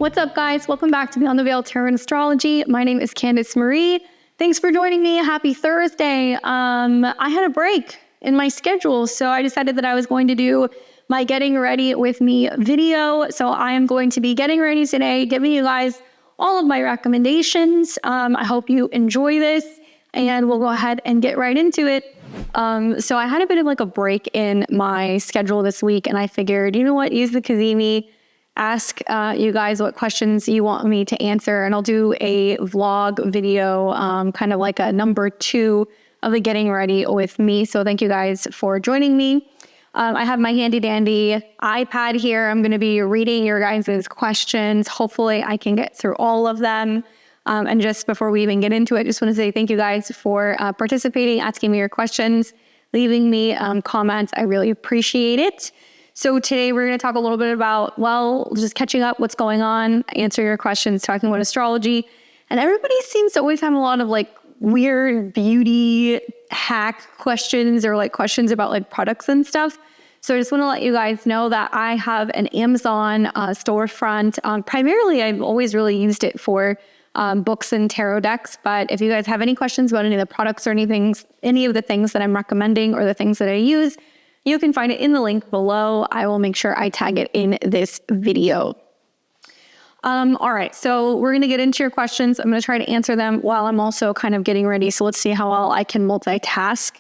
What's up, guys? Welcome back to Beyond the Veil Tarot and Astrology. My name is Candice Marie. Thanks for joining me. Happy Thursday. I had a break in my schedule, so I decided that I was going to do my getting ready with me video. So I am going to be getting ready today, giving you guys all of my recommendations. I hope you enjoy this, and we'll go ahead and get right into it. So I had a bit of like a break in my schedule this week, and I figured, you know what, use the Kazemi, ask you guys what questions you want me to answer, and I'll do a vlog video, kind of like a number 2 of the getting ready with me. So thank you guys for joining me. I have my handy dandy iPad here. I'm going to be reading your guys' questions. Hopefully I can get through all of them. And just before we even get into it, just want to say thank you guys for participating, asking me your questions, leaving me comments. I really appreciate it. So today we're going to talk a little bit about, well, just catching up, what's going on, answer your questions, talking about astrology. And everybody seems to always have a lot of like weird beauty hack questions or like questions about like products and stuff. So I just want to let you guys know that I have an Amazon storefront. Primarily, I've always really used it for books and tarot decks. But if you guys have any questions about any of the products or any of the things that I'm recommending or the things that I use, you can find it in the link below. I will make sure I tag it in this video. All right, so we're going to get into your questions. I'm going to try to answer them while I'm also kind of getting ready. So let's see how well I can multitask.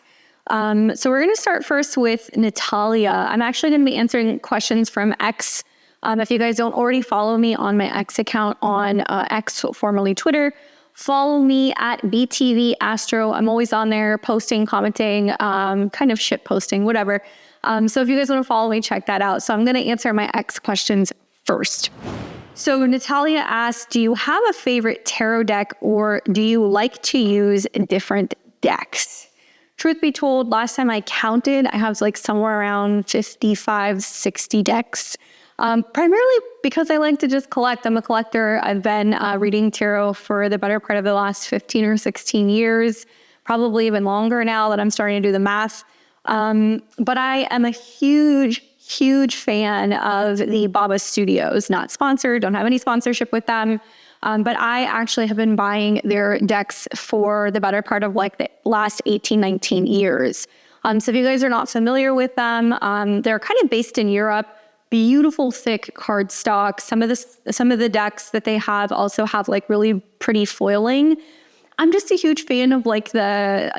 So we're going to start first with Natalia. I'm actually going to be answering questions from X. If you guys don't already follow me on my X account on X, formerly Twitter, follow me at BTV Astro. I'm always on there posting, commenting, kind of shit posting, whatever. So if you guys want to follow me, check that out. So I'm going to answer my X questions first. So Natalia asks, do you have a favorite tarot deck, or do you like to use different decks? Truth be told, last time I counted, I have like somewhere around 55, 60 decks. Primarily because I like to just collect. I'm a collector. I've been reading tarot for the better part of the last 15 or 16 years, probably even longer now that I'm starting to do the math. But I am a huge fan of the Baba Studios. Not sponsored, don't have any sponsorship with them. But I actually have been buying their decks for the better part of like the last 18, 19 years. So if you guys are not familiar with them, they're kind of based in Europe. Beautiful thick cardstock. Some of the decks that they have also have like really pretty foiling. I'm just a huge fan of like the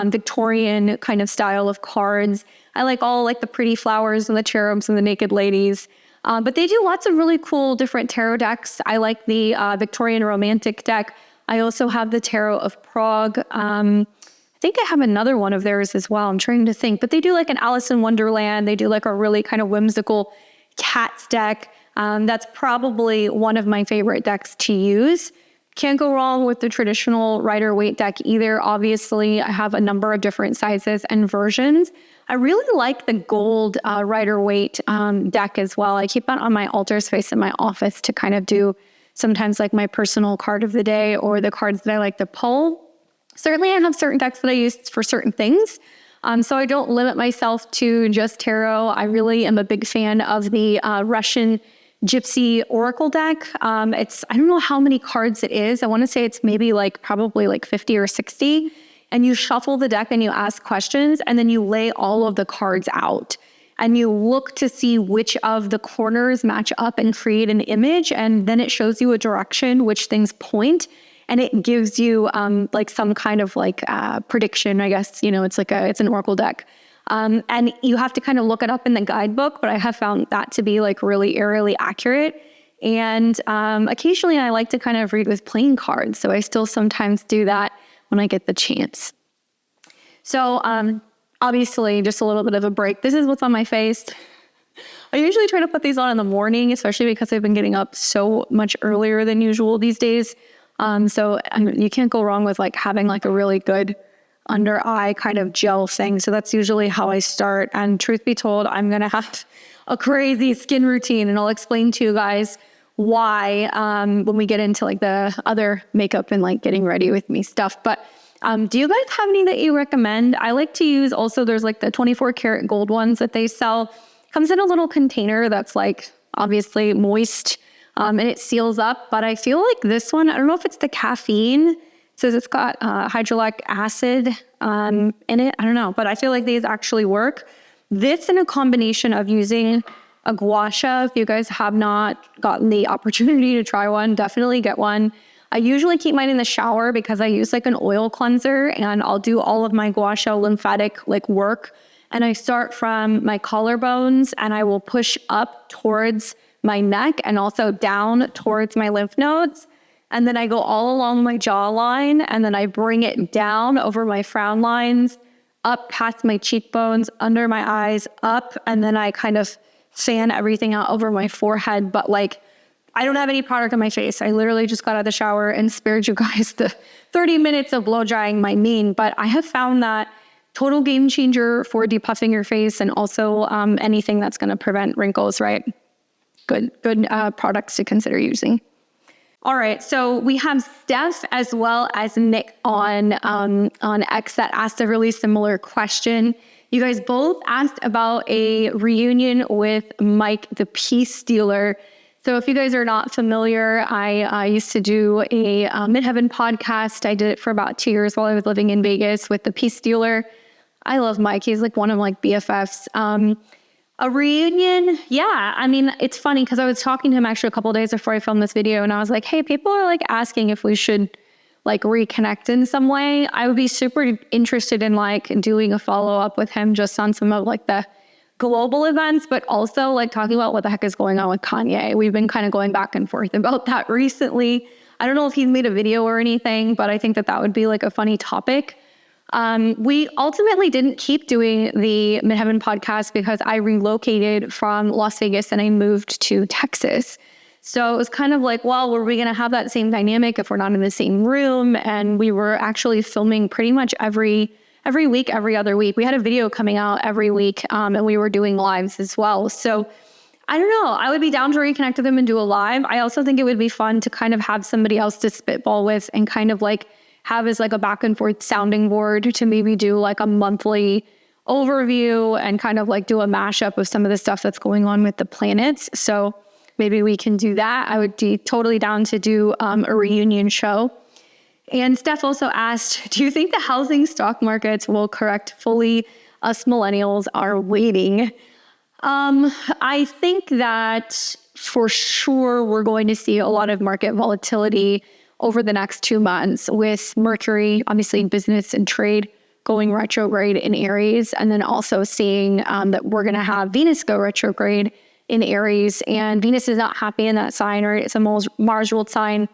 Victorian kind of style of cards. I like all like the pretty flowers and the cherubs and the naked ladies. But they do lots of really cool different tarot decks. I like the Victorian Romantic deck. I also have the Tarot of Prague. I think I have another one of theirs as well. I'm trying to think, but they do like an Alice in Wonderland. They do like a really kind of whimsical cats deck. That's probably one of my favorite decks to use. Can't go wrong with the traditional Rider-Waite deck either. Obviously, I have a number of different sizes and versions. I really like the gold Rider-Waite deck as well. I keep that on my altar space in my office to kind of do sometimes like my personal card of the day or the cards that I like to pull. Certainly, I have certain decks that I use for certain things. So I don't limit myself to just tarot. I really am a big fan of the Russian Gypsy Oracle deck. I don't know how many cards it is. I want to say it's maybe like probably like 50 or 60. And you shuffle the deck and you ask questions, and then you lay all of the cards out. And you look to see which of the corners match up and create an image. And then it shows you a direction, which things point. And it gives you like some kind of like prediction, I guess. You know, it's an oracle deck. And you have to kind of look it up in the guidebook, but I have found that to be like really eerily accurate. And occasionally I like to kind of read with playing cards. So I still sometimes do that when I get the chance. So obviously just a little bit of a break. This is what's on my face. I usually try to put these on in the morning, especially because I've been getting up so much earlier than usual these days. So you can't go wrong with like having like a really good under eye kind of gel thing. So that's usually how I start. And truth be told, I'm going to have a crazy skin routine, and I'll explain to you guys why when we get into like the other makeup and like getting ready with me stuff. But do you guys have any that you recommend? I like to use also, there's like the 24 karat gold ones that they sell. Comes in a little container that's like obviously moist. and it seals up. But I feel like this one, I don't know if it's the caffeine. It says it's got hydrochloric acid in it. I don't know, but I feel like these actually work. This in a combination of using a gua sha. If you guys have not gotten the opportunity to try one, definitely get one. I usually keep mine in the shower because I use like an oil cleanser, and I'll do all of my gua sha lymphatic like work. And I start from my collarbones and I will push up towards my neck and also down towards my lymph nodes. And then I go all along my jawline, and then I bring it down over my frown lines, up past my cheekbones, under my eyes, up, and then I kind of fan everything out over my forehead. But like, I don't have any product on my face. I literally just got out of the shower and spared you guys the 30 minutes of blow drying my mane. But I have found that total game changer for depuffing your face, and also anything that's going to prevent wrinkles, right? Good products to consider using. All right, so we have Steph as well as Nick on X that asked a really similar question. You guys both asked about a reunion with Mike, the Peace Stealer. So if you guys are not familiar, I used to do a Midheaven podcast. I did it for about 2 years while I was living in Vegas with the Peace Stealer. I love Mike. He's like one of like BFFs. A reunion, yeah. I mean, it's funny because I was talking to him actually a couple of days before I filmed this video, and I was like, hey, people are like asking if we should like reconnect in some way. I would be super interested in like doing a follow-up with him just on some of like the global events, but also like talking about what the heck is going on with Kanye. We've been kind of going back and forth about that recently. I don't know if he's made a video or anything, but I think that that would be like a funny topic. We ultimately didn't keep doing the Midheaven podcast because I relocated from Las Vegas and I moved to Texas. So it was kind of like, well, were we going to have that same dynamic if we're not in the same room? And we were actually filming pretty much every week, every other week. We had a video coming out every week, and we were doing lives as well. So I don't know. I would be down to reconnect with them and do a live. I also think it would be fun to kind of have somebody else to spitball with and kind of like have as like a back and forth sounding board to maybe do like a monthly overview and kind of like do a mashup of some of the stuff that's going on with the planets. So maybe we can do that. I would be totally down to do a reunion show. And Steph also asked, do you think the housing stock markets will correct fully? Us millennials are waiting. I think that for sure we're going to see a lot of market volatility over the next 2 months, with Mercury, obviously business and trade, going retrograde in Aries, and then also seeing that we're going to have Venus go retrograde in Aries, and Venus is not happy in that sign, right? It's a Mars ruled sign.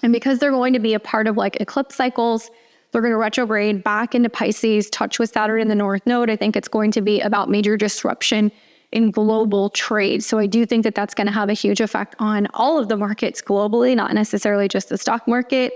And because they're going to be a part of like eclipse cycles, they're going to retrograde back into Pisces, touch with Saturn in the North Node. I think it's going to be about major disruption in global trade. So I do think that that's going to have a huge effect on all of the markets globally, not necessarily just the stock market.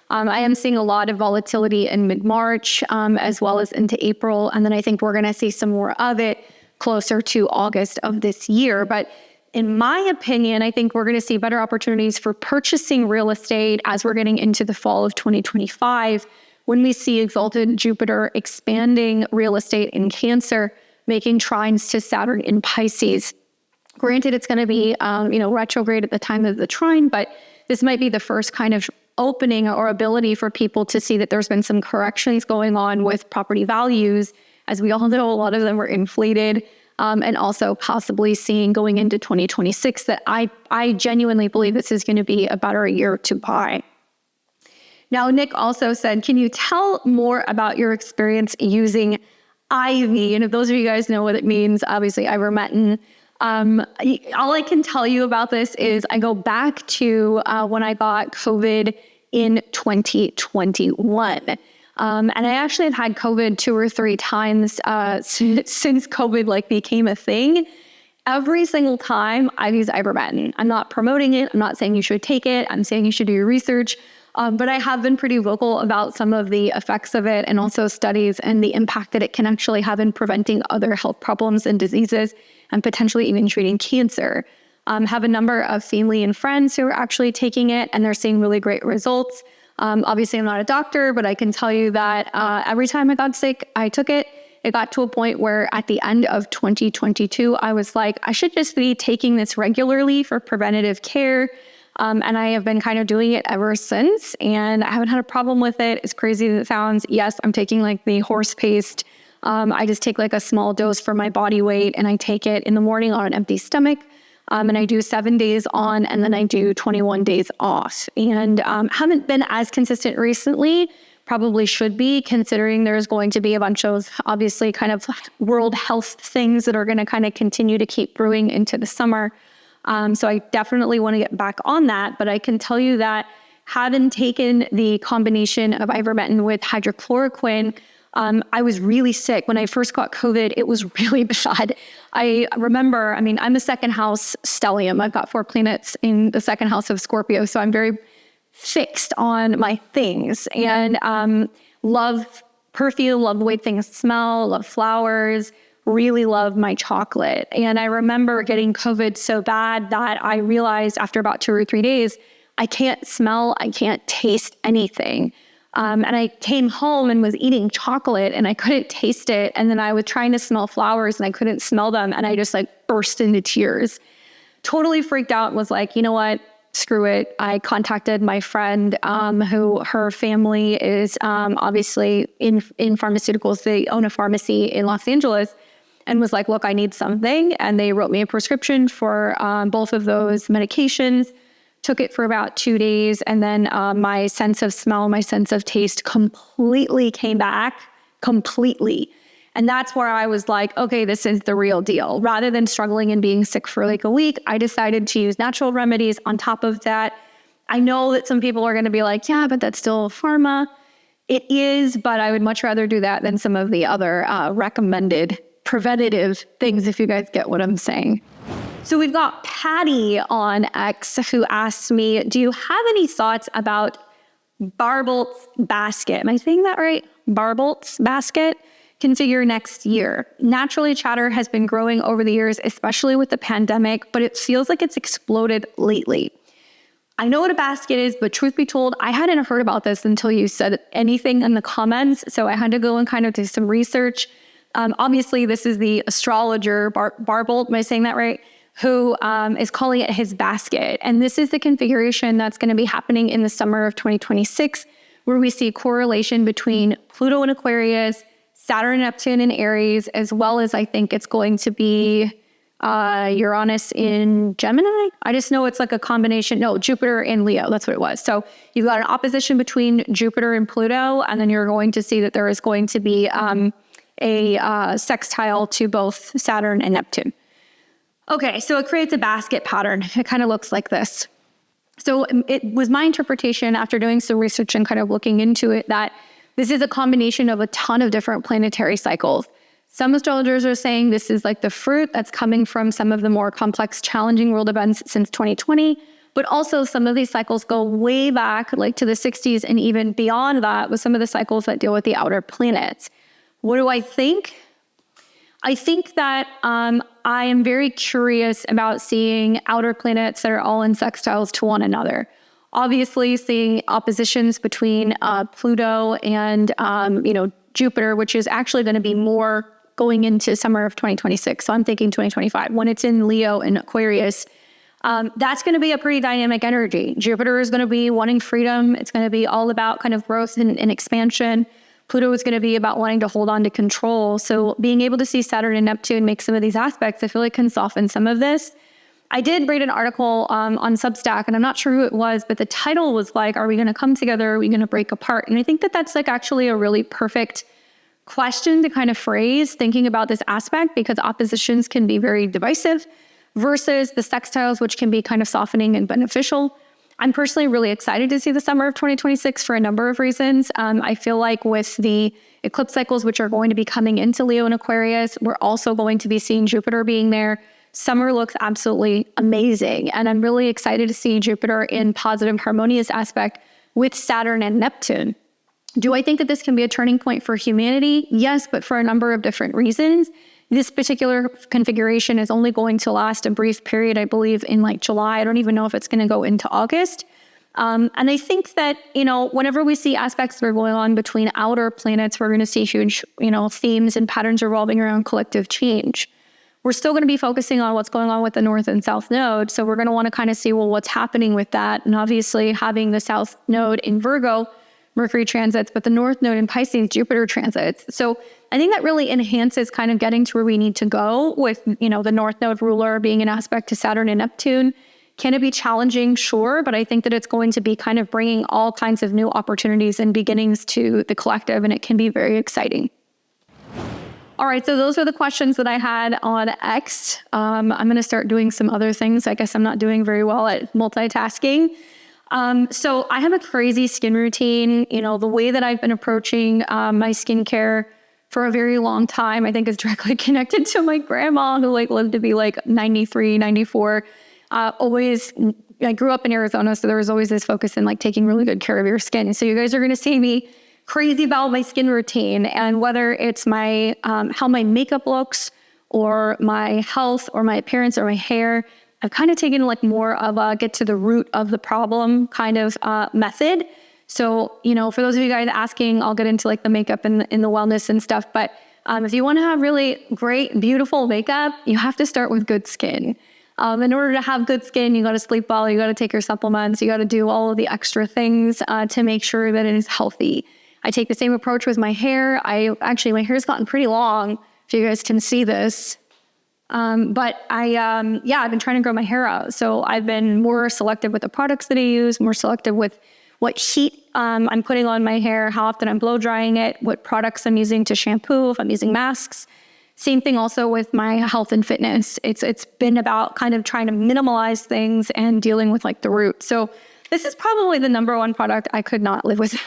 I am seeing a lot of volatility in mid-March, as well as into April. And then I think we're going to see some more of it closer to August of this year. But in my opinion, I think we're going to see better opportunities for purchasing real estate as we're getting into the fall of 2025, when we see exalted Jupiter expanding real estate in Cancer, making trines to Saturn in Pisces. Granted, it's going to be, retrograde at the time of the trine, but this might be the first kind of opening or ability for people to see that there's been some corrections going on with property values. As we all know, a lot of them were inflated, and also possibly seeing going into 2026 that I genuinely believe this is going to be a better year to buy. Now, Nick also said, can you tell more about your experience using Ivy? And if those of you guys know what it means, obviously ivermectin. All I can tell you about this is I go back to when I got COVID in 2021. And I actually had COVID 2 or 3 times since COVID became a thing. Every single time I've used ivermectin. I'm not promoting it. I'm not saying you should take it. I'm saying you should do your research. But I have been pretty vocal about some of the effects of it, and also studies and the impact that it can actually have in preventing other health problems and diseases, and potentially even treating cancer. Have a number of family and friends who are actually taking it, and they're seeing really great results. Obviously, I'm not a doctor, but I can tell you that every time I got sick, I took it, It got to a point where at the end of 2022, I was like, I should just be taking this regularly for preventative care. And I have been kind of doing it ever since, and I haven't had a problem with it. As crazy as it sounds, yes, I'm taking like the horse paste. I just take like a small dose for my body weight, and I take it in the morning on an empty stomach. And I do 7 days on, and then I do 21 days off. And haven't been as consistent recently. Probably should be, considering there's going to be a bunch of obviously kind of world health things that are going to kind of continue to keep brewing into the summer. So I definitely want to get back on that. But I can tell you that having taken the combination of ivermectin with hydrochloroquine, I was really sick. When I first got COVID, it was really bad. I remember, I'm a second house stellium. I've got 4 planets in the second house of Scorpio. So I'm very fixed on my things, and love perfume, love the way things smell, love flowers, really love my chocolate. And I remember getting COVID so bad that I realized after about 2 or 3 days, I can't smell, I can't taste anything. And I came home and was eating chocolate and I couldn't taste it. And then I was trying to smell flowers and I couldn't smell them. And I just like burst into tears. Totally freaked out and was like, you know what? Screw it. I contacted my friend who her family is obviously in pharmaceuticals. They own a pharmacy in Los Angeles, and was like, look, I need something. And they wrote me a prescription for both of those medications. Took it for about 2 days. And then my sense of smell, my sense of taste completely came back, completely. And that's where I was like, okay, this is the real deal. Rather than struggling and being sick for like a week, I decided to use natural remedies on top of that. I know that some people are going to be like, yeah, but that's still pharma. It is, but I would much rather do that than some of the other recommended preventative things, if you guys get what I'm saying. So we've got Patty on X who asks me, do you have any thoughts about Barbolt's basket? Am I saying that right? Barbolt's basket configure next year. Naturally, chatter has been growing over the years, especially with the pandemic, but it feels like it's exploded lately. I know what a basket is, but truth be told, I hadn't heard about this until you said anything in the comments. So I had to go and kind of do some research. Obviously, this is the astrologer, Barbolt, am I saying that right? Who is calling it his basket. And this is the configuration that's going to be happening in the summer of 2026, where we see correlation between Pluto in Aquarius, Saturn and Neptune in Aries, as well as I think it's going to be Uranus in Gemini. I just know it's like a combination. No, Jupiter in Leo. That's what it was. So you've got an opposition between Jupiter and Pluto, and then you're going to see that there is going to be a sextile to both Saturn and Neptune. Okay, so it creates a basket pattern. It kind of looks like this. So it was my interpretation after doing some research and kind of looking into it that this is a combination of a ton of different planetary cycles. Some astrologers are saying this is like the fruit that's coming from some of the more complex, challenging world events since 2020, but also some of these cycles go way back, like to the 60s and even beyond that, with some of the cycles that deal with the outer planets. What do I think? I think that I am very curious about seeing outer planets that are all in sextiles to one another. Obviously, seeing oppositions between Pluto and Jupiter, which is actually going to be more going into summer of 2026. So I'm thinking 2025. When it's in Leo and Aquarius, that's going to be a pretty dynamic energy. Jupiter is going to be wanting freedom. It's going to be all about kind of growth and expansion. Pluto is going to be about wanting to hold on to control. So being able to see Saturn and Neptune make some of these aspects, I feel like can soften some of this. I did read an article on Substack, and I'm not sure who it was, but the title was like, are we going to come together? Are we going to break apart? And I think that that's like actually a really perfect question to kind of phrase thinking about this aspect, because oppositions can be very divisive versus the sextiles, which can be kind of softening and beneficial. I'm personally really excited to see the summer of 2026 for a number of reasons. I feel like with the eclipse cycles, which are going to be coming into Leo and Aquarius, we're also going to be seeing Jupiter being there. Summer looks absolutely amazing. And I'm really excited to see Jupiter in positive, harmonious aspect with Saturn and Neptune. Do I think that this can be a turning point for humanity? Yes, but for a number of different reasons. This particular configuration is only going to last a brief period, I believe, in like July. I don't even know if it's going to go into August. And I think that, whenever we see aspects that are going on between outer planets, we're going to see huge, themes and patterns revolving around collective change. We're still going to be focusing on what's going on with the North and South node. So we're going to want to kind of see, well, what's happening with that. And obviously having the South node in Virgo, Mercury transits, but the North node in Pisces, Jupiter transits. So I think that really enhances kind of getting to where we need to go with, the North node ruler being an aspect to Saturn and Neptune. Can it be challenging? Sure. But I think that it's going to be kind of bringing all kinds of new opportunities and beginnings to the collective, and it can be very exciting. All right, so those are the questions that I had on X. I'm going to start doing some other things. I guess I'm not doing very well at multitasking. So I have a crazy skin routine. The way that I've been approaching my skincare for a very long time, I think is directly connected to my grandma who lived to be 93, 94. I grew up in Arizona, so there was always this focus in taking really good care of your skin. So you guys are going to see me crazy about my skin routine, and whether it's my how my makeup looks or my health or my appearance or my hair, I've kind of taken more of a get to the root of the problem kind of method. So, for those of you guys asking, I'll get into the makeup and the wellness and stuff. But if you want to have really great, beautiful makeup, you have to start with good skin. In order to have good skin, you got to sleep well, you got to take your supplements, you got to do all of the extra things to make sure that it is healthy. I take the same approach with my hair. My hair's gotten pretty long, if you guys can see this. But I've been trying to grow my hair out. So I've been more selective with the products that I use, more selective with what heat I'm putting on my hair, how often I'm blow drying it, what products I'm using to shampoo, if I'm using masks. Same thing also with my health and fitness. It's been about kind of trying to minimalize things and dealing with the root. So this is probably the number one product I could not live without.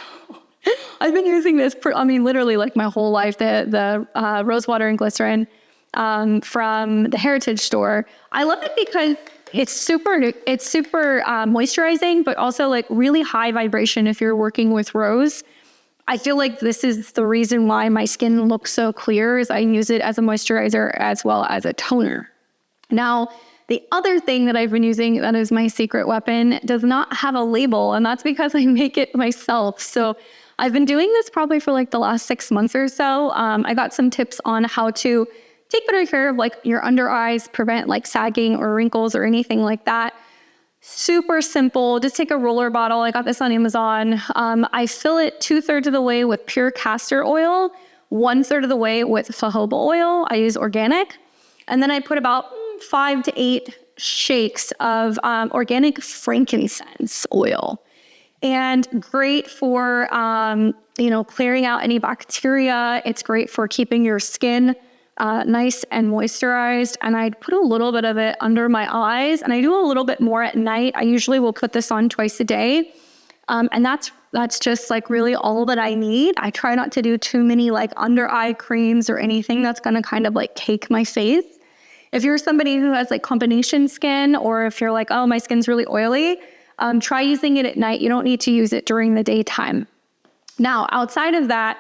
I've been using this for, literally my whole life, the rose water and glycerin from the Heritage Store. I love it because it's super moisturizing, but also really high vibration if you're working with rose. I feel like this is the reason why my skin looks so clear, is I use it as a moisturizer as well as a toner. Now, the other thing that I've been using that is my secret weapon does not have a label, and that's because I make it myself. So I've been doing this probably for the last 6 months or so. I got some tips on how to take better care of your under eyes, prevent sagging or wrinkles or anything like that. Super simple. Just take a roller bottle. I got this on Amazon. I fill it 2/3 of the way with pure castor oil, 1/3 of the way with jojoba oil. I use organic. And then I put about 5 to 8 shakes of organic frankincense oil. And great for, clearing out any bacteria. It's great for keeping your skin nice and moisturized. And I put a little bit of it under my eyes, and I do a little bit more at night. I usually will put this on twice a day. And that's just really all that I need. I try not to do too many under eye creams or anything that's going to kind of cake my face. If you're somebody who has combination skin, or if you're oh, my skin's really oily, try using it at night. You don't need to use it during the daytime. Now, outside of that,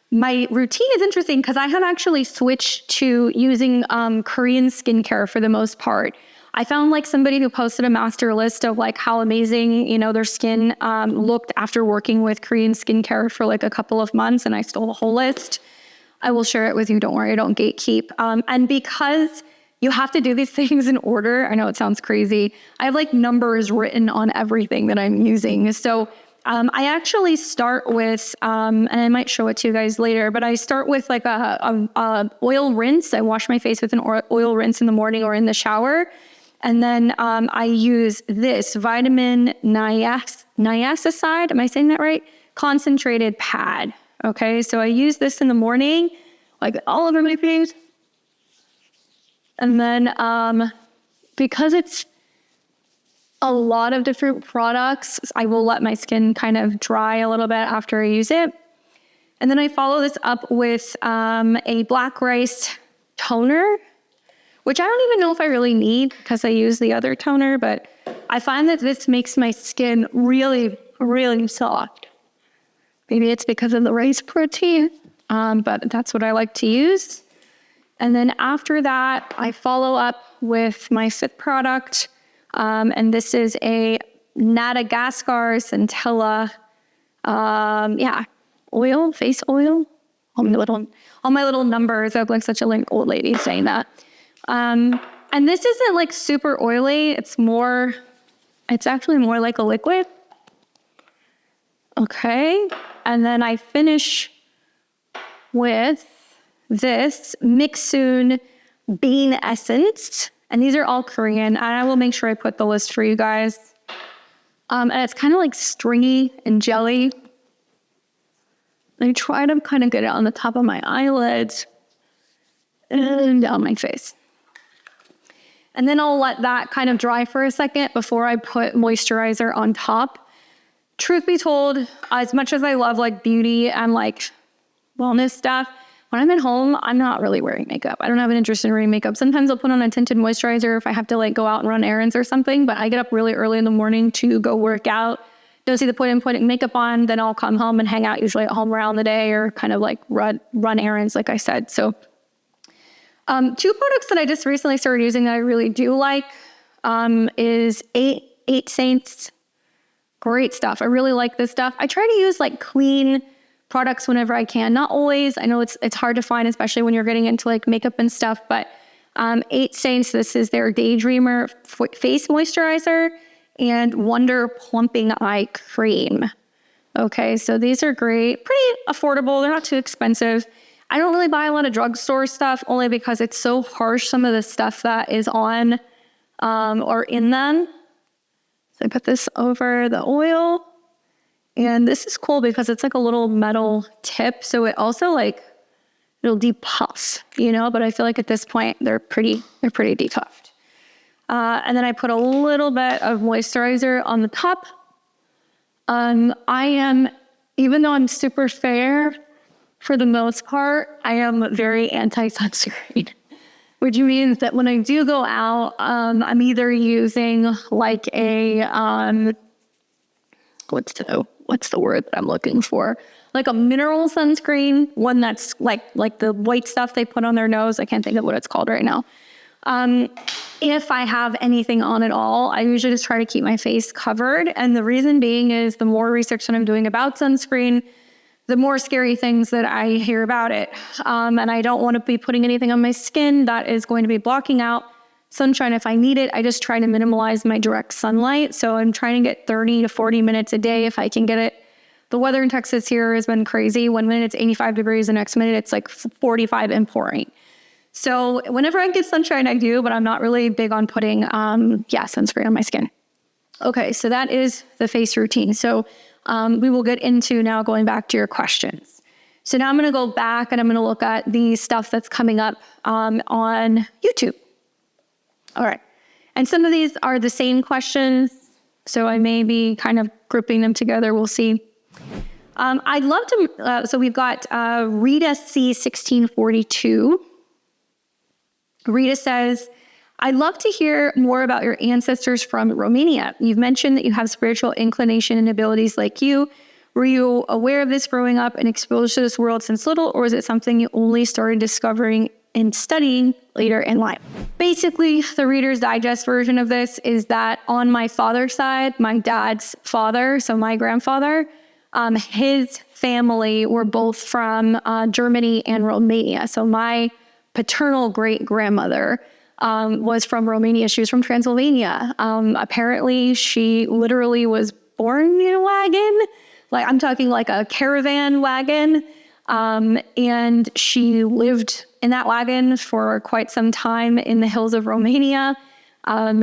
my routine is interesting because I have actually switched to using Korean skincare for the most part. I found somebody who posted a master list of how amazing, their skin looked after working with Korean skincare for a couple of months, and I stole the whole list. I will share it with you. Don't worry, I don't gatekeep. And because you have to do these things in order, I know it sounds crazy, I have numbers written on everything that I'm using. So I actually start with, and I might show it to you guys later, but I start with a oil rinse. I wash my face with an oil rinse in the morning or in the shower. And then I use this vitamin niacin, am I saying that right? Concentrated pad. Okay, so I use this in the morning, all over my face. And then because it's a lot of different products, I will let my skin kind of dry a little bit after I use it. And then I follow this up with a black rice toner, which I don't even know if I really need because I use the other toner, but I find that this makes my skin really, really soft. Maybe it's because of the rice protein, but that's what I like to use. And then after that, I follow up with my fifth product. And this is a Madagascar, centella, oil, face oil. All my little numbers. I look like such a like old lady saying that. And this isn't like super oily. It's actually more like a liquid. Okay. And then I finish with this Mixun bean essence. And these are all Korean. And I will make sure I put the list for you guys. And it's kind of like stringy and jelly. I try to kind of get it on the top of my eyelids and down my face. And then I'll let that kind of dry for a second before I put moisturizer on top. Truth be told, as much as I love like beauty and like wellness stuff, when I'm at home, I'm not really wearing makeup. I don't have an interest in wearing makeup. Sometimes I'll put on a tinted moisturizer if I have to like go out and run errands or something, but I get up really early in the morning to go work out. Don't see the point in putting makeup on, then I'll come home and hang out usually at home around the day or kind of like run errands, like I said. So two products that I just recently started using that I really do like is Eight Saints. Great stuff. I really like this stuff. I try to use like clean products whenever I can. Not always. I know it's hard to find, especially when you're getting into like makeup and stuff, but Eight Saints, this is their Daydreamer face moisturizer and Wonder Plumping Eye Cream. Okay, so these are great. Pretty affordable. They're not too expensive. I don't really buy a lot of drugstore stuff only because it's so harsh, some of the stuff that is on or in them. So I put this over the oil. And this is cool because it's like a little metal tip. So it also like, it'll depuff, but I feel like at this point they're pretty depuffed. And then I put a little bit of moisturizer on the top. Even though I'm super fair, for the most part, I am very anti-sunscreen, which means that when I do go out, I'm either using like a, what's the word that I'm looking for? Like a mineral sunscreen, one that's like the white stuff they put on their nose. I can't think of what it's called right now. If I have anything on at all, I usually just try to keep my face covered. And the reason being is the more research that I'm doing about sunscreen, the more scary things that I hear about it. And I don't want to be putting anything on my skin that is going to be blocking out sunshine if I need it. I just try to minimize my direct sunlight. So I'm trying to get 30 to 40 minutes a day if I can get it. The weather in Texas here has been crazy. One minute it's 85 degrees, the next minute it's like 45 and pouring. So whenever I get sunshine, I do, but I'm not really big on putting, sunscreen on my skin. Okay, so that is the face routine. So we will get into now going back to your questions. So now I'm going to go back and I'm going to look at the stuff that's coming up on YouTube. All right. And some of these are the same questions, so I may be kind of grouping them together. We'll see. I'd love to, so we've got Rita C1642. Rita says, I'd love to hear more about your ancestors from Romania. You've mentioned that you have spiritual inclination and abilities like you. Were you aware of this growing up and exposed to this world since little, or is it something you only started discovering and studying later in life? Basically, the Reader's Digest version of this is that on my father's side, my dad's father, so my grandfather, his family were both from Germany and Romania. So my paternal great-grandmother was from Romania. She was from Transylvania. Apparently, she literally was born in a wagon. Like, I'm talking like a caravan wagon. And she lived in that wagon for quite some time in the hills of Romania.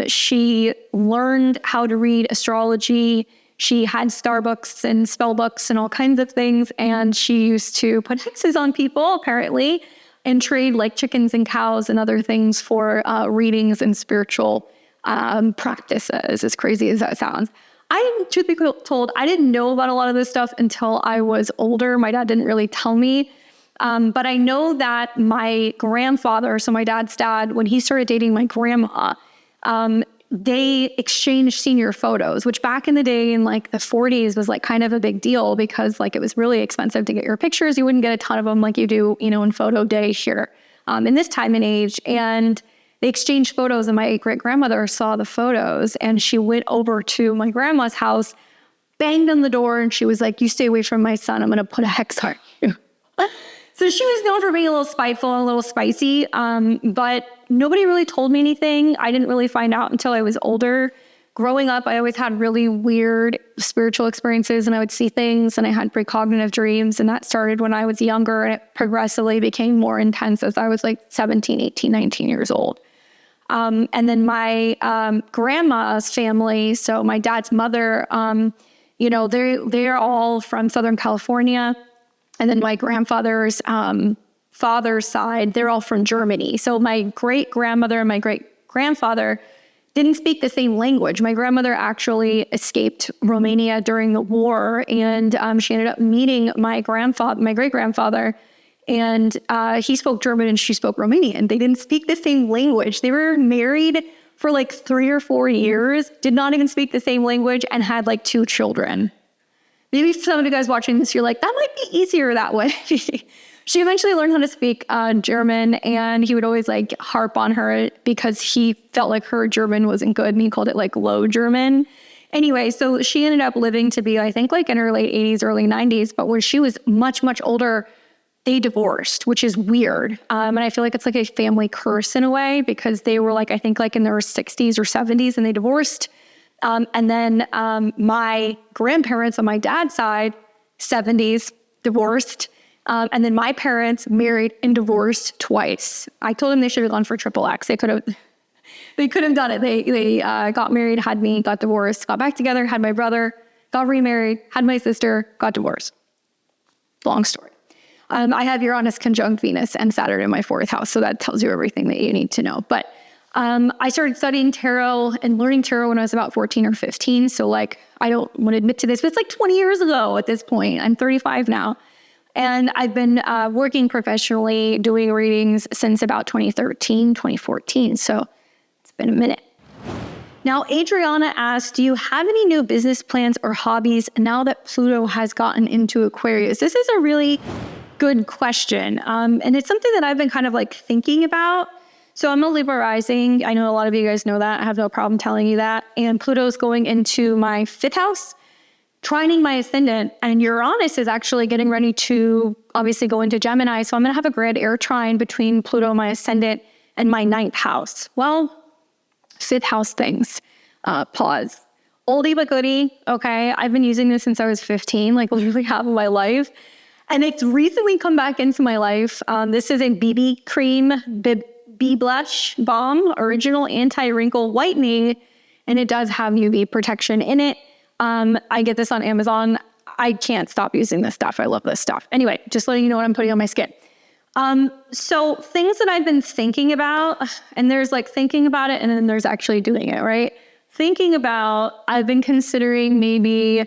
She learned how to read astrology. She had star books and spell books and all kinds of things. And she used to put hexes on people, apparently, and trade like chickens and cows and other things for readings and spiritual practices, as crazy as that sounds. Truth be told, I didn't know about a lot of this stuff until I was older. My dad didn't really tell me. But I know that my grandfather, so my dad's dad, when he started dating my grandma, they exchanged senior photos, which back in the day in like the 40s was like kind of a big deal because like it was really expensive to get your pictures. You wouldn't get a ton of them like you do, in photo day here in this time and age. And they exchanged photos, and my great-grandmother saw the photos, and she went over to my grandma's house, banged on the door, and she was like, "You stay away from my son. I'm going to put a hex on you." So she was known for being a little spiteful and a little spicy, but nobody really told me anything. I didn't really find out until I was older. Growing up, I always had really weird spiritual experiences, and I would see things, and I had precognitive dreams, and that started when I was younger, and it progressively became more intense as I was like 17, 18, 19 years old. And then my grandma's family, so my dad's mother, they're all from Southern California. And then my grandfather's father's side, they're all from Germany. So my great-grandmother and my great-grandfather didn't speak the same language. My grandmother actually escaped Romania during the war, and she ended up meeting my great-grandfather, and he spoke German and she spoke Romanian. They didn't speak the same language. They were married for like 3 or 4 years, did not even speak the same language, and had like 2 children. Maybe some of you guys watching this, you're like, that might be easier that way. She eventually learned how to speak German, and he would always like harp on her because he felt like her German wasn't good, and he called it like low German. Anyway, so she ended up living to be, I think, like in her late 80s, early 90s. But when she was much, much older, they divorced, which is weird. And I feel like it's like a family curse in a way, because they were like, I think like in their 60s or 70s, and they divorced. And then my grandparents on my dad's side, 70s, divorced. And then my parents married and divorced twice. I told them they should have gone for triple X. They could have done it. They got married, had me, got divorced, got back together, had my brother, got remarried, had my sister, got divorced. Long story. I have Uranus conjunct Venus and Saturn in my 4th house, so that tells you everything that you need to know. But I started studying tarot and learning tarot when I was about 14 or 15. So like, I don't want to admit to this, but it's like 20 years ago at this point. I'm 35 now. And I've been working professionally doing readings since about 2013, 2014. So it's been a minute. Now, Adriana asked, do you have any new business plans or hobbies now that Pluto has gotten into Aquarius? This is a really good question. And it's something that I've been kind of like thinking about. So I'm a Libra rising. I know a lot of you guys know that. I have no problem telling you that. And Pluto's going into my 5th house, trining my ascendant, and Uranus is actually getting ready to obviously go into Gemini. So I'm going to have a grand air trine between Pluto, my ascendant, and my 9th house. Well, 5th house things. Pause. Oldie but goodie. Okay. I've been using this since I was 15, like literally half of my life. And it's recently come back into my life. This is a BB cream, Bee Blush Balm, original anti-wrinkle whitening, and it does have UV protection in it. I get this on Amazon. I can't stop using this stuff. I love this stuff. Anyway, just letting you know what I'm putting on my skin. So things that I've been thinking about, and there's like thinking about it, and then there's actually doing it, right? Thinking about, I've been considering maybe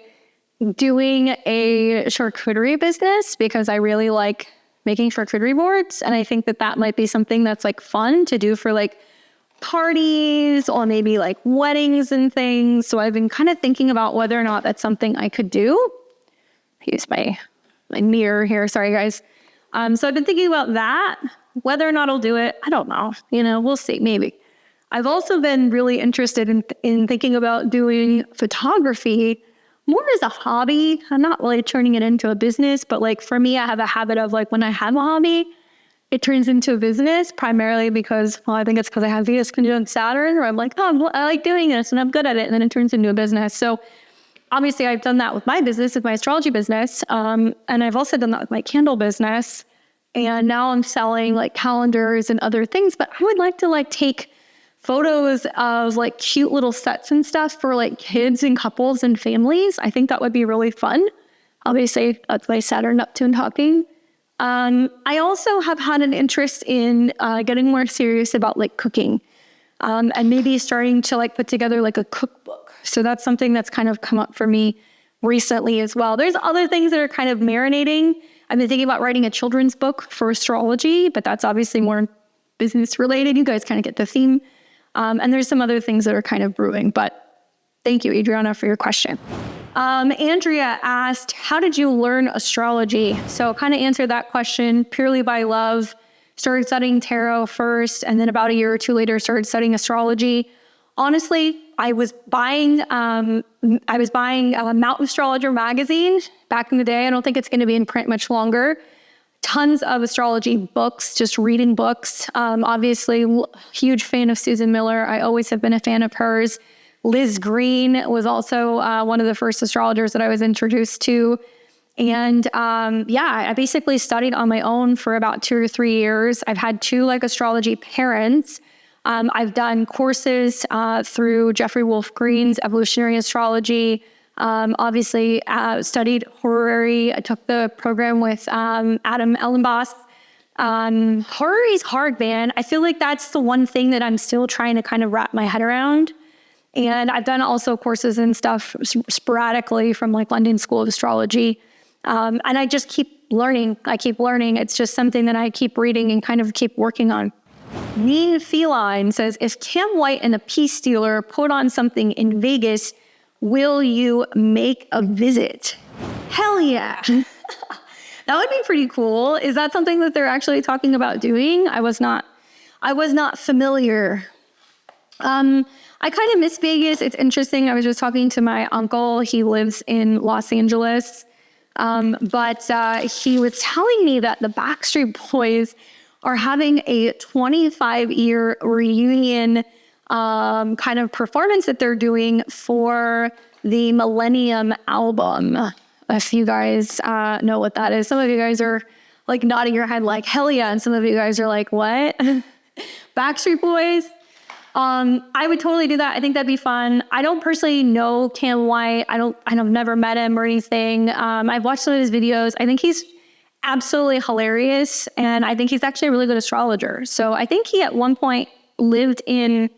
doing a charcuterie business because I really like making charcuterie boards. And I think that that might be something that's like fun to do for like parties or maybe like weddings and things. So I've been kind of thinking about whether or not that's something I could do. I use my mirror here. Sorry, guys. So I've been thinking about that. Whether or not I'll do it, I don't know. We'll see, maybe. I've also been really interested in thinking about doing photography more as a hobby. I'm not really turning it into a business, but like for me, I have a habit of like when I have a hobby, it turns into a business primarily because, well, I think it's because I have Venus conjunct Saturn, or I'm like, oh, I like doing this and I'm good at it. And then it turns into a business. So obviously I've done that with my business, with my astrology business. And I've also done that with my candle business. And now I'm selling like calendars and other things, but I would like to like take photos of like cute little sets and stuff for like kids and couples and families. I think that would be really fun. Obviously, that's my Saturn Neptune talking. I also have had an interest in getting more serious about like cooking and maybe starting to like put together like a cookbook. So that's something that's kind of come up for me recently as well. There's other things that are kind of marinating. I've been thinking about writing a children's book for astrology, but that's obviously more business related. You guys kind of get the theme. And there's some other things that are kind of brewing, but thank you, Adriana, for your question. Andrea asked, how did you learn astrology? So kind of answer that question purely by love. Started studying tarot first, and then about a year or two later, started studying astrology. Honestly, I was buying Mount Astrologer magazine back in the day. I don't think it's going to be in print much longer. Tons of astrology books, just reading books. Obviously, huge fan of Susan Miller. I always have been a fan of hers. Liz Green was also one of the first astrologers that I was introduced to. And I basically studied on my own for about 2 or 3 years. I've had 2 astrology parents. I've done courses through Jeffrey Wolf Green's Evolutionary Astrology. Obviously, studied horary. I took the program with Adam Ellenboss. Horary is hard, man. I feel like that's the one thing that I'm still trying to kind of wrap my head around. And I've done also courses and stuff sporadically from London School of Astrology. And I just keep learning. It's just something that I keep reading and kind of keep working on. Mean Feline says, if Cam White and the Peace Stealer put on something in Vegas, will you make a visit? Hell yeah. That would be pretty cool. Is that something that they're actually talking about doing? I was not familiar. I kind of miss Vegas. It's interesting. I was just talking to my uncle. He lives in Los Angeles. But he was telling me that the Backstreet Boys are having a 25-year reunion kind of performance that they're doing for the Millennium album. If you guys know what that is. Some of you guys are nodding your head hell yeah, and some of you guys are what? Backstreet Boys? I would totally do that. I think that'd be fun. I don't personally know Cam White. I've never met him or anything. I've watched some of his videos. I think he's absolutely hilarious, and I think he's actually a really good astrologer. So I think he at one point lived in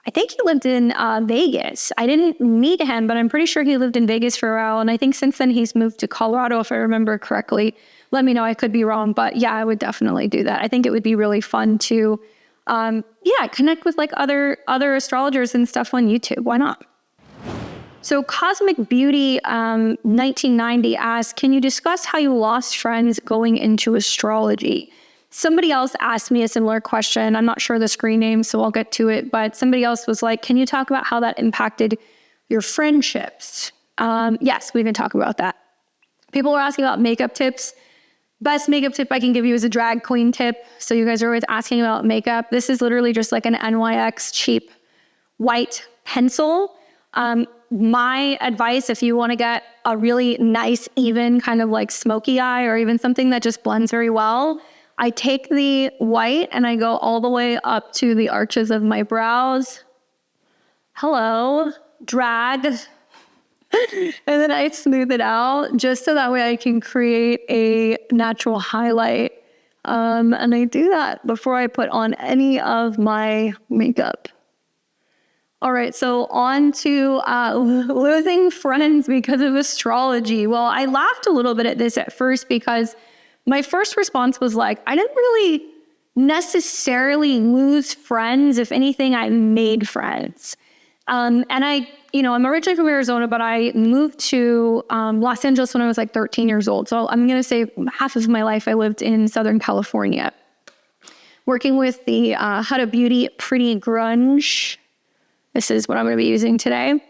Vegas. I didn't meet him, but I'm pretty sure he lived in Vegas for a while. And I think since then he's moved to Colorado, if I remember correctly. Let me know, I could be wrong, but yeah, I would definitely do that. I think it would be really fun to, connect with other astrologers and stuff on YouTube. Why not? So Cosmic Beauty 1990 asks, can you discuss how you lost friends going into astrology? Somebody else asked me a similar question. I'm not sure the screen name, so I'll get to it. But somebody else was like, can you talk about how that impacted your friendships? Yes, we can talk about that. People were asking about makeup tips. Best makeup tip I can give you is a drag queen tip. So you guys are always asking about makeup. This is literally just an NYX cheap white pencil. My advice, if you want to get a really nice, even kind of smoky eye, or even something that just blends very well, I take the white and I go all the way up to the arches of my brows. Hello, drag. And then I smooth it out just so that way I can create a natural highlight. And I do that before I put on any of my makeup. All right, so on to losing friends because of astrology. Well, I laughed a little bit at this at first because my first response was I didn't really necessarily lose friends. If anything, I made friends. And I'm originally from Arizona, but I moved to Los Angeles when I was 13 years old. So I'm going to say half of my life I lived in Southern California, working with the Huda Beauty Pretty Grunge. This is what I'm going to be using today.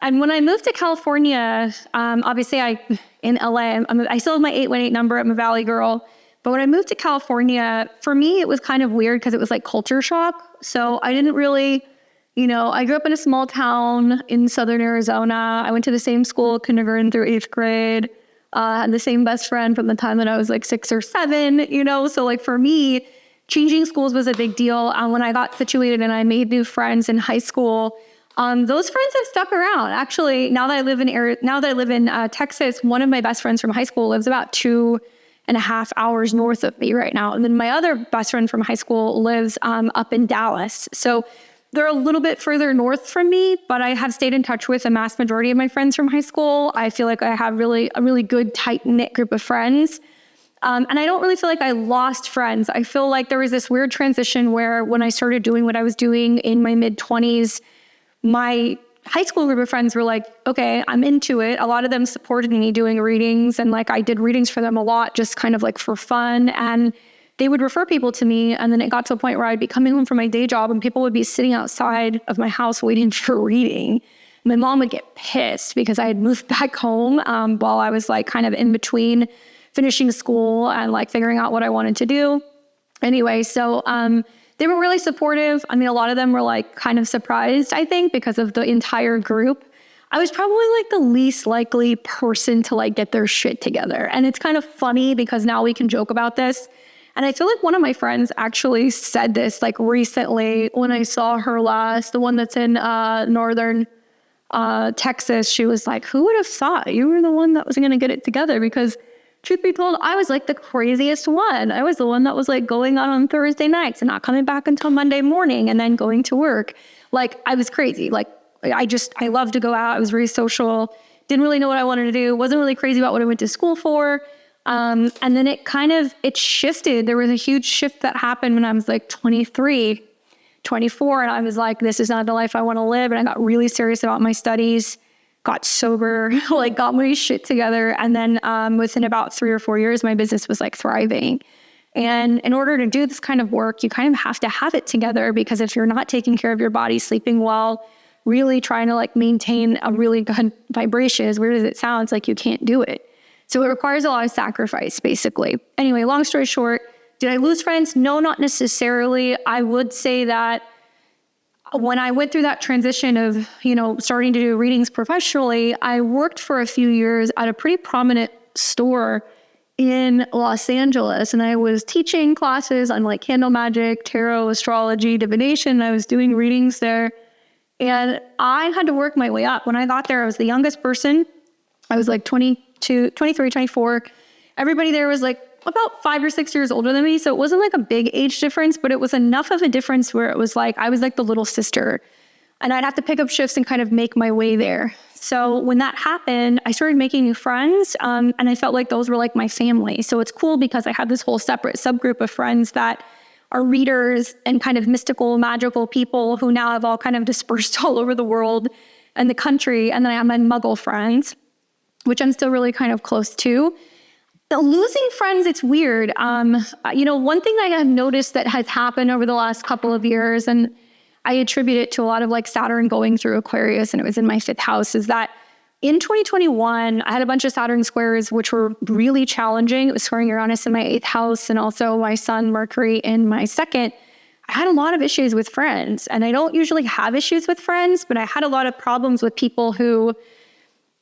And when I moved to California, obviously in LA, I still have my 818 number. I'm a Valley girl. But when I moved to California, for me, it was kind of weird because it was culture shock. So I didn't really, I grew up in a small town in Southern Arizona. I went to the same school, kindergarten through 8th grade. Had the same best friend from the time that I was 6 or 7, So for me, changing schools was a big deal. When I got situated and I made new friends in high school, those friends have stuck around. Actually, now that I live in Texas, one of my best friends from high school lives about 2.5 hours north of me right now. And then my other best friend from high school lives up in Dallas. So they're a little bit further north from me, but I have stayed in touch with a mass majority of my friends from high school. I feel like I have a really good, tight-knit group of friends. And I don't really feel like I lost friends. I feel like there was this weird transition where when I started doing what I was doing in my mid-20s, my high school group of friends were like, okay, I'm into it. A lot of them supported me doing readings, and I did readings for them a lot, just kind of for fun. And they would refer people to me. And then it got to a point where I'd be coming home from my day job and people would be sitting outside of my house waiting for a reading. My mom would get pissed because I had moved back home while I was like kind of in between finishing school and like figuring out what I wanted to do. Anyway, so they were really supportive. I mean, a lot of them were like kind of surprised, I think, because of the entire group. I was probably like the least likely person to like get their shit together. And it's kind of funny because now we can joke about this. And I feel like one of my friends actually said this like recently when I saw her last, the one that's in northern Texas. She was like, who would have thought you were the one that was going to get it together? Because truth be told, I was like the craziest one. I was the one that was like going out on Thursday nights and not coming back until Monday morning and then going to work. Like I was crazy. Like I love to go out. I was very social. Didn't really know what I wanted to do. Wasn't really crazy about what I went to school for. And then it shifted. There was a huge shift that happened when I was like 23, 24. And I was like, this is not the life I want to live. And I got really serious about my studies, got sober, like got my shit together. And then within about 3 or 4 years, my business was like thriving. And in order to do this kind of work, you kind of have to have it together, because if you're not taking care of your body, sleeping well, really trying to like maintain a really good vibration, as weird as it sounds, like you can't do it. So it requires a lot of sacrifice, basically. Anyway, long story short, did I lose friends? No, not necessarily. I would say that when I went through that transition of, starting to do readings professionally, I worked for a few years at a pretty prominent store in Los Angeles. And I was teaching classes on like candle magic, tarot, astrology, divination. I was doing readings there. And I had to work my way up. When I got there, I was the youngest person. I was like 22, 23, 24. Everybody there was like about 5 or 6 years older than me. So it wasn't like a big age difference, but it was enough of a difference where it was like, I was like the little sister, and I'd have to pick up shifts and kind of make my way there. So when that happened, I started making new friends, and I felt like those were like my family. So it's cool because I had this whole separate subgroup of friends that are readers and kind of mystical, magical people who now have all kind of dispersed all over the world and the country. And then I have my Muggle friends, which I'm still really kind of close to. Losing friends, it's weird. One thing I have noticed that has happened over the last couple of years, and I attribute it to a lot of like Saturn going through Aquarius, and it was in my 5th house, is that in 2021, I had a bunch of Saturn squares, which were really challenging. It was squaring Uranus in my 8th house and also my Sun, Mercury in my 2nd. I had a lot of issues with friends, and I don't usually have issues with friends, but I had a lot of problems with people who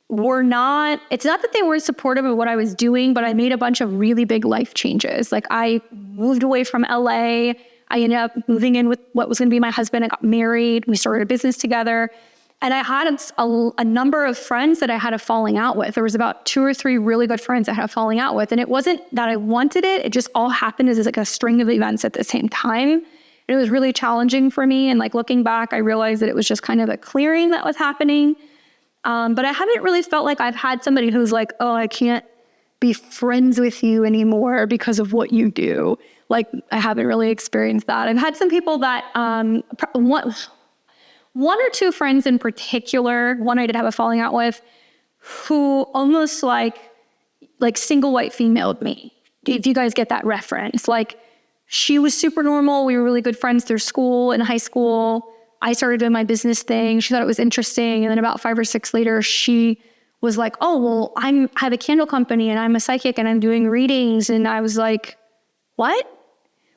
were not, it's not that they weren't supportive of what I was doing, but I made a bunch of really big life changes. Like I moved away from LA. I ended up moving in with what was going to be my husband. I got married. We started a business together. And I had a number of friends that I had a falling out with. There was about 2 or 3 really good friends I had a falling out with. And it wasn't that I wanted it. It just all happened as like a string of events at the same time. And it was really challenging for me. And like looking back, I realized that it was just kind of a clearing that was happening. But I haven't really felt like I've had somebody who's like, oh, I can't be friends with you anymore because of what you do. Like, I haven't really experienced that. I've had some people that, one or two friends in particular, one I did have a falling out with, who almost like single white femaled me. If you guys get that reference. Like, she was super normal. We were really good friends through school and high school. I started doing my business thing. She thought it was interesting. And then about 5 or 6 later, she was like, oh, well, I have a candle company and I'm a psychic and I'm doing readings. And I was like, what?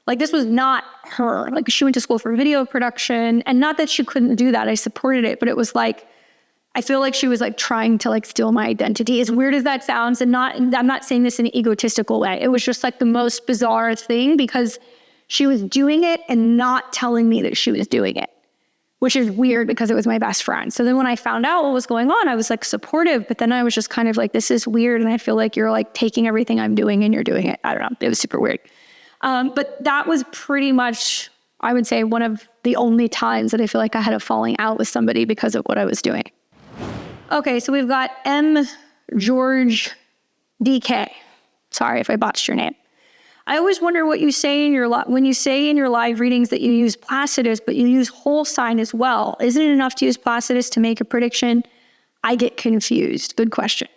Like, this was not her. Like, she went to school for video production, and not that she couldn't do that. I supported it, but it was like, I feel like she was like trying to like steal my identity. As weird as that sounds, and I'm not saying this in an egotistical way. It was just like the most bizarre thing, because she was doing it and not telling me that she was doing it, which is weird because it was my best friend. So then when I found out what was going on, I was like supportive, but then I was just kind of like, this is weird. And I feel like you're like taking everything I'm doing and you're doing it. I don't know. It was super weird. But that was pretty much, I would say, one of the only times that I feel like I had a falling out with somebody because of what I was doing. Okay, so we've got M. George DK. Sorry if I botched your name. I always wonder what you say in your when you say in your live readings that you use Placidus, but you use whole sign as well. Isn't it enough to use Placidus to make a prediction? I get confused. Good question.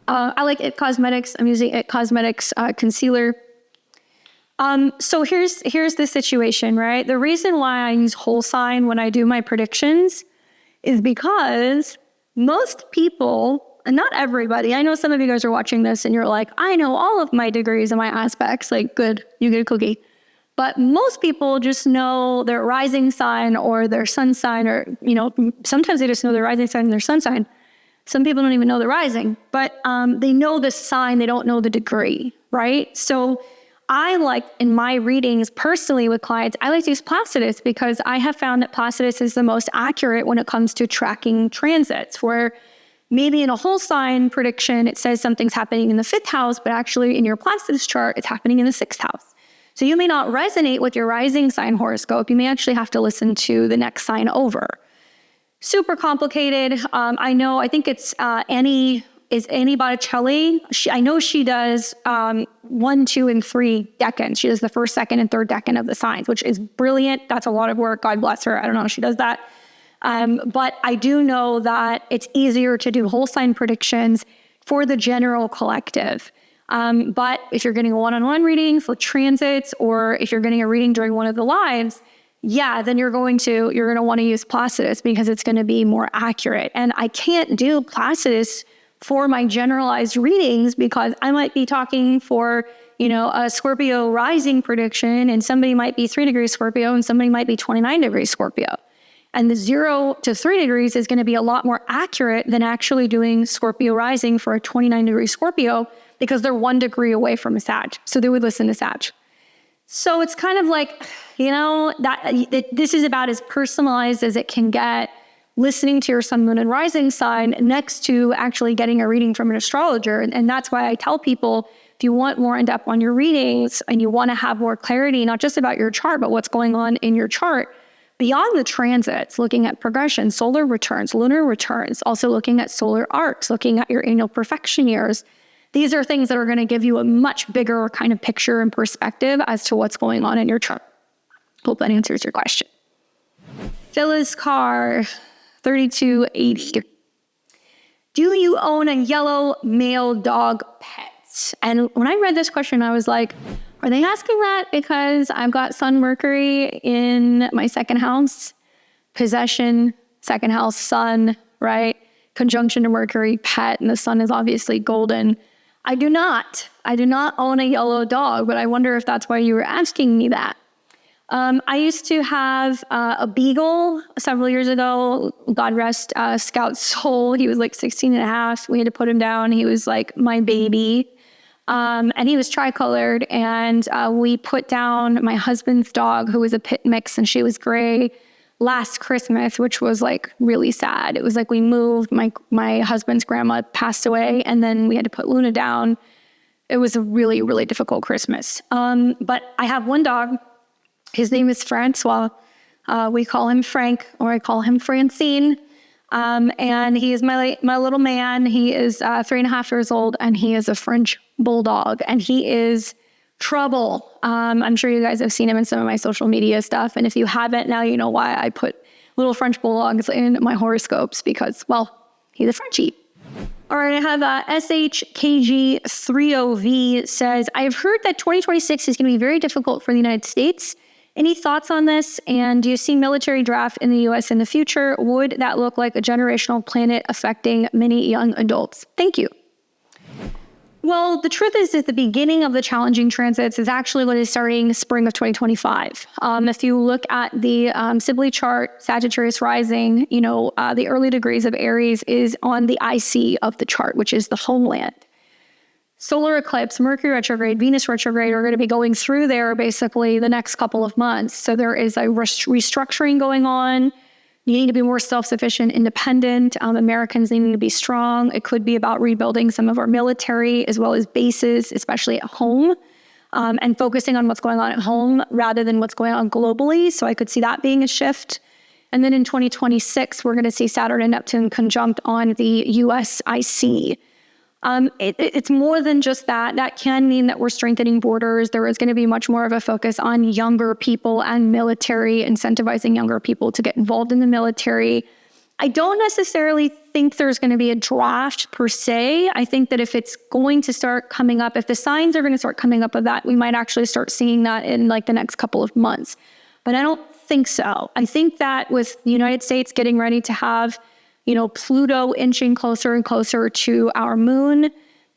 I like It Cosmetics. I'm using It Cosmetics concealer. So here's the situation, right? The reason why I use whole sign when I do my predictions is because most people, and not everybody, I know some of you guys are watching this and you're like, I know all of my degrees and my aspects, like good, you get a cookie. But most people just know their rising sign or their sun sign, or, sometimes they just know their rising sign and their sun sign. Some people don't even know the rising, but they know the sign, they don't know the degree, right? So I like, in my readings personally with clients, I like to use Placidus because I have found that Placidus is the most accurate when it comes to tracking transits, where maybe in a whole sign prediction, it says something's happening in the 5th house, but actually in your Placidus chart, it's happening in the 6th house. So you may not resonate with your rising sign horoscope. You may actually have to listen to the next sign over. Super complicated. I think it's Annie Botticelli. I know she does 1, 2, and 3 decans. She does the 1st, 2nd, and 3rd decan of the signs, which is brilliant. That's a lot of work. God bless her. I don't know how she does that. But I do know that it's easier to do whole sign predictions for the general collective. But if you're getting a one-on-one reading for transits, or if you're getting a reading during one of the lives, then you're going to want to use Placidus because it's going to be more accurate. And I can't do Placidus for my generalized readings because I might be talking for, a Scorpio rising prediction, and somebody might be 3 degrees Scorpio and somebody might be 29 degrees Scorpio. And the 0 to 3 degrees is going to be a lot more accurate than actually doing Scorpio rising for a 29 degree Scorpio because they're 1 degree away from a Sag. So they would listen to Sag. So it's kind of like, this is about as personalized as it can get, listening to your sun, moon, and rising sign next to actually getting a reading from an astrologer. And that's why I tell people, if you want more in-depth on your readings and you want to have more clarity, not just about your chart, but what's going on in your chart, beyond the transits, looking at progression, solar returns, lunar returns, also looking at solar arcs, looking at your annual perfection years. These are things that are going to give you a much bigger kind of picture and perspective as to what's going on in your chart. Hope that answers your question. Phyllis Carr, 3280. Do you own a yellow male dog pet? And when I read this question, I was like, are they asking that because I've got Sun Mercury in my 2nd house? Possession, 2nd house, Sun, right? Conjunction to Mercury, pet, and the Sun is obviously golden. I do not own a yellow dog, but I wonder if that's why you were asking me that. I used to have a beagle several years ago. God rest Scout's soul. He was like 16 and a half. We had to put him down. He was like my baby. And he was tricolored. And we put down my husband's dog, who was a pit mix, and she was gray, last Christmas, which was like really sad. It was like we moved, my husband's grandma passed away, and then we had to put Luna down. It was a really, really difficult Christmas. But I have one dog. His name is Francois. We call him Frank, or I call him Francine. And he is my little man. He is 3.5 years old, and he is a French bulldog, and he is trouble. I'm sure you guys have seen him in some of my social media stuff. And if you haven't, now you know why I put little French bulldogs in my horoscopes, because, well, he's a Frenchie. All right, I have SHKG30V says, I've heard that 2026 is going to be very difficult for the United States. Any thoughts on this? And do you see military draft in the U.S. in the future? Would that look like a generational planet affecting many young adults? Thank you. Well, the truth is that the beginning of the challenging transits is actually what is starting spring of 2025. If you look at the Sibley chart, Sagittarius rising, the early degrees of Aries is on the IC of the chart, which is the homeland. Solar eclipse, Mercury retrograde, Venus retrograde are going to be going through there basically the next couple of months. So there is a restructuring going on. You need to be more self-sufficient, independent. Americans needing to be strong. It could be about rebuilding some of our military as well as bases, especially at home, and focusing on what's going on at home rather than what's going on globally. So I could see that being a shift. And then in 2026, we're going to see Saturn and Neptune conjunct on the US IC. It's more than just that. That can mean that we're strengthening borders. There is going to be much more of a focus on younger people and military, incentivizing younger people to get involved in the military. I don't necessarily think there's going to be a draft per se. I think that if it's going to start coming up, if the signs are going to start coming up of that, we might actually start seeing that in like the next couple of months. But I don't think so. I think that with the United States getting ready to have, Pluto inching closer and closer to our moon,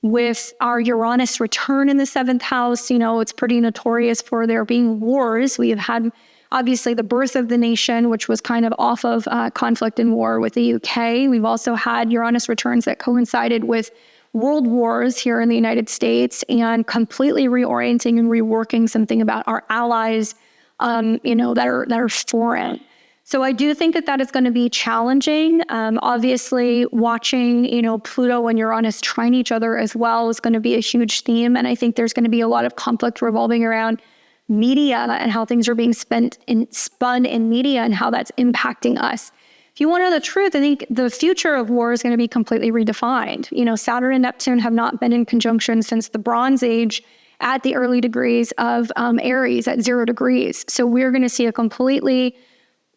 with our Uranus return in the 7th house, it's pretty notorious for there being wars. We have had, obviously, the birth of the nation, which was kind of off of conflict and war with the UK. We've also had Uranus returns that coincided with world wars here in the United States, and completely reorienting and reworking something about our allies, that are foreign. So I do think that is going to be challenging. Obviously, watching, Pluto and Uranus trine each other as well is going to be a huge theme. And I think there's going to be a lot of conflict revolving around media and how things are being spun in media and how that's impacting us. If you want to know the truth, I think the future of war is going to be completely redefined. Saturn and Neptune have not been in conjunction since the Bronze Age at the early degrees of Aries at 0 degrees. So we're going to see a completely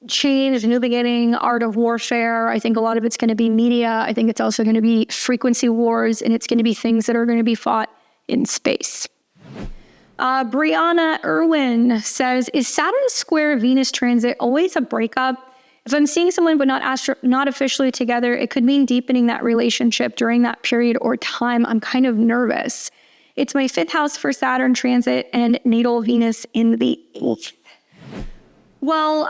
change, new beginning, art of warfare. I think a lot of it's going to be media. I think it's also going to be frequency wars, and it's going to be things that are going to be fought in space. Brianna Irwin says, is Saturn square Venus transit always a breakup? If I'm seeing someone but not officially together, it could mean deepening that relationship during that period or time. I'm kind of nervous. It's my 5th house for Saturn transit and natal Venus in the 8th. Well,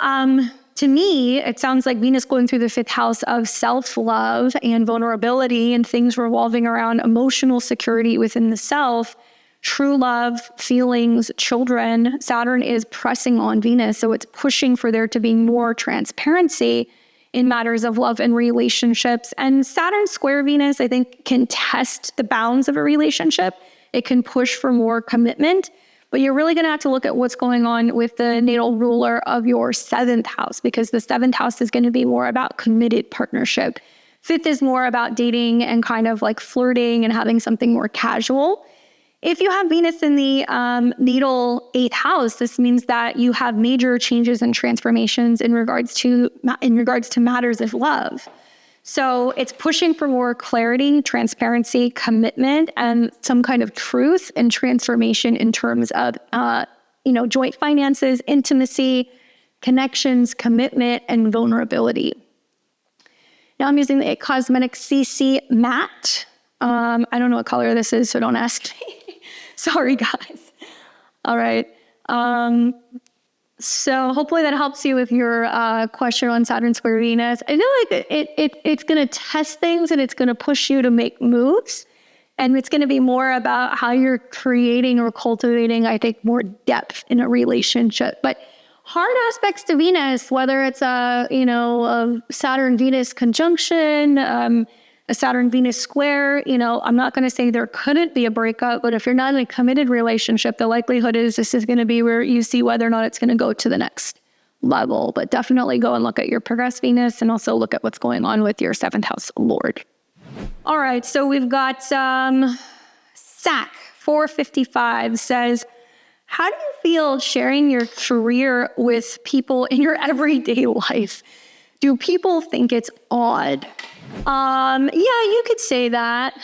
to me, it sounds like Venus going through the 5th house of self-love and vulnerability and things revolving around emotional security within the self, true love, feelings, children. Saturn is pressing on Venus, so it's pushing for there to be more transparency in matters of love and relationships. And Saturn square Venus, I think, can test the bounds of a relationship. It can push for more commitment. But you're really going to have to look at what's going on with the natal ruler of your 7th house, because the 7th house is going to be more about committed partnership. 5th is more about dating and kind of like flirting and having something more casual. If you have Venus in the natal 8th house, this means that you have major changes and transformations in regards to matters of love. So it's pushing for more clarity, transparency, commitment, and some kind of truth and transformation in terms of, joint finances, intimacy, connections, commitment, and vulnerability. Now I'm using the Cosmetic CC Matte. I don't know what color this is, so don't ask me. Sorry, guys. All right. So hopefully that helps you with your question on Saturn square Venus. I feel like it's going to test things, and it's going to push you to make moves. And it's going to be more about how you're creating or cultivating, I think, more depth in a relationship. But hard aspects to Venus, whether it's a Saturn-Venus conjunction, a Saturn-Venus square, I'm not going to say there couldn't be a breakup, but if you're not in a committed relationship, the likelihood is this is going to be where you see whether or not it's going to go to the next level. But definitely go and look at your progress Venus, and also look at what's going on with your 7th house Lord. All right, so we've got SAC 455 says, how do you feel sharing your career with people in your everyday life? Do people think it's odd? Yeah, you could say that.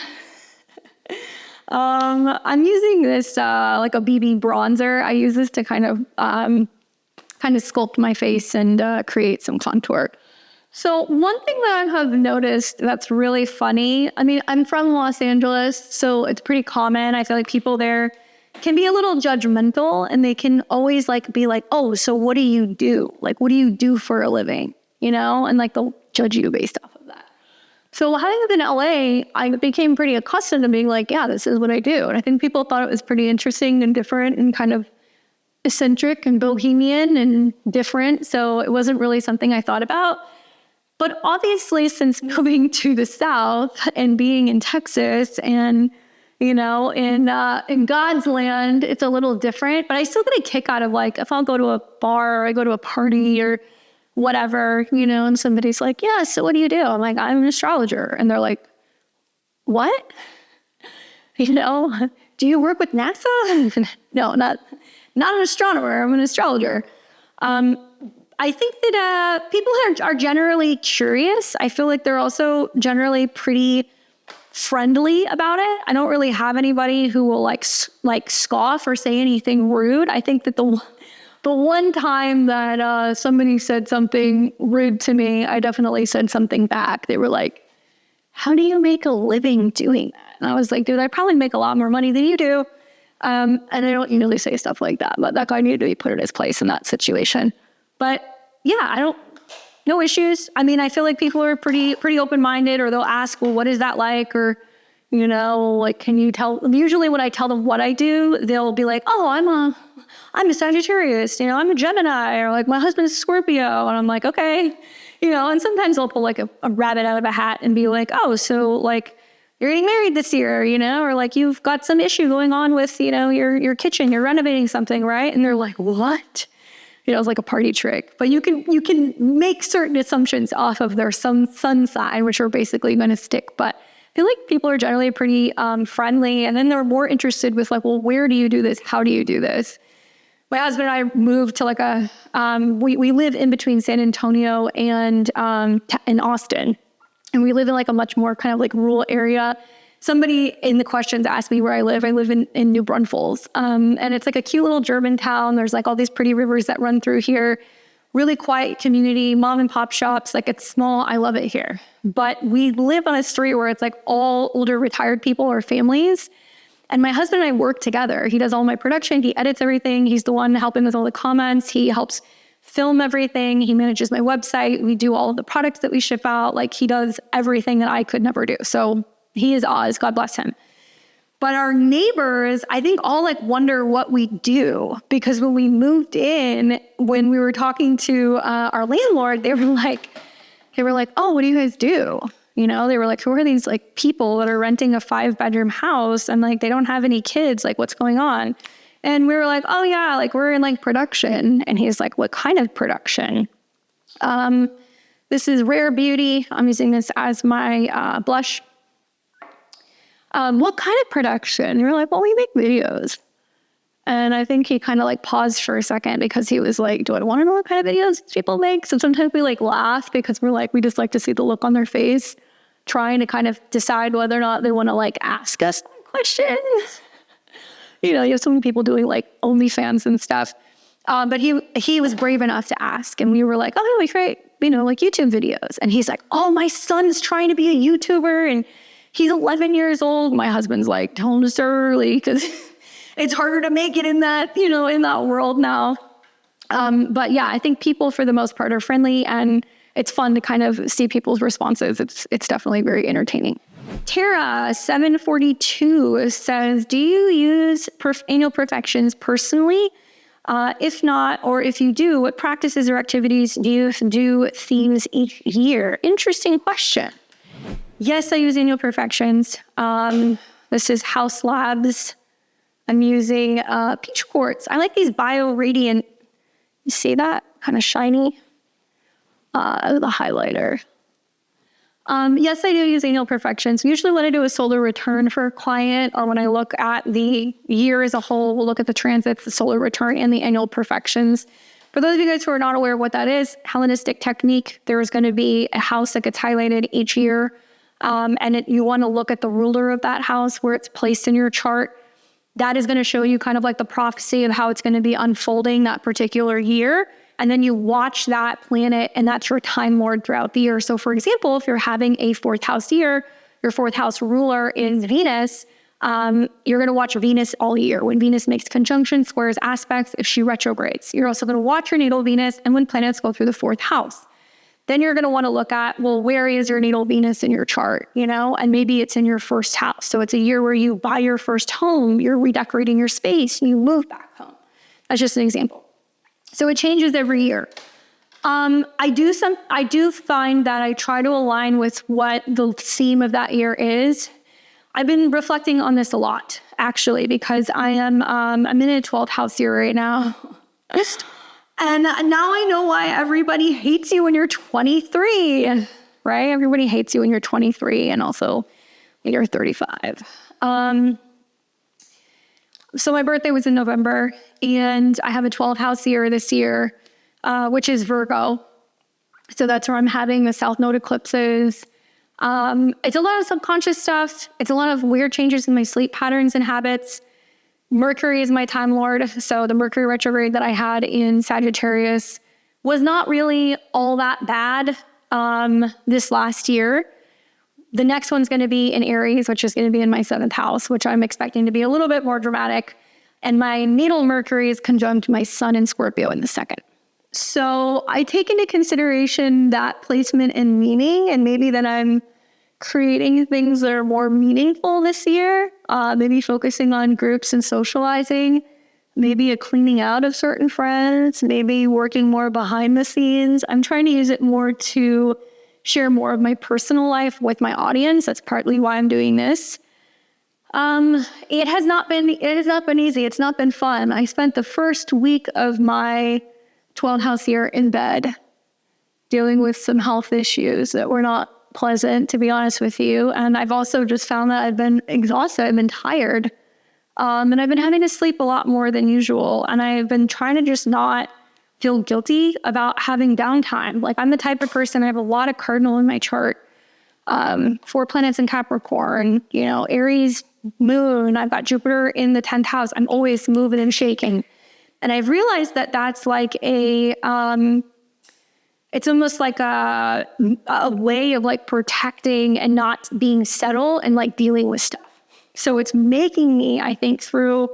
I'm using this like a BB bronzer. I use this to kind of sculpt my face and create some contour. So one thing that I have noticed that's really funny, I mean, I'm from Los Angeles, so it's pretty common. I feel like people there can be a little judgmental, and they can always be like, oh, so what do you do? Like, what do you do for a living? And they'll judge you based off of that. So having lived in LA, I became pretty accustomed to being like, yeah, this is what I do. And I think people thought it was pretty interesting and different and kind of eccentric and bohemian and different. So it wasn't really something I thought about. But obviously, since moving to the South and being in Texas and, in God's land, it's a little different. But I still get a kick out of if I'll go to a bar or I go to a party or whatever, and somebody's like, yeah, so what do you do? I'm like, I'm an astrologer. And they're like, what? Do you work with NASA? No, not an astronomer. I'm an astrologer. I think that people are generally curious. I feel like they're also generally pretty friendly about it. I don't really have anybody who will like scoff or say anything rude. I think that the one time that somebody said something rude to me, I definitely said something back. They were like, "How do you make a living doing that?" And I was like, "Dude, I probably make a lot more money than you do." And I don't usually say stuff like that, but that guy needed to be put in his place in that situation. But yeah, no issues. I mean, I feel like people are pretty open-minded, or they'll ask, well, what is that like? Or, like, can you tell? Usually when I tell them what I do, they'll be like, oh, I'm a Sagittarius, I'm a Gemini, or like my husband's a Scorpio. And I'm like, okay, and sometimes they'll pull like a rabbit out of a hat and be like, oh, so like you're getting married this year, or like you've got some issue going on with, your kitchen, you're renovating something, right? And they're like, what? It's like a party trick. But you can make certain assumptions off of their sun sign, which are basically going to stick. But I feel like people are generally pretty friendly. And then they're more interested with like, well, where do you do this? How do you do this? My husband and I moved to like we live in between San Antonio and in Austin. And we live in like a much more kind of like rural area. Somebody in the questions asked me where I live. I live in New Braunfels. And it's like a cute little German town. There's like all these pretty rivers that run through here. Really quiet community, mom and pop shops. Like it's small. I love it here. But we live on a street where it's like all older retired people or families. And my husband and I work together. He does all my production. He edits everything. He's the one helping with all the comments. He helps film everything. He manages my website. We do all of the products that we ship out. Like he does everything that I could never do. So he is Oz, God bless him. But our neighbors, I think, all like wonder what we do, because when we moved in, when we were talking to our landlord, they were like, oh, what do you guys do? They were like, who are these like people that are renting a 5-bedroom house and like they don't have any kids? Like, what's going on? And we were like, oh yeah, like we're in like production. And he's like, what kind of production? This is Rare Beauty. I'm using this as my blush. What kind of production? And we were like, well, we make videos. And I think he kind of like paused for a second, because he was like, do I want to know what kind of videos people make? So sometimes we like laugh, because we're like, we just like to see the look on their face, trying to kind of decide whether or not they want to like ask us questions. You have so many people doing like OnlyFans and stuff. But he was brave enough to ask. And we were like, oh, we create, like YouTube videos. And he's like, oh, my son's trying to be a YouTuber. And he's 11 years old. My husband's like, don't us early, because it's harder to make it in that, in that world now. But yeah, I think people for the most part are friendly, and it's fun to kind of see people's responses. It's definitely very entertaining. Tara 742 says, do you use annual perfections personally? If not, or if you do, what practices or activities do you do themes each year? Interesting question. Yes, I use annual perfections. This is House Labs. I'm using peach quartz. I like these bio radiant. You see that? Kind of shiny. The highlighter. Yes, I do use annual perfections. Usually when I do a solar return for a client, or when I look at the year as a whole, we'll look at the transits, the solar return, and the annual perfections. For those of you guys who are not aware of what that is, Hellenistic technique, there is going to be a house that gets highlighted each year. You want to look at the ruler of that house, where it's placed in your chart. That is going to show you kind of like the prophecy of how it's going to be unfolding that particular year. And then you watch that planet, and that's your time lord throughout the year. So for example, if you're having a 4th house year, your 4th house ruler is Venus, you're going to watch Venus all year. When Venus makes conjunctions, squares, aspects, if she retrogrades. You're also going to watch your natal Venus, and when planets go through the 4th house. Then you're going to want to look at, well, where is your natal Venus in your chart, and maybe it's in your 1st house. So it's a year where you buy your first home, you're redecorating your space, and you move back home. That's just an example. So it changes every year. I do find that I try to align with what the theme of that year is. I've been reflecting on this a lot, actually, because I'm in a 12th house year right now. And now I know why everybody hates you when you're 23, right? Everybody hates you when you're 23, and also when you're 35. So my birthday was in November, and I have a 12th house year this year. which is Virgo. So that's where I'm having the South Node eclipses. It's a lot of subconscious stuff. It's a lot of weird changes in my sleep patterns and habits. Mercury is my time lord. So the Mercury retrograde that I had in Sagittarius was not really all that bad this last year. The next one's going to be in Aries, which is going to be in my 7th house, which I'm expecting to be a little bit more dramatic. And my natal Mercury is conjunct my sun in Scorpio in the 2nd. So I take into consideration that placement and meaning, and maybe that I'm creating things that are more meaningful this year, maybe focusing on groups and socializing, maybe a cleaning out of certain friends, maybe working more behind the scenes. I'm trying to use it more to share more of my personal life with my audience. That's partly why I'm doing this. It has not been easy. It's not been fun. I spent the first week of my 12th house year in bed, dealing with some health issues that were not pleasant, to be honest with you. And I've also just found that I've been exhausted. I've been tired. And I've been having to sleep a lot more than usual. And I've been trying to just not feel guilty about having downtime. Like, I'm the type of person, I have a lot of cardinal in my chart. 4 planets in Capricorn, Aries moon. I've got Jupiter in the 10th house. I'm always moving and shaking. And I've realized that that's like it's almost like a way of like protecting and not being settled and like dealing with stuff. So it's making me, I think, through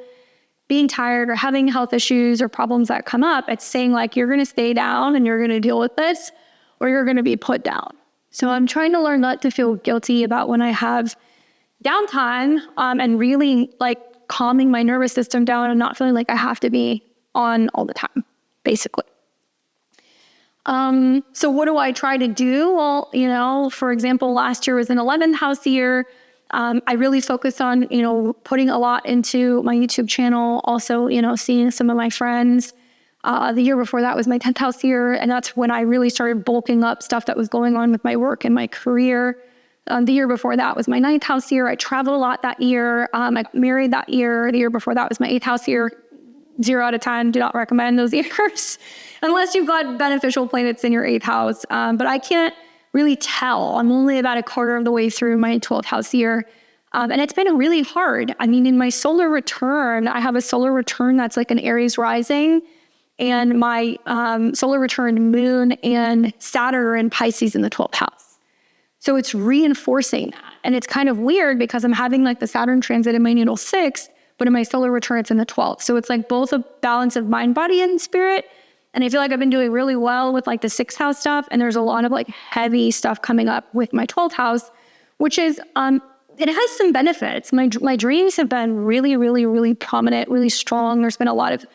being tired or having health issues or problems that come up, it's saying like, you're going to stay down and you're going to deal with this, or you're going to be put down. So I'm trying to learn not to feel guilty about when I have downtime, and really like calming my nervous system down and not feeling like I have to be on all the time, basically. So what do I try to do? Well, for example, last year was an 11th house year. I really focused on, putting a lot into my YouTube channel, also, seeing some of my friends. The year before that was my 10th house year, and that's when I really started bulking up stuff that was going on with my work and my career. The year before that was my 9th house year. I traveled a lot that year. I married that year. The year before that was my 8th house year. 0 out of 10, do not recommend those years, unless you've got beneficial planets in your 8th house. But I can't really tell. I'm only about a quarter of the way through my 12th house year. And it's been really hard. I mean, in my solar return, I have a solar return that's like an Aries rising, and my solar return moon and Saturn are in Pisces in the 12th house. So it's reinforcing that. And it's kind of weird because I'm having like the Saturn transit in my natal 6th, but in my solar return, it's in the 12th. So it's like both a balance of mind, body, and spirit. And I feel like I've been doing really well with like the 6th house stuff. And there's a lot of like heavy stuff coming up with my 12th house, which is, it has some benefits. My dreams have been really, really, really prominent, really strong. There's been a lot of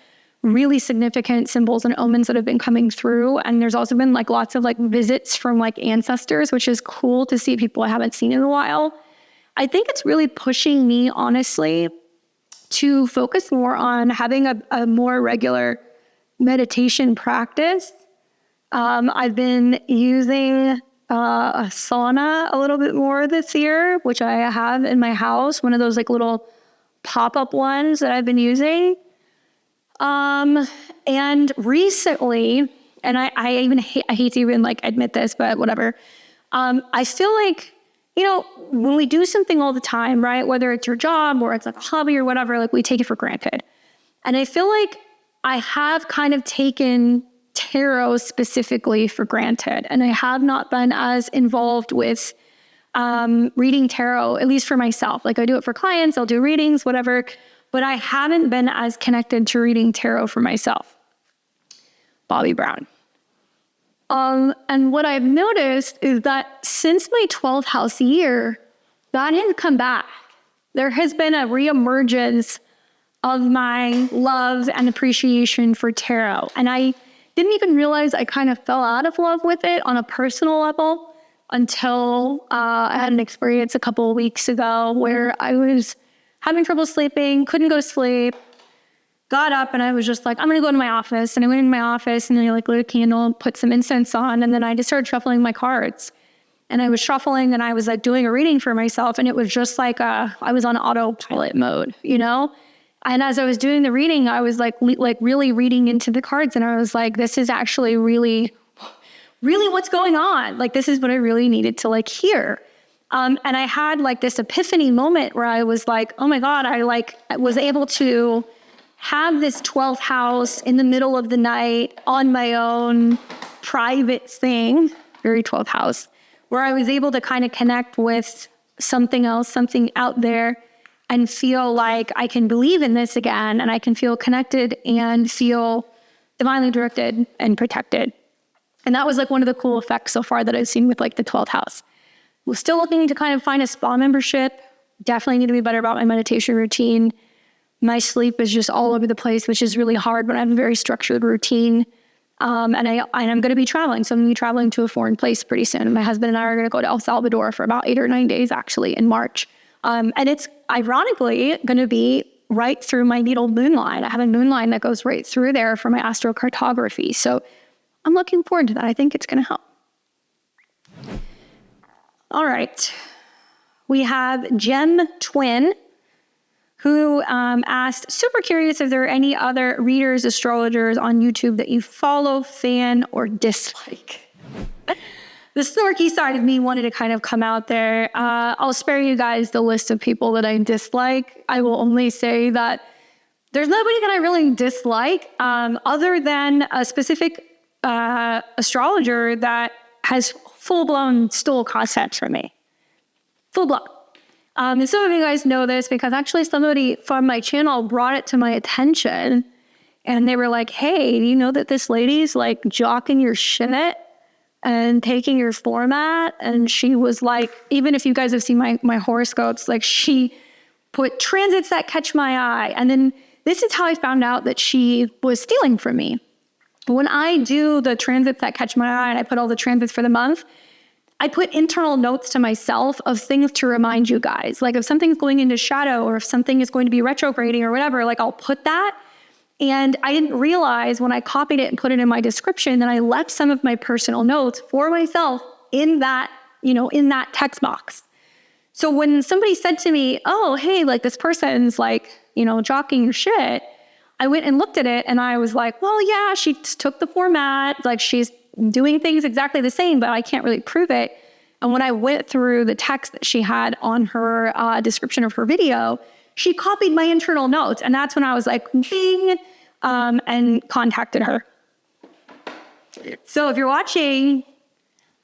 really significant symbols and omens that have been coming through. And there's also been like lots of like visits from like ancestors, which is cool to see people I haven't seen in a while. I think it's really pushing me, honestly, to focus more on having a more regular meditation practice. I've been using a sauna a little bit more this year, which I have in my house, one of those like little pop-up ones that I've been using. And recently, and I hate to even like admit this, but whatever. I feel like, when we do something all the time, right? Whether it's your job or it's like a hobby or whatever, like we take it for granted. And I feel like I have kind of taken tarot specifically for granted. And I have not been as involved with reading tarot, at least for myself. Like I do it for clients, I'll do readings, whatever. But I haven't been as connected to reading tarot for myself. Bobby Brown. And what I've noticed is that since my 12th house year, that has come back. There has been a reemergence of my love and appreciation for tarot. And I didn't even realize I kind of fell out of love with it on a personal level until I had an experience a couple of weeks ago where I was having trouble sleeping, couldn't go to sleep, got up, and I was just like, I'm going to go to my office. And I went in my office and I like lit a candle, put some incense on, and then I just started shuffling my cards. And I was shuffling and I was like doing a reading for myself. And it was just like I was on autopilot mode, And as I was doing the reading, I was like really reading into the cards, and I was like, this is actually really what's going on. Like, this is what I really needed to like hear. And I had like this epiphany moment where I was like, oh my God, I was able to have this 12th house in the middle of the night on my own private thing, very 12th house, where I was able to kind of connect with something else, something out there, and feel like I can believe in this again, and I can feel connected and feel divinely directed and protected. And that was like one of the cool effects so far that I've seen with like the 12th house. We're still looking to kind of find a spa membership. Definitely need to be better about my meditation routine. My sleep is just all over the place, which is really hard when I have a very structured routine. And I'm going to be traveling. So I'm going to be traveling to a foreign place pretty soon. My husband and I are going to go to El Salvador for about 8 or 9 days, actually, in March. And it's ironically going to be right through my natal moon line. I have a moon line that goes right through there for my astrocartography. So I'm looking forward to that. I think it's going to help. All right. We have Gem Twin, who asked, super curious if there are any other readers, astrologers on YouTube that you follow, fan, or dislike. The snarky side of me wanted to kind of come out there. I'll spare you guys the list of people that I dislike. I will only say that there's nobody that I really dislike other than a specific astrologer that has full-blown stole concepts from me. Full-blown. And some of you guys know this because actually somebody from my channel brought it to my attention, and they were like, hey, do you know that this lady's like jocking your shit and taking your format? And she was like, even if you guys have seen my horoscopes, like she put transits that catch my eye. And then this is how I found out that she was stealing from me. When I do the transits that catch my eye and I put all the transits for the month, I put internal notes to myself of things to remind you guys. Like if something's going into shadow or if something is going to be retrograding or whatever, like I'll put that. And I didn't realize when I copied it and put it in my description that I left some of my personal notes for myself in that, in that text box. So when somebody said to me, oh, hey, like this person's like, jocking your shit, I went and looked at it and I was like, well, yeah, she took the format, like she's doing things exactly the same, but I can't really prove it. And when I went through the text that she had on her description of her video, she copied my internal notes. And that's when I was like, bing, and contacted her. So if you're watching,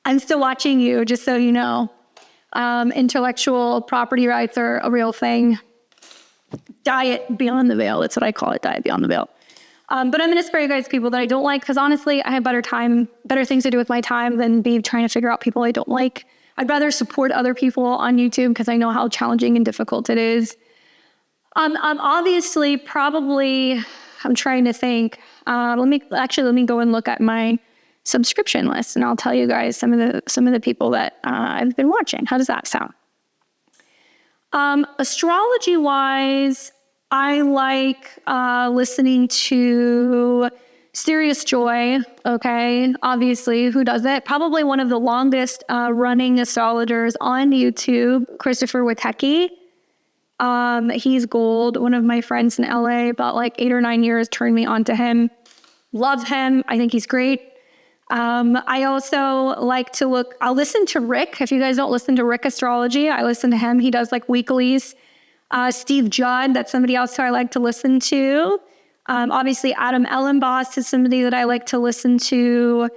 I'm still watching you, just so you know. Intellectual property rights are a real thing. Diet beyond the veil, that's what I call it, diet beyond the veil. But I'm going to spare you guys people that I don't like, because honestly, I have better things to do with my time than be trying to figure out people I don't like. I'd rather support other people on YouTube because I know how challenging and difficult it is. Obviously, probably, I'm trying to think. Let me go and look at my subscription list, and I'll tell you guys some of the people that I've been watching. How does that sound? Astrology-wise, I like listening to Serious Joy, okay? Obviously, who does it? Probably one of the longest running astrologers on YouTube, Christopher Witecki. He's gold. One of my friends in LA, about like 8 or 9 years, turned me on to him. Love him. I think he's great. I also like to I'll listen to Rick. If you guys don't listen to Rick Astrology, I listen to him. He does like weeklies. Steve Judd, that's somebody else who I like to listen to. Obviously, Adam Ellenboss is somebody that I like to listen to.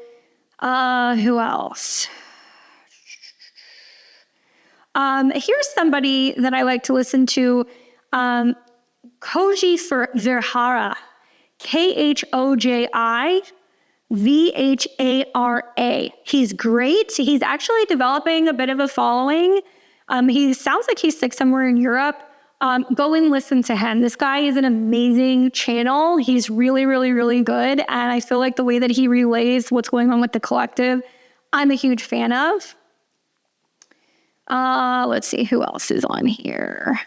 Who else? Here's somebody that I like to listen to. Koji Verhara. KHOJIVHARA. He's great. He's actually developing a bit of a following. He sounds like he's somewhere in Europe. Go and listen to him. This guy is an amazing channel. He's really, really, really good. And I feel like the way that he relays what's going on with the collective, I'm a huge fan of. Let's see who else is on here.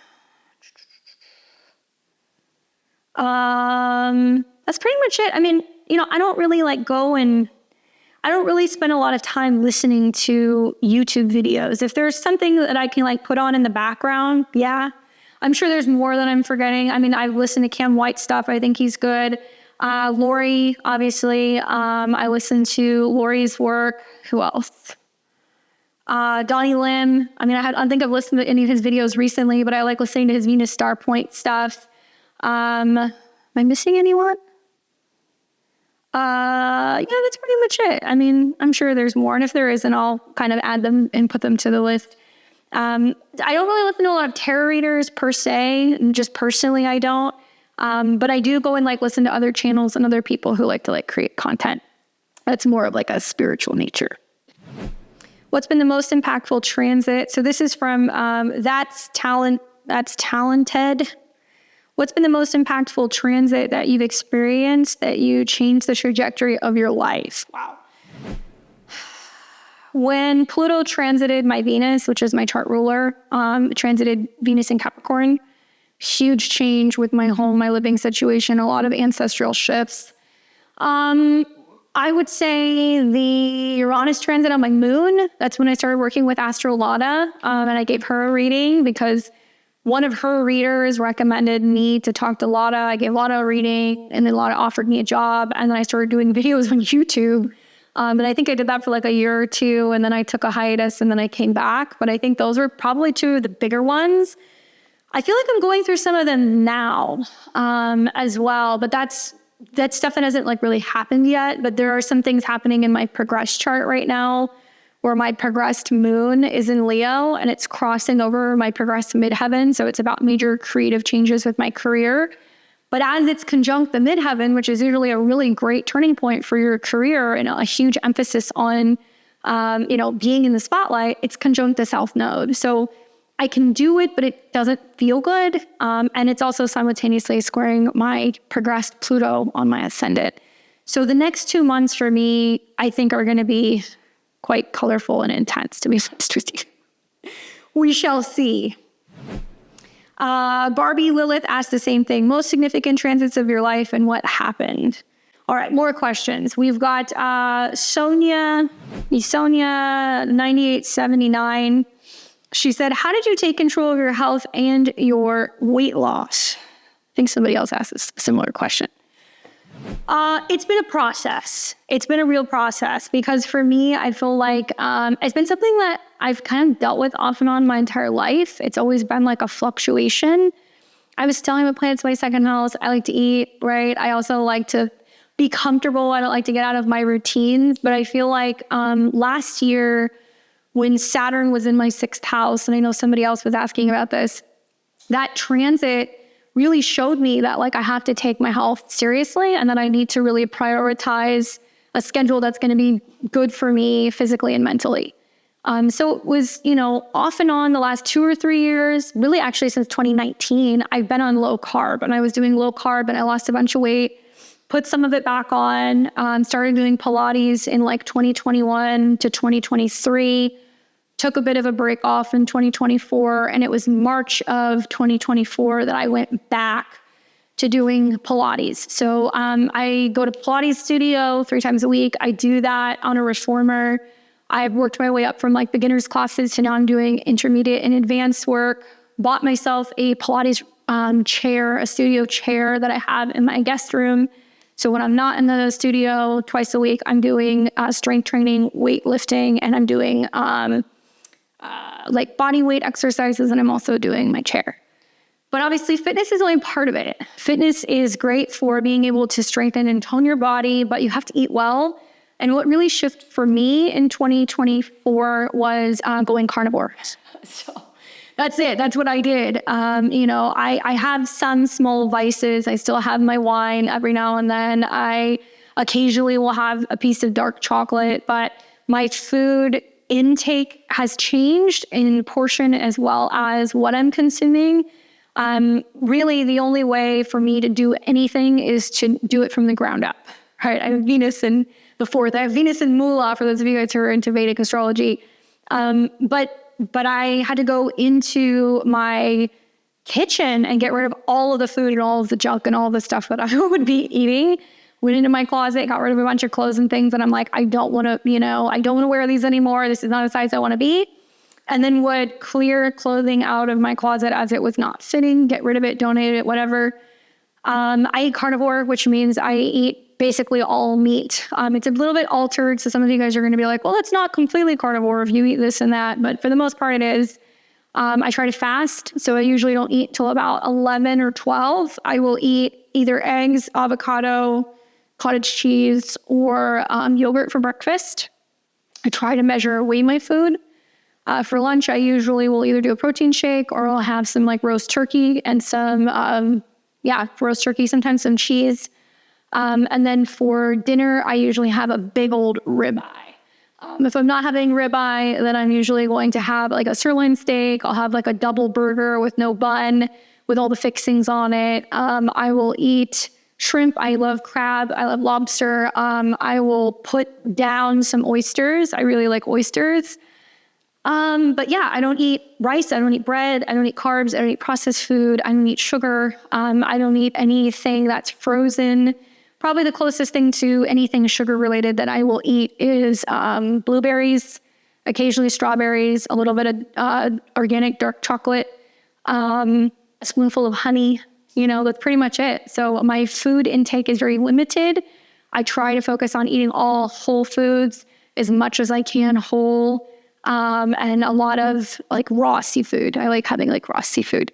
That's pretty much it. I mean, I don't really I don't really spend a lot of time listening to YouTube videos. If there's something that I can put on in the background, yeah. I'm sure there's more that I'm forgetting. I mean, I've listened to Cam White stuff. I think he's good. Lori, obviously. I listened to Lori's work. Who else? Donnie Lim. I mean, I don't think I've listened to any of his videos recently, but I like listening to his Venus Star Point stuff. Am I missing anyone? Yeah, that's pretty much it. I mean, I'm sure there's more, and if there isn't, I'll kind of add them and put them to the list. I don't really listen to a lot of tarot readers per se, and just personally, I don't. But I do go and like listen to other channels and other people who like to like create content that's more of like a spiritual nature. What's been the most impactful transit? So this is from That's Talented. What's been the most impactful transit that you've experienced that you changed the trajectory of your life? Wow. When Pluto transited my Venus, which is my chart ruler, transited Venus in Capricorn, huge change with my home, my living situation, a lot of ancestral shifts. I would say the Uranus transit on my moon, that's when I started working with Astrology, and I gave her a reading because one of her readers recommended me to talk to Lada. I gave Lada a reading, and then Lada offered me a job, and then I started doing videos on YouTube. And I think I did that for like a year or two, and then I took a hiatus, and then I came back. But I think those were probably two of the bigger ones. I feel like I'm going through some of them now as well, but that's stuff that hasn't like really happened yet. But there are some things happening in my progressed chart right now where my progressed moon is in Leo and it's crossing over my progressed midheaven. So it's about major creative changes with my career. But as it's conjunct the midheaven, which is usually a really great turning point for your career and a huge emphasis on, being in the spotlight, it's conjunct the South Node. So I can do it, but it doesn't feel good. And it's also simultaneously squaring my progressed Pluto on my ascendant. So the next 2 months for me, I think are going to be quite colorful and intense, to be honest with you. We shall see. Barbie Lilith asked the same thing. Most significant transits of your life and what happened? All right, more questions. We've got Sonia 9879. She said, how did you take control of your health and your weight loss? I think somebody else asked a similar question. It's been a process. It's been a real process because for me, I feel like it's been something that I've kind of dealt with off and on my entire life. It's always been like a fluctuation. I was telling my planets my second house. I like to eat, right? I also like to be comfortable. I don't like to get out of my routines. But I feel like last year when Saturn was in my sixth house, and I know somebody else was asking about this, that transit really showed me that like I have to take my health seriously and that I need to really prioritize a schedule that's going to be good for me physically and mentally. So it was, off and on the last 2 or 3 years, really actually since 2019, I've been on low carb and I was doing low carb and I lost a bunch of weight, put some of it back on, started doing Pilates in like 2021 to 2023. Took a bit of a break off in 2024, and it was March of 2024 that I went back to doing Pilates. So I go to Pilates studio 3 times a week. I do that on a reformer. I've worked my way up from like beginner's classes to now I'm doing intermediate and advanced work. Bought myself a Pilates chair, a studio chair that I have in my guest room. So when I'm not in the studio twice a week, I'm doing strength training, weightlifting, and I'm doing like body weight exercises, and I'm also doing my chair. But obviously fitness is only part of it. Fitness is great for being able to strengthen and tone your body, but you have to eat well. And what really shifted for me in 2024 was going carnivore. So that's it. That's what I did. I have some small vices. I still have my wine every now and then. I occasionally will have a piece of dark chocolate, but my food intake has changed in portion as well as what I'm consuming. Really, the only way for me to do anything is to do it from the ground up. Right? I have Venus in the 4th. I have Venus in Moolah, for those of you guys who are into Vedic astrology. But I had to go into my kitchen and get rid of all of the food and all of the junk and all the stuff that I would be eating. Went into my closet, got rid of a bunch of clothes and things, and I'm like, I don't want to wear these anymore. This is not a size I want to be. and then would clear clothing out of my closet as it was not fitting, get rid of it, donate it, whatever. I eat carnivore, which means I eat basically all meat. It's a little bit altered, so some of you guys are going to be like, well, it's not completely carnivore if you eat this and that, but for the most part it is. I try to fast, so I usually don't eat till about 11 or 12. I will eat either eggs, avocado, cottage cheese, or yogurt for breakfast. I try to weigh my food. For lunch, I usually will either do a protein shake or I'll have some like roast turkey and some, roast turkey, sometimes some cheese. And then for dinner, I usually have a big old ribeye. If I'm not having ribeye, then I'm usually going to have like a sirloin steak. I'll have like a double burger with no bun, with all the fixings on it. I will eat shrimp. I love crab. I love lobster. I will put down some oysters. I really like oysters. But yeah, I don't eat rice. I don't eat bread. I don't eat carbs. I don't eat processed food. I don't eat sugar. I don't eat anything that's frozen. Probably the closest thing to anything sugar related that I will eat is blueberries, occasionally strawberries, a little bit of organic dark chocolate, a spoonful of honey. That's pretty much it. So my food intake is very limited. I try to focus on eating all whole foods as much as I can whole, and a lot of like raw seafood. I like having like raw seafood.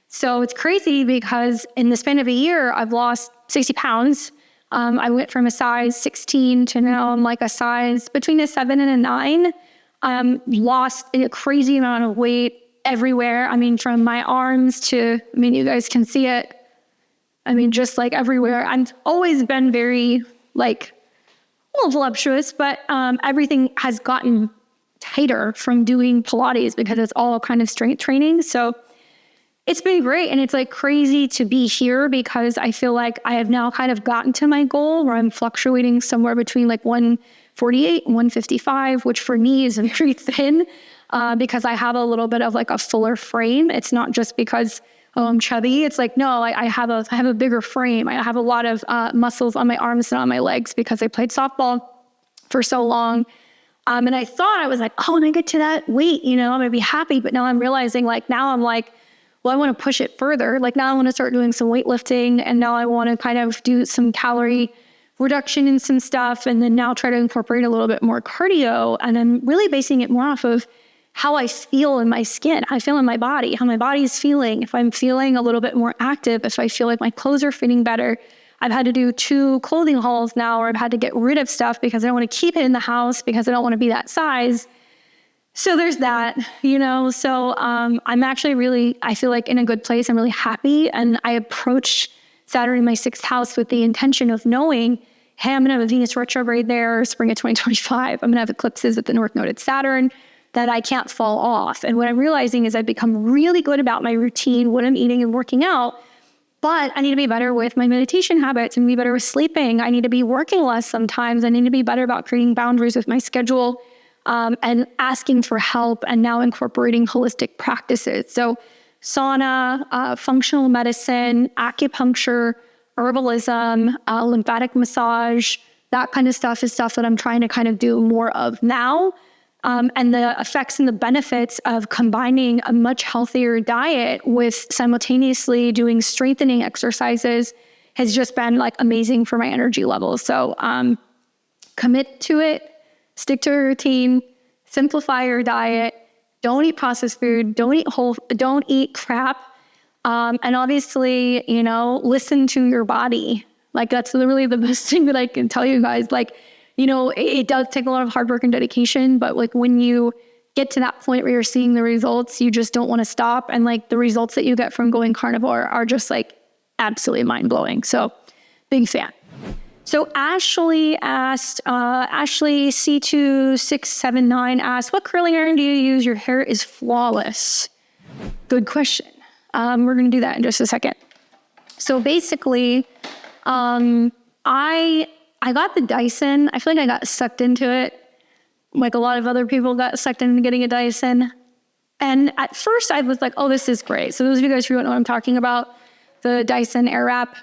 So it's crazy because in the span of a year, I've lost 60 pounds. I went from a size 16 to now I'm like a size between a 7 and a 9. Lost a crazy amount of weight everywhere. I mean, from my arms to, you guys can see it. Just like everywhere. I've always been very like, well, voluptuous, but everything has gotten tighter from doing Pilates because it's all kind of strength training. So it's been great. And it's like crazy to be here because I feel like I have now kind of gotten to my goal where I'm fluctuating somewhere between like 148 and 155, which for me is very thin because I have a little bit of like a fuller frame. It's not just because, I'm chubby. It's like, no, I have a bigger frame. I have a lot of muscles on my arms and on my legs because I played softball for so long. And I thought I was like, oh, when I get to that weight, I'm going to be happy. But now I'm realizing now I'm like, well, I want to push it further. Like now I want to start doing some weightlifting and now I want to kind of do some calorie reduction and some stuff. And then now try to incorporate a little bit more cardio. And I'm really basing it more off of how I feel in my skin, how I feel in my body, how my body is feeling. If I'm feeling a little bit more active, if I feel like my clothes are fitting better. I've had to do 2 clothing hauls now, or I've had to get rid of stuff because I don't want to keep it in the house because I don't want to be that size. So there's that, so I'm actually really, I feel like in a good place. I'm really happy. And I approach Saturn in my 6th house with the intention of knowing, hey, I'm going to have a Venus retrograde there, spring of 2025. I'm going to have eclipses at the North Node at Saturn that I can't fall off. And what I'm realizing is I've become really good about my routine, what I'm eating and working out, but I need to be better with my meditation habits and be better with sleeping. I need to be working less sometimes. I need to be better about creating boundaries with my schedule. And asking for help and now incorporating holistic practices. So sauna, functional medicine, acupuncture, herbalism, lymphatic massage, that kind of stuff is stuff that I'm trying to kind of do more of now. And the effects and the benefits of combining a much healthier diet with simultaneously doing strengthening exercises has just been like amazing for my energy levels. So commit to it. Stick to a routine, simplify your diet, don't eat processed food, don't eat crap. And obviously, listen to your body. Like that's really the best thing that I can tell you guys. Like, it does take a lot of hard work and dedication, but like when you get to that point where you're seeing the results, you just don't want to stop. And like the results that you get from going carnivore are just like absolutely mind blowing. So big fan. So Ashley asked, Ashley C2679 asked, what curling iron do you use? Your hair is flawless. Good question. We're going to do that in just a second. So basically, I got the Dyson. I feel like I got sucked into it. Like a lot of other people got sucked into getting a Dyson. And at first I was like, oh, this is great. So those of you guys who don't know what I'm talking about, the Dyson Airwrap,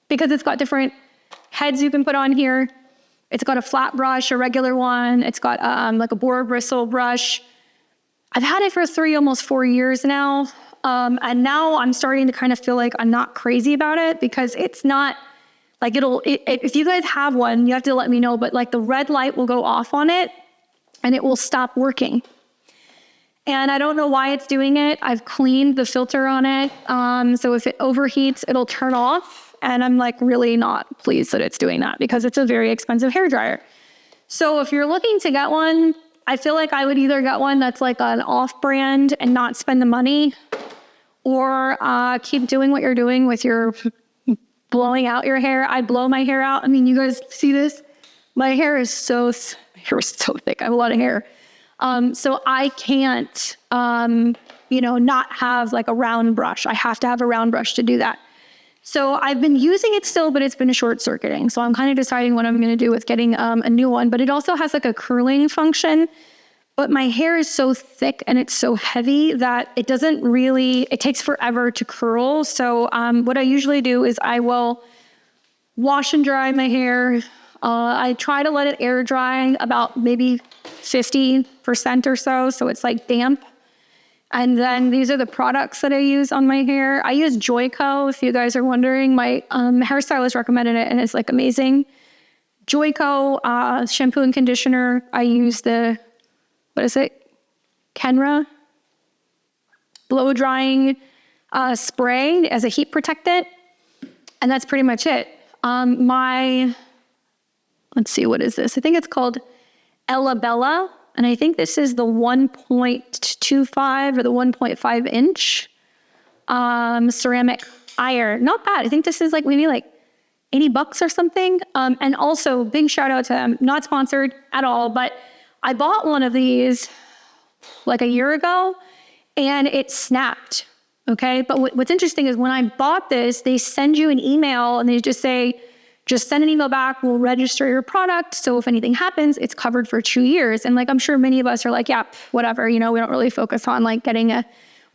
because it's got different heads you can put on here. It's got a flat brush, a regular one. It's got like a boar bristle brush. I've had it for almost 4 years now. And now I'm starting to kind of feel like I'm not crazy about it, because it's not like if you guys have one, you have to let me know, but like the red light will go off on it and it will stop working. And I don't know why it's doing it. I've cleaned the filter on it. So if it overheats, it'll turn off. And I'm like really not pleased that it's doing that, because it's a very expensive hairdryer. So if you're looking to get one, I feel like I would either get one that's like an off-brand and not spend the money, or keep doing what you're doing with your blowing out your hair. I blow my hair out. I mean, you guys see this? My hair is so thick. I have a lot of hair. So I can't, not have like a round brush. I have to have a round brush to do that. So I've been using it still, but it's been short circuiting. So I'm kind of deciding what I'm going to do with getting a new one, but it also has like a curling function. But my hair is so thick and it's so heavy that it takes forever to curl. So what I usually do is I will wash and dry my hair. I try to let it air dry about maybe 50% or so. So it's like damp. And then these are the products that I use on my hair. I use Joico, if you guys are wondering. My hairstylist recommended it, and it's like amazing. Joico shampoo and conditioner. I use Kenra blow drying spray as a heat protectant. And that's pretty much it. Let's see, what is this? I think it's called Ella Bella. And I think this is the 1.25 or the 1.5 inch ceramic iron. Not bad. I think this is like maybe like $80 or something. And also big shout out to them. Not sponsored at all, but I bought one of these like a year ago and it snapped. Okay. But what's interesting is when I bought this, they send you an email and they just say, just send an email back, we'll register your product. So if anything happens, it's covered for 2 years. And like, I'm sure many of us are like, yeah, whatever, we don't really focus on like getting a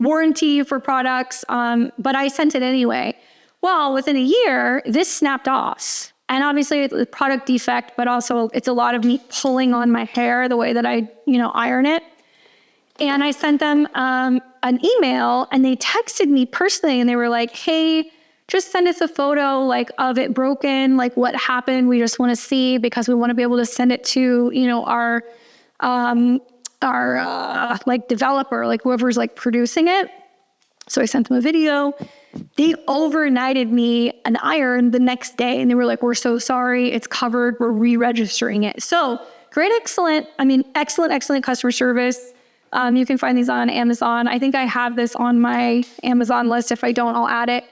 warranty for products. But I sent it anyway. Well, within a year, this snapped off. And obviously it's a product defect, but also it's a lot of me pulling on my hair the way that I, iron it. And I sent them an email and they texted me personally and they were like, hey, just send us a photo like of it broken, like what happened. We just want to see, because we want to be able to send it to, our like developer, like whoever's like producing it. So I sent them a video. They overnighted me an iron the next day and they were like, we're so sorry, it's covered, we're re-registering it. So great, excellent customer service. You can find these on Amazon. I think I have this on my Amazon list. If I don't, I'll add it.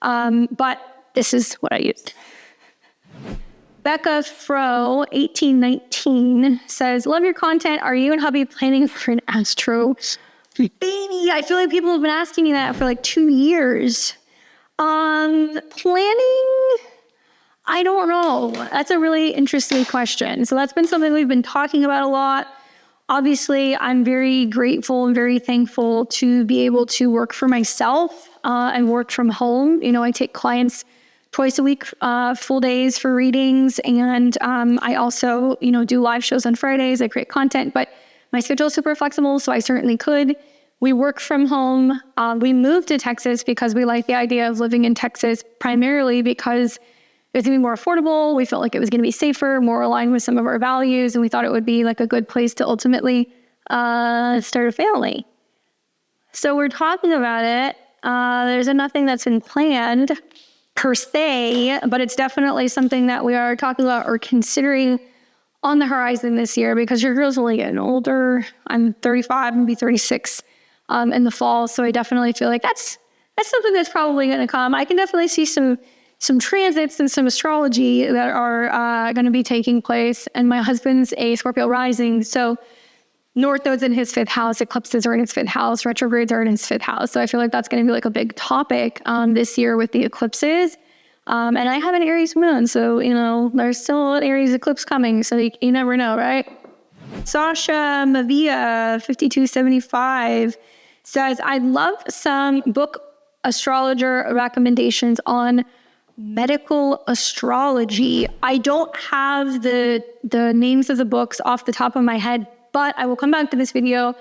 But this is what I used. Becca Fro 1819 says, love your content. Are you and hubby planning for an astro baby? I feel like people have been asking me that for like 2 years. Planning? I don't know. That's a really interesting question. So that's been something we've been talking about a lot. Obviously, I'm very grateful and very thankful to be able to work for myself and work from home. I take clients twice a week, full days for readings. And I also, do live shows on Fridays. I create content, but my schedule is super flexible, so I certainly could. We work from home. We moved to Texas because we like the idea of living in Texas, primarily because it was going to be more affordable. We felt like it was going to be safer, more aligned with some of our values, and we thought it would be like a good place to ultimately start a family. So we're talking about it. There's nothing that's been planned per se, but it's definitely something that we are talking about or considering on the horizon this year, because your girl's only getting older. I'm 35 and be 36 in the fall, so I definitely feel like that's something that's probably going to come. I can definitely see some transits and some astrology that are going to be taking place. And my husband's a Scorpio rising, so North Node's in his 5th house, eclipses are in his 5th house, retrogrades are in his 5th house. So I feel like that's going to be like a big topic this year with the eclipses. And I have an Aries moon, so, there's still an Aries eclipse coming, so you never know, right? Sasha Mavia, 5275, says, I'd love some book astrologer recommendations on medical astrology. I don't have the names of the books off the top of my head, but I will come back to this video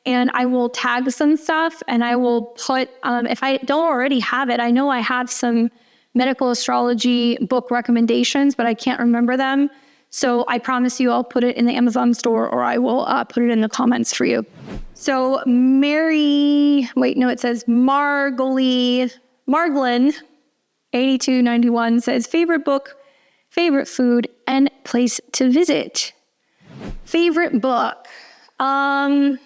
and I will tag some stuff, and I will put, if I don't already have it, I know I have some medical astrology book recommendations, but I can't remember them. So I promise you I'll put it in the Amazon store, or I will put it in the comments for you. So it says Marglin 8291 says favorite book, favorite food, and place to visit. Favorite book. Man,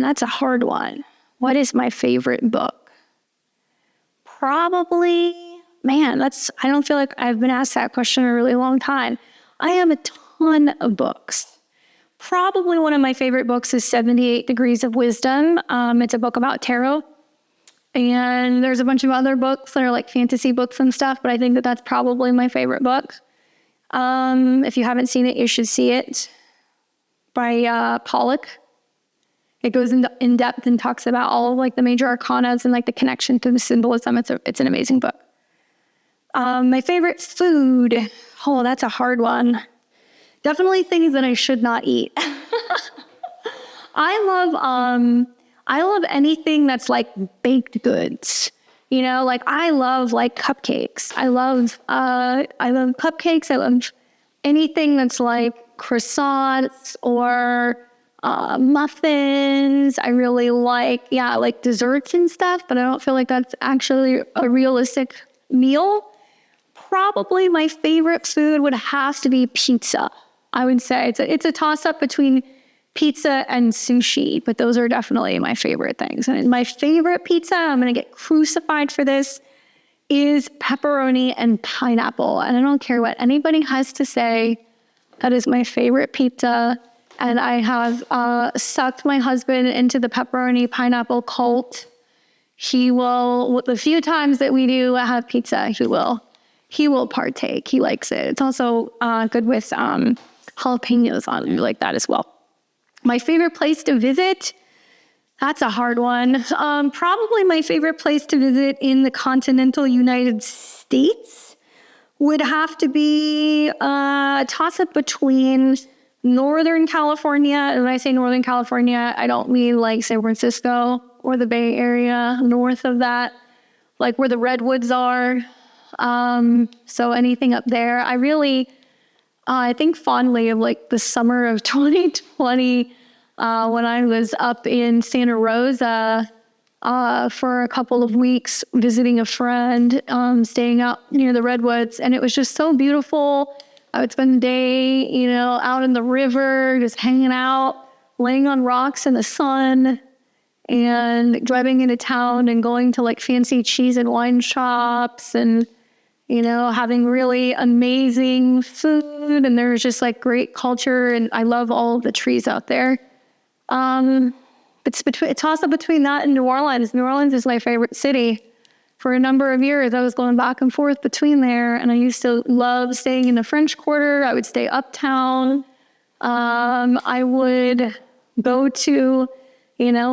that's a hard one. What is my favorite book? Probably, I don't feel like I've been asked that question in a really long time. I have a ton of books. Probably one of my favorite books is 78 Degrees of Wisdom. It's a book about tarot. And there's a bunch of other books that are like fantasy books and stuff, but I think that that's probably my favorite book. If you haven't seen it, you should see it. By Pollock. It goes in depth and talks about all of like the major arcanas and like the connection to the symbolism. It's an amazing book. My favorite food. Oh, that's a hard one. Definitely things that I should not eat. I love anything that's like baked goods. You know, like I love like cupcakes. I love cupcakes. I love anything that's like croissants or muffins. I really like desserts and stuff, but I don't feel like that's actually a realistic meal. Probably my favorite food would have to be pizza. I would say it's a toss-up between pizza and sushi, but those are definitely my favorite things. And my favorite pizza, I'm going to get crucified for this, is pepperoni and pineapple. And I don't care what anybody has to say. That is my favorite pizza. And I have sucked my husband into the pepperoni pineapple cult. He will, the few times that we do have pizza, he will partake. He likes it. It's also good with jalapenos on it. You like that as well. My favorite place to visit, that's a hard one. Probably my favorite place to visit in the continental United States would have to be a toss-up between Northern California. And when I say Northern California, I don't mean like San Francisco or the Bay Area, north of that, like where the redwoods are. So anything up there. I think fondly of like the summer of 2020 when I was up in Santa Rosa for a couple of weeks visiting a friend, staying out near the redwoods. And it was just so beautiful. I would spend the day, out in the river, just hanging out, laying on rocks in the sun, and driving into town and going to like fancy cheese and wine shops and having really amazing food, and there's just like great culture, and I love all of the trees out there. It's a toss-up between that and New Orleans. New Orleans is my favorite city. For a number of years, I was going back and forth between there, and I used to love staying in the French Quarter. I would stay uptown. I would go to,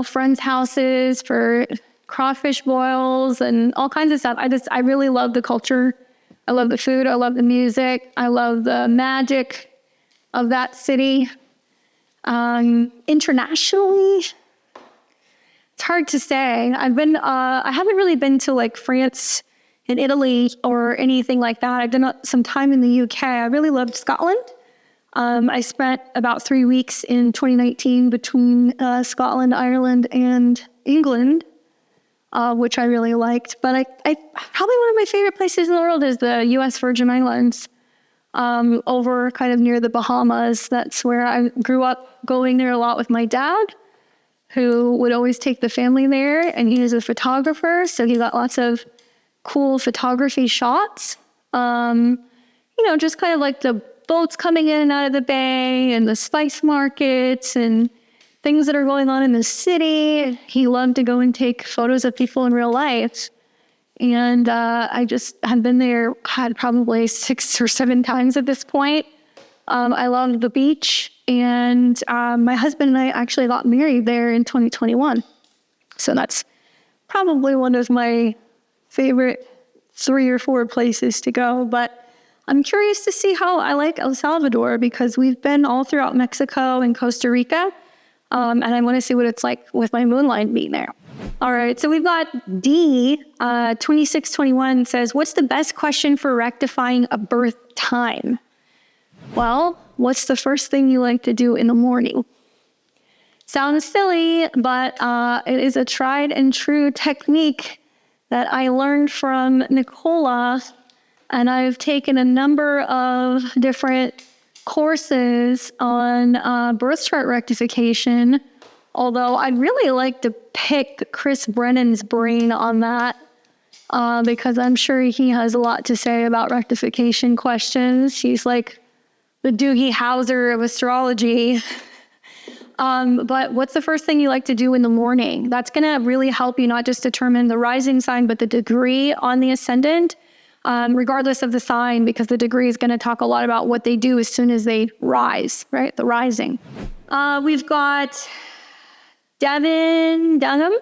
friends' houses for crawfish boils and all kinds of stuff. I really love the culture. I love the food. I love the music. I love the magic of that city. Internationally, it's hard to say. I haven't really been to like France and Italy or anything like that. I've done some time in the UK. I really loved Scotland. I spent about 3 weeks in 2019 between Scotland, Ireland, and England. Which I really liked. But I probably one of my favorite places in the world is the U.S. Virgin Islands, over kind of near the Bahamas. That's where I grew up going there a lot with my dad, who would always take the family there, and he was a photographer, so he got lots of cool photography shots. Just kind of like the boats coming in and out of the bay and the spice markets and things that are going on in the city. He loved to go and take photos of people in real life. And I just have been there, probably 6 or 7 times at this point. I love the beach. And my husband and I actually got married there in 2021. So that's probably one of my favorite 3 or 4 places to go. But I'm curious to see how I like El Salvador, because we've been all throughout Mexico and Costa Rica. And I want to see what it's like with my moon line being there. All right, so we've got D, 2621 says, what's the best question for rectifying a birth time? Well, what's the first thing you like to do in the morning? Sounds silly, but it is a tried and true technique that I learned from Nicola, and I've taken a number of different courses on birth chart rectification, although I'd really like to pick Chris Brennan's brain on that because I'm sure he has a lot to say about rectification questions. He's like the Doogie Howser of astrology. But what's the first thing you like to do in the morning? That's going to really help you not just determine the rising sign, but the degree on the ascendant, regardless of the sign, because the degree is going to talk a lot about what they do as soon as they rise, right? The rising. We've got Devin Dunham.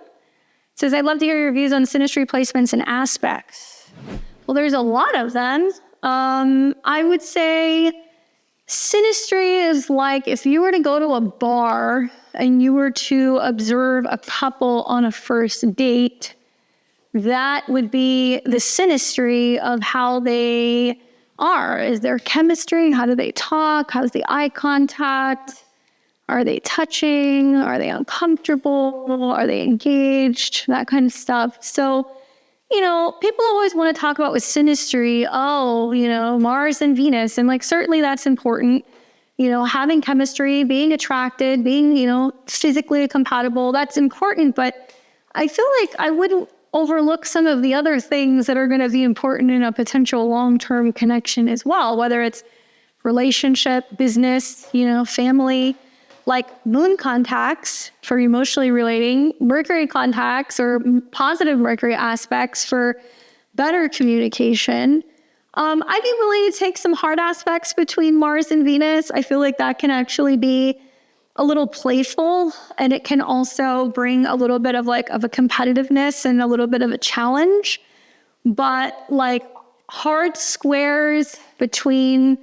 Says, I'd love to hear your views on synastry placements and aspects. Well, there's a lot of them. I would say synastry is like if you were to go to a bar and you were to observe a couple on a first date, that would be the synastry of how they are. Is there chemistry? How do they talk? How's the eye contact? Are they touching? Are they uncomfortable? Are they engaged? That kind of stuff. So, people always want to talk about with synastry, Mars and Venus. And certainly that's important. Having chemistry, being attracted, being, physically compatible, that's important. But I feel like I wouldn't overlook some of the other things that are going to be important in a potential long-term connection as well, whether it's relationship, business, family, like moon contacts for emotionally relating, Mercury contacts or positive Mercury aspects for better communication. I'd be willing to take some hard aspects between Mars and Venus. I feel like that can actually be a little playful, and it can also bring a little bit of a competitiveness and a little bit of a challenge. But hard squares between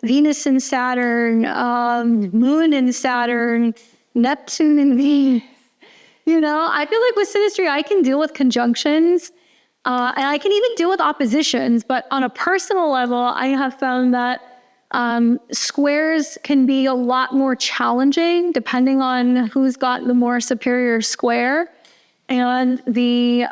Venus and Saturn, Moon and Saturn, Neptune and Venus. I feel like with synastry, I can deal with conjunctions, and I can even deal with oppositions. But on a personal level, I have found that squares can be a lot more challenging depending on who's got the more superior square and the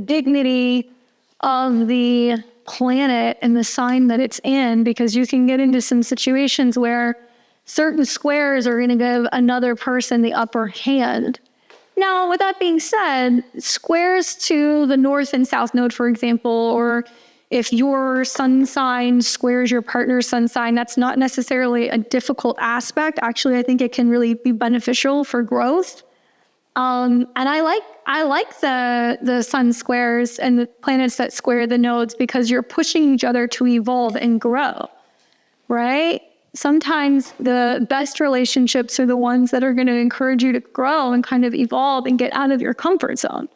dignity of the planet and the sign that it's in, because you can get into some situations where certain squares are going to give another person the upper hand. Now, with that being said, squares to the north and south node, for example, or if your sun sign squares your partner's sun sign, that's not necessarily a difficult aspect. Actually, I think it can really be beneficial for growth. And I like the sun squares and the planets that square the nodes because you're pushing each other to evolve and grow, right? Sometimes the best relationships are the ones that are going to encourage you to grow and kind of evolve and get out of your comfort zone.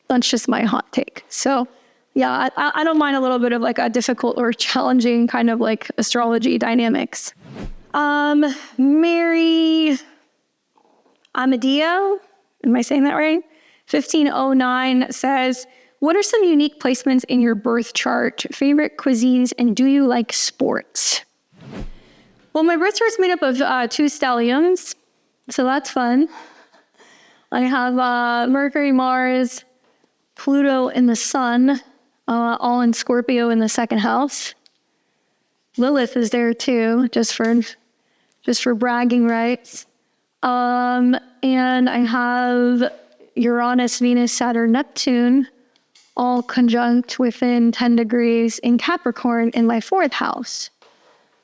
That's just my hot take. So yeah, I don't mind a little bit of a difficult or challenging kind of astrology dynamics. Mary Amadeo, am I saying that right? 1509 says, what are some unique placements in your birth chart, favorite cuisines, and do you like sports? Well, my birth chart's made up of 2 stelliums, so that's fun. I have Mercury, Mars, Pluto, and the Sun, all in Scorpio in the second house. Lilith is there too, just for bragging rights. And I have Uranus, Venus, Saturn, Neptune, all conjunct within 10 degrees in Capricorn in my 4th house.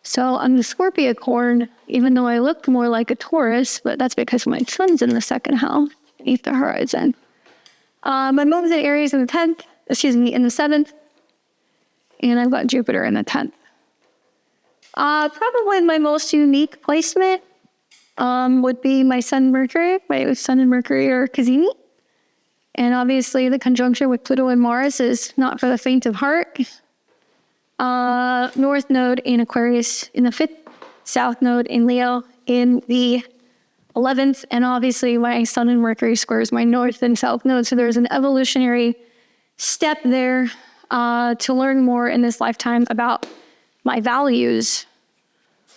So I'm the Scorpiocorn, even though I look more like a Taurus, but that's because my sun's in the 2nd house, beneath the horizon. My moon's in Aries in the 7th, and I've got Jupiter in the 10th. Probably my most unique placement would be my Sun and Mercury. My Sun and Mercury are Cazimi. And obviously the conjunction with Pluto and Mars is not for the faint of heart. North node in Aquarius in the 5th, South node in Leo in the 11th, and obviously my Sun and Mercury squares my North and South node. So there's an evolutionary step there to learn more in this lifetime about my values,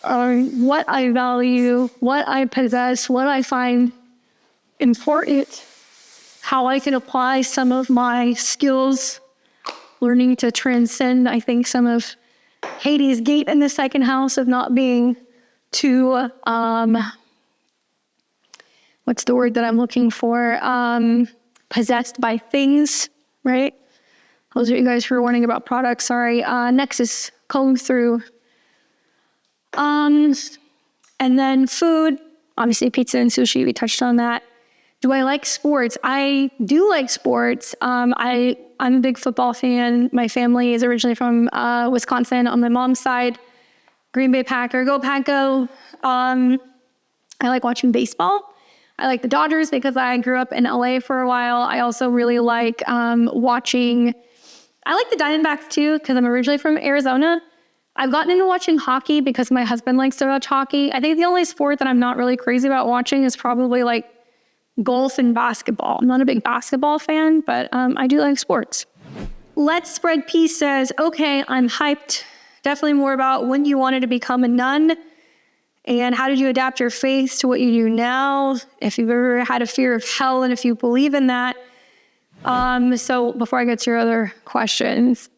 what I value, what I possess, what I find important, how I can apply some of my skills, learning to transcend, I think, some of Hades' gate in the second house of not being too, what's the word that I'm looking for? Possessed by things, right? Those are you guys who are warning about products, sorry. Nexus, comb through. And then food, obviously pizza and sushi, we touched on that. Do I like sports? I do like sports. I'm a big football fan. My family is originally from Wisconsin on my mom's side. Green Bay Packer, go Pack go. I like watching baseball. I like the Dodgers because I grew up in LA for a while. I also really like watching, I like the Diamondbacks too because I'm originally from Arizona. I've gotten into watching hockey because my husband likes to watch hockey. I think the only sport that I'm not really crazy about watching is probably like golf and basketball. I'm not a big basketball fan, but I do like sports. Let's Spread Peace says, okay, I'm hyped. Definitely more about when you wanted to become a nun and how did you adapt your faith to what you do now, if you've ever had a fear of hell and if you believe in that. So before I get to your other questions,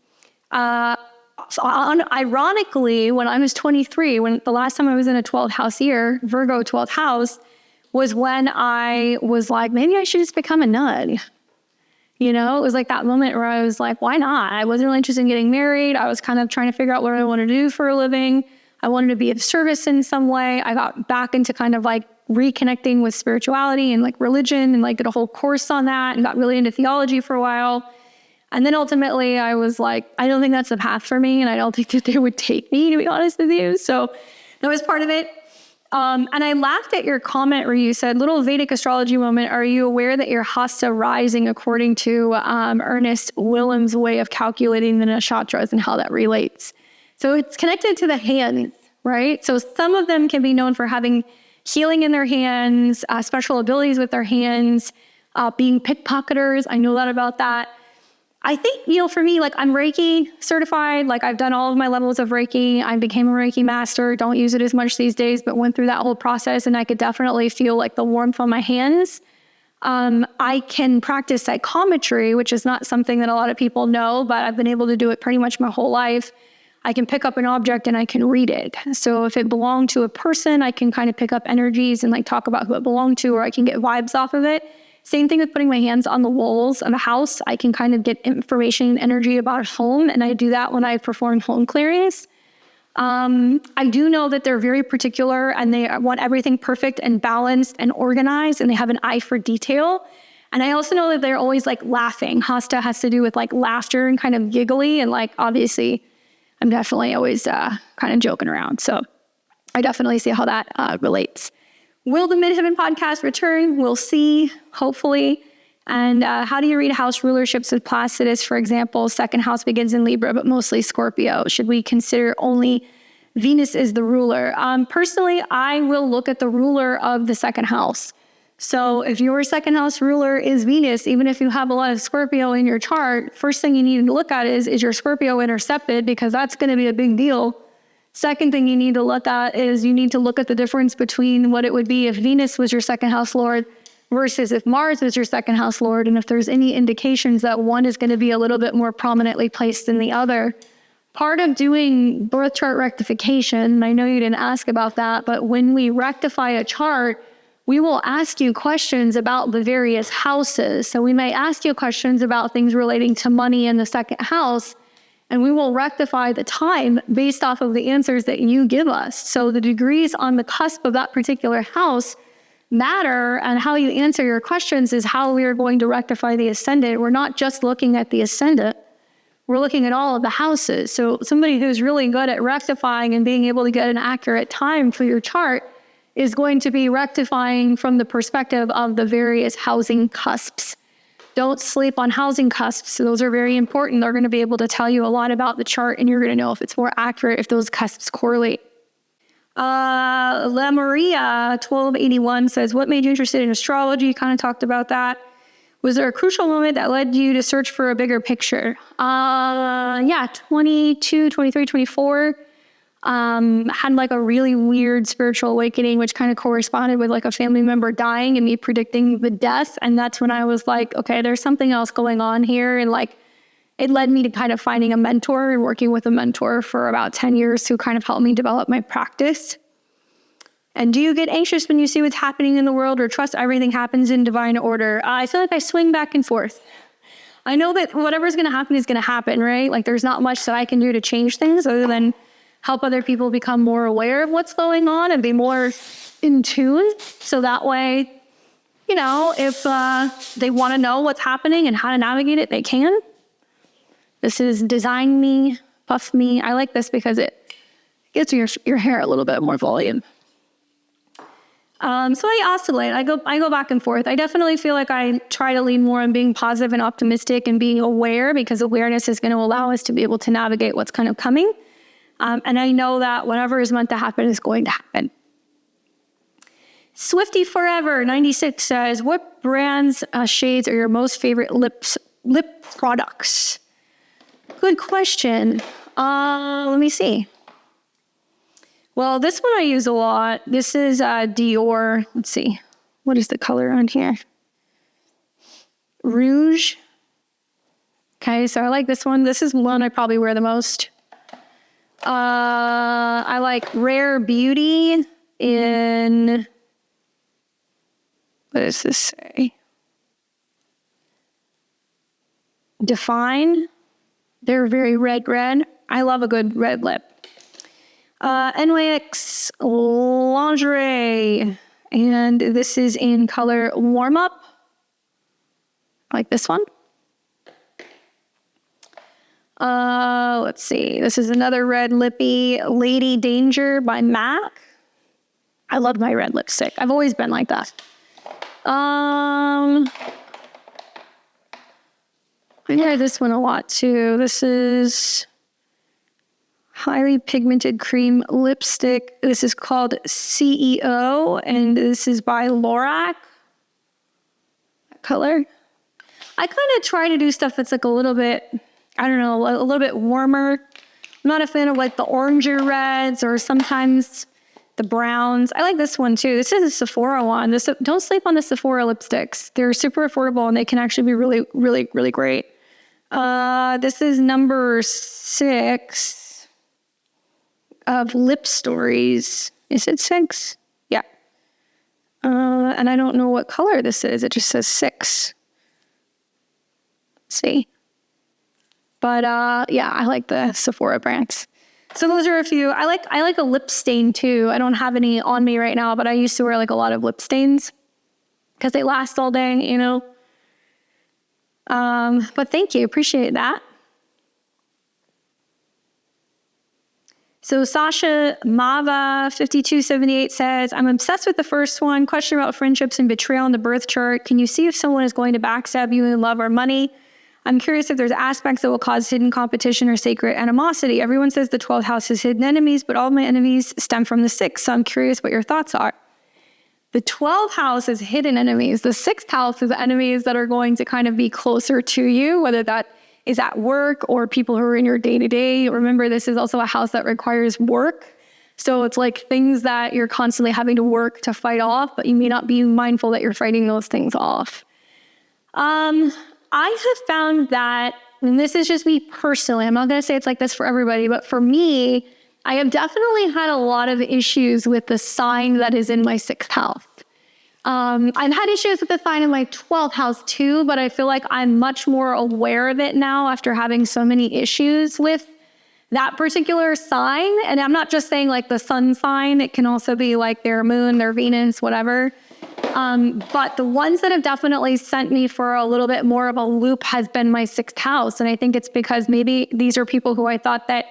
ironically, when I was 23, when the last time I was in a 12th house year, Virgo 12th house, was when I was like, maybe I should just become a nun. You know, it was like that moment where I was like, why not? I wasn't really interested in getting married. I was kind of trying to figure out what I wanted to do for a living. I wanted to be of service in some way. I got back into kind of like reconnecting with spirituality and like religion and like did a whole course on that and got really into theology for a while. And then ultimately I was like, I don't think that's the path for me. And I don't think that they would take me, to be honest with you. So that was part of it. And I laughed at your comment where you said, little Vedic astrology moment, are you aware that your Hasta rising according to Ernest Willem's way of calculating the nakshatras and how that relates? So it's connected to the hands, right? So some of them can be known for having healing in their hands, special abilities with their hands, being pickpocketers. I know that about that. I think, you know, for me, like I'm Reiki certified, like I've done all of my levels of Reiki. I became a Reiki master, don't use it as much these days, but went through that whole process and I could definitely feel like the warmth on my hands. I can practice psychometry, which is not something that a lot of people know, but I've been able to do it pretty much my whole life. I can pick up an object and I can read it. So if it belonged to a person, I can kind of pick up energies and like talk about who it belonged to, or I can get vibes off of it. Same thing with putting my hands on the walls of a house. I can kind of get information and energy about a home, and I do that when I perform home clearings. I do know that they're very particular and they want everything perfect and balanced and organized, and they have an eye for detail. And I also know that they're always like laughing. Hasta has to do with like laughter and kind of giggly, and like obviously I'm definitely always kind of joking around. So I definitely see how that relates. Will the Midheaven podcast return? We'll see, hopefully. And how do you read house rulerships with Placidus? For example, second house begins in Libra, but mostly Scorpio. Should we consider only Venus is the ruler? Personally, I will look at the ruler of the second house. So if your second house ruler is Venus, even if you have a lot of Scorpio in your chart, first thing you need to look at is your Scorpio intercepted? Because that's going to be a big deal. Second thing you need to look at is you need to look at the difference between what it would be if Venus was your second house lord versus if Mars was your second house lord, and if there's any indications that one is going to be a little bit more prominently placed than the other. Part of doing birth chart rectification, I know you didn't ask about that, but when we rectify a chart, we will ask you questions about the various houses. So we may ask you questions about things relating to money in the second house, and we will rectify the time based off of the answers that you give us. So the degrees on the cusp of that particular house matter, and how you answer your questions is how we are going to rectify the ascendant. We're not just looking at the ascendant. We're looking at all of the houses. So somebody who's really good at rectifying and being able to get an accurate time for your chart is going to be rectifying from the perspective of the various housing cusps. Don't sleep on housing cusps. Those are very important. They're going to be able to tell you a lot about the chart, and you're going to know if it's more accurate if those cusps correlate. La Maria 1281 says, what made you interested in astrology? Kind of talked about that. Was there a crucial moment that led you to search for a bigger picture? Yeah, 22, 23, 24. Had like a really weird spiritual awakening, which kind of corresponded with like a family member dying and me predicting the death. And that's when I was like, okay, there's something else going on here. And like, it led me to kind of finding a mentor and working with a mentor for about 10 years who kind of helped me develop my practice. And do you get anxious when you see what's happening in the world or trust everything happens in divine order? I feel like I swing back and forth. I know that whatever's going to happen is going to happen, right? Like there's not much that I can do to change things other than help other people become more aware of what's going on and be more in tune. So that way, you know, if they want to know what's happening and how to navigate it, they can. This is design me, puff me. I like this because it gives your hair a little bit more volume. So I oscillate. I go back and forth. I definitely feel like I try to lean more on being positive and optimistic and being aware, because awareness is going to allow us to be able to navigate what's kind of coming. And I know that whatever is meant to happen is going to happen. Swifty Forever 96 says, what brands, shades are your most favorite lip products? Good question. Let me see. Well, this one I use a lot. This is Dior. Let's see. What is the color on here? Rouge. Okay, so I like this one. This is one I probably wear the most. I like Rare Beauty in... What does this say? Define. They're very red. I love a good red lip. NYX Lingerie, and this is in color Warm Up. I like this one. Let's see. This is another red lippy, Lady Danger by MAC. I love my red lipstick. I've always been like that. I wear this one a lot too. This is highly pigmented cream lipstick. This is called CEO, and this is by Lorac. That color. I kind of try to do stuff that's like a little bit, I don't know, a little bit warmer. I'm not a fan of like the oranger reds or sometimes the browns. I like this one too. This is a Sephora one. Don't sleep on the Sephora lipsticks. They're super affordable and they can actually be really, really, really great. This is number 6. Of Lip Stories. Is it 6? Yeah. And I don't know what color this is. It just says 6. Let's see. But yeah, I like the Sephora brands. So those are a few. I like a lip stain too. I don't have any on me right now, but I used to wear like a lot of lip stains because they last all day, you know. But thank you. Appreciate that. So Sasha Mava 5278 says, I'm obsessed with the first one. Question about friendships and betrayal in the birth chart. Can you see if someone is going to backstab you in love or money? I'm curious if there's aspects that will cause hidden competition or sacred animosity. Everyone says the 12th house is hidden enemies, but all of my enemies stem from the 6th. So I'm curious what your thoughts are. The 12th house is hidden enemies. The 6th house is enemies that are going to kind of be closer to you, whether that is at work or people who are in your day-to-day. Remember, this is also a house that requires work. So it's like things that you're constantly having to work to fight off, but you may not be mindful that you're fighting those things off. I have found that, and this is just me personally, I'm not going to say it's like this for everybody, but for me, I have definitely had a lot of issues with the sign that is in my 6th house. I've had issues with the sign in my 12th house too, but I feel like I'm much more aware of it now after having so many issues with that particular sign. And I'm not just saying like the sun sign, it can also be like their moon, their Venus, whatever. But the ones that have definitely sent me for a little bit more of a loop has been my 6th house. And I think it's because maybe these are people who I thought that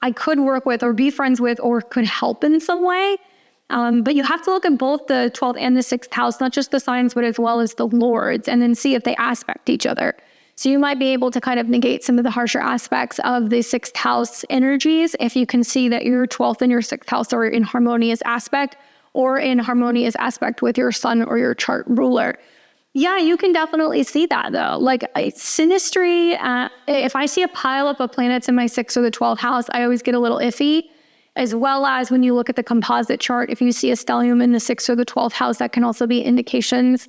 I could work with or be friends with or could help in some way. But you have to look at both the 12th and the 6th house, not just the signs, but as well as the lords, and then see if they aspect each other. So you might be able to kind of negate some of the harsher aspects of the 6th house energies if you can see that your 12th and your 6th house are in harmonious aspect, or in harmonious aspect with your sun or your chart ruler. Yeah, you can definitely see that though. Like Synastry, if I see a pile up of planets in my 6th or the 12th house, I always get a little iffy. As well as when you look at the composite chart, if you see a stellium in the 6th or the 12th house, that can also be indications.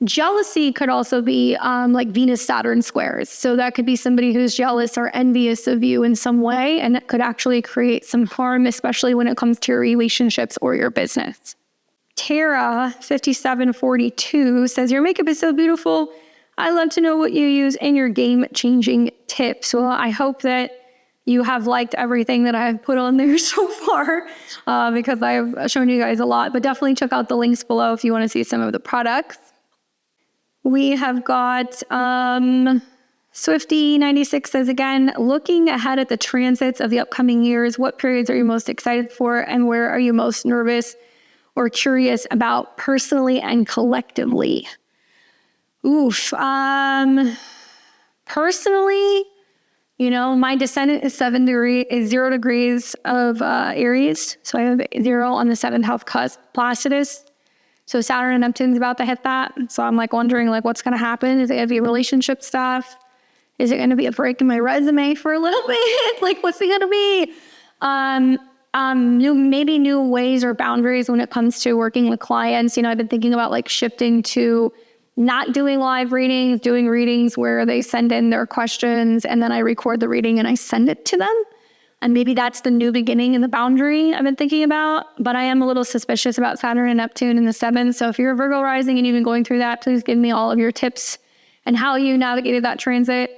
Jealousy could also be like Venus-Saturn squares. So that could be somebody who's jealous or envious of you in some way, and it could actually create some harm, especially when it comes to your relationships or your business. Tara 5742 says, your makeup is so beautiful. I love to know what you use in your game-changing tips. Well, I hope that you have liked everything that I've put on there so far because I've shown you guys a lot, but definitely check out the links below if you want to see some of the products. We have got Swifty96 says again, looking ahead at the transits of the upcoming years, what periods are you most excited for and where are you most nervous or curious about personally and collectively? Personally, you know, my descendant is 0 degrees of Aries. So I have 0 on the 7th house cusp, Placidus. So Saturn and Neptune's about to hit that. So I'm like wondering like what's going to happen. Is it going to be relationship stuff? Is it going to be a break in my resume for a little bit? Like what's it going to be? Maybe new ways or boundaries when it comes to working with clients. You know, I've been thinking about like shifting to not doing live readings, doing readings where they send in their questions and then I record the reading and I send it to them. And maybe that's the new beginning and the boundary I've been thinking about. But I am a little suspicious about Saturn and Neptune in the 7th. So if you're a Virgo rising and you've been going through that, please give me all of your tips and how you navigated that transit.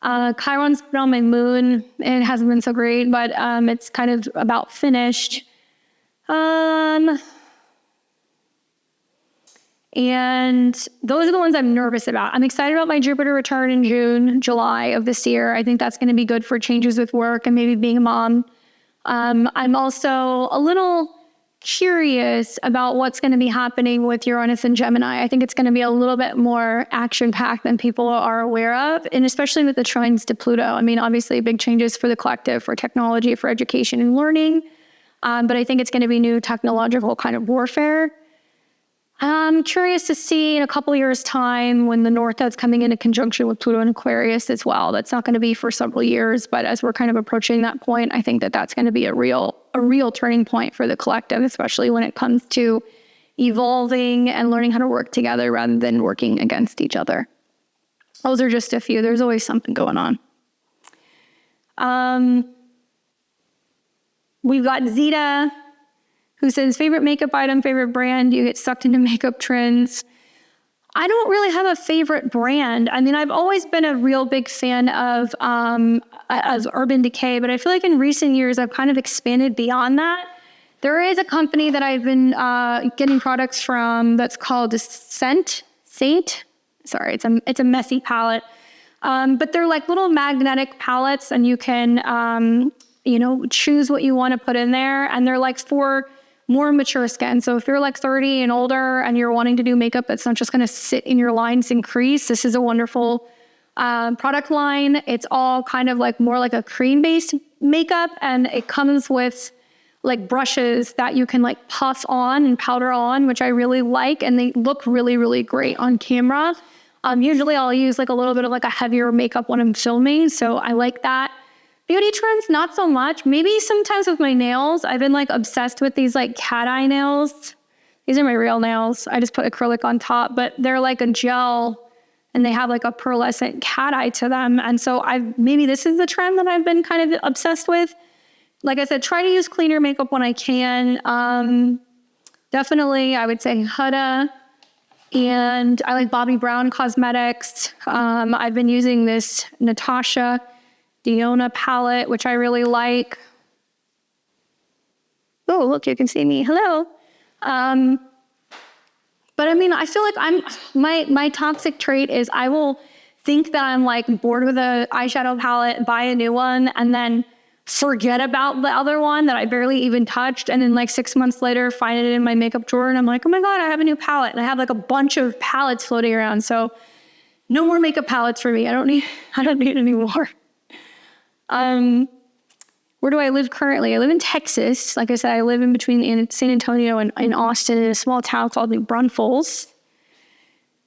Chiron's been on my moon. It hasn't been so great, but it's kind of about finished. And those are the ones I'm nervous about. I'm excited about my Jupiter return in July of this year. I think that's going to be good for changes with work and maybe being a mom. I'm also a little curious about what's going to be happening with Uranus and Gemini. I think it's going to be a little bit more action-packed than people are aware of, and especially with the trines to Pluto. I mean, obviously big changes for the collective, for technology, for education and learning. But I think it's going to be new technological kind of warfare. I'm curious to see in a couple years' time when the North Node's coming into conjunction with Pluto and Aquarius as well. That's not going to be for several years, but as we're kind of approaching that point, I think that that's going to be a real turning point for the collective, especially when it comes to evolving and learning how to work together rather than working against each other. Those are just a few. There's always something going on. We've got Zeta, who says, favorite makeup item, favorite brand, you get sucked into makeup trends. I don't really have a favorite brand. I mean, I've always been a real big fan of Urban Decay, but I feel like in recent years, I've kind of expanded beyond that. There is a company that I've been getting products from that's called Saint. Sorry, it's a messy palette. But they're like little magnetic palettes and you can, choose what you want to put in there. And they're like for more mature skin. So if you're like 30 and older and you're wanting to do makeup that's not just going to sit in your lines and crease, this is a wonderful product line. It's all kind of like more like a cream-based makeup, and it comes with like brushes that you can like puff on and powder on, which I really like, and they look really, really great on camera. Usually I'll use like a little bit of like a heavier makeup when I'm filming, so I like that. Beauty trends, not so much. Maybe sometimes with my nails, I've been like obsessed with these like cat eye nails. These are my real nails. I just put acrylic on top, but they're like a gel and they have like a pearlescent cat eye to them. And so maybe this is the trend that I've been kind of obsessed with. Like I said, try to use cleaner makeup when I can. Definitely, I would say Huda. And I like Bobbi Brown Cosmetics. I've been using this Natasha Diona palette, which I really like. Oh, look, you can see me. Hello. But I mean, I feel like my toxic trait is I will think that I'm like bored with an eyeshadow palette, buy a new one, and then forget about the other one that I barely even touched. And then like 6 months later, find it in my makeup drawer. And I'm like, oh my God, I have a new palette. And I have like a bunch of palettes floating around. So No more makeup palettes for me. I don't need any more. Where do I live currently? I live in Texas. Like I said, I live in between San Antonio and Austin in a small town called New Braunfels.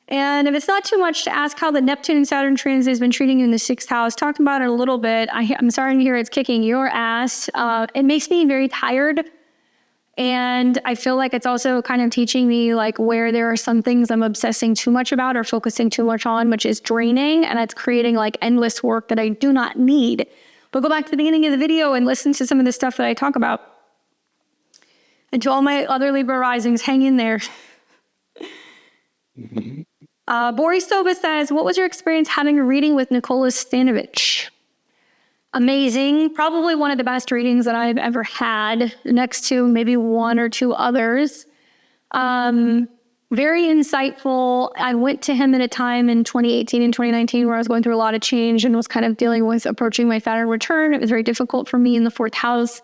And if it's not too much to ask how the Neptune and Saturn transit has been treating you in the 6th house, talked about it a little bit. I'm sorry to hear it's kicking your ass. It makes me very tired. And I feel like it's also kind of teaching me like where there are some things I'm obsessing too much about or focusing too much on, which is draining. And it's creating like endless work that I do not need. But go back to the beginning of the video and listen to some of the stuff that I talk about. And to all my other Libra risings, hang in there. Boris Soba says, what was your experience having a reading with Nicola Stanovich? Amazing. Probably one of the best readings that I've ever had, next to maybe one or two others. Very insightful. I went to him at a time in 2018 and 2019 where I was going through a lot of change and was kind of dealing with approaching my Saturn return. It was very difficult for me in the 4th house.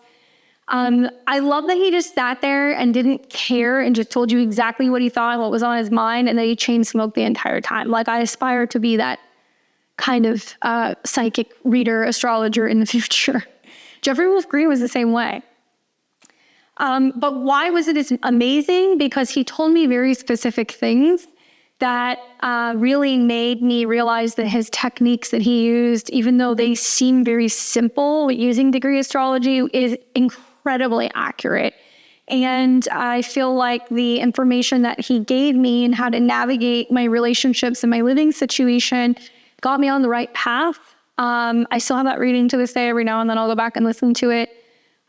I love that he just sat there and didn't care and just told you exactly what he thought, what was on his mind, and then he chain smoked the entire time. Like, I aspire to be that kind of psychic reader, astrologer in the future. Jeffrey Wolf Green was the same way. But why was it amazing? Because he told me very specific things that really made me realize that his techniques that he used, even though they seem very simple, using degree astrology is incredibly accurate. And I feel like the information that he gave me and how to navigate my relationships and my living situation got me on the right path. I still have that reading to this day. Every now and then I'll go back and listen to it.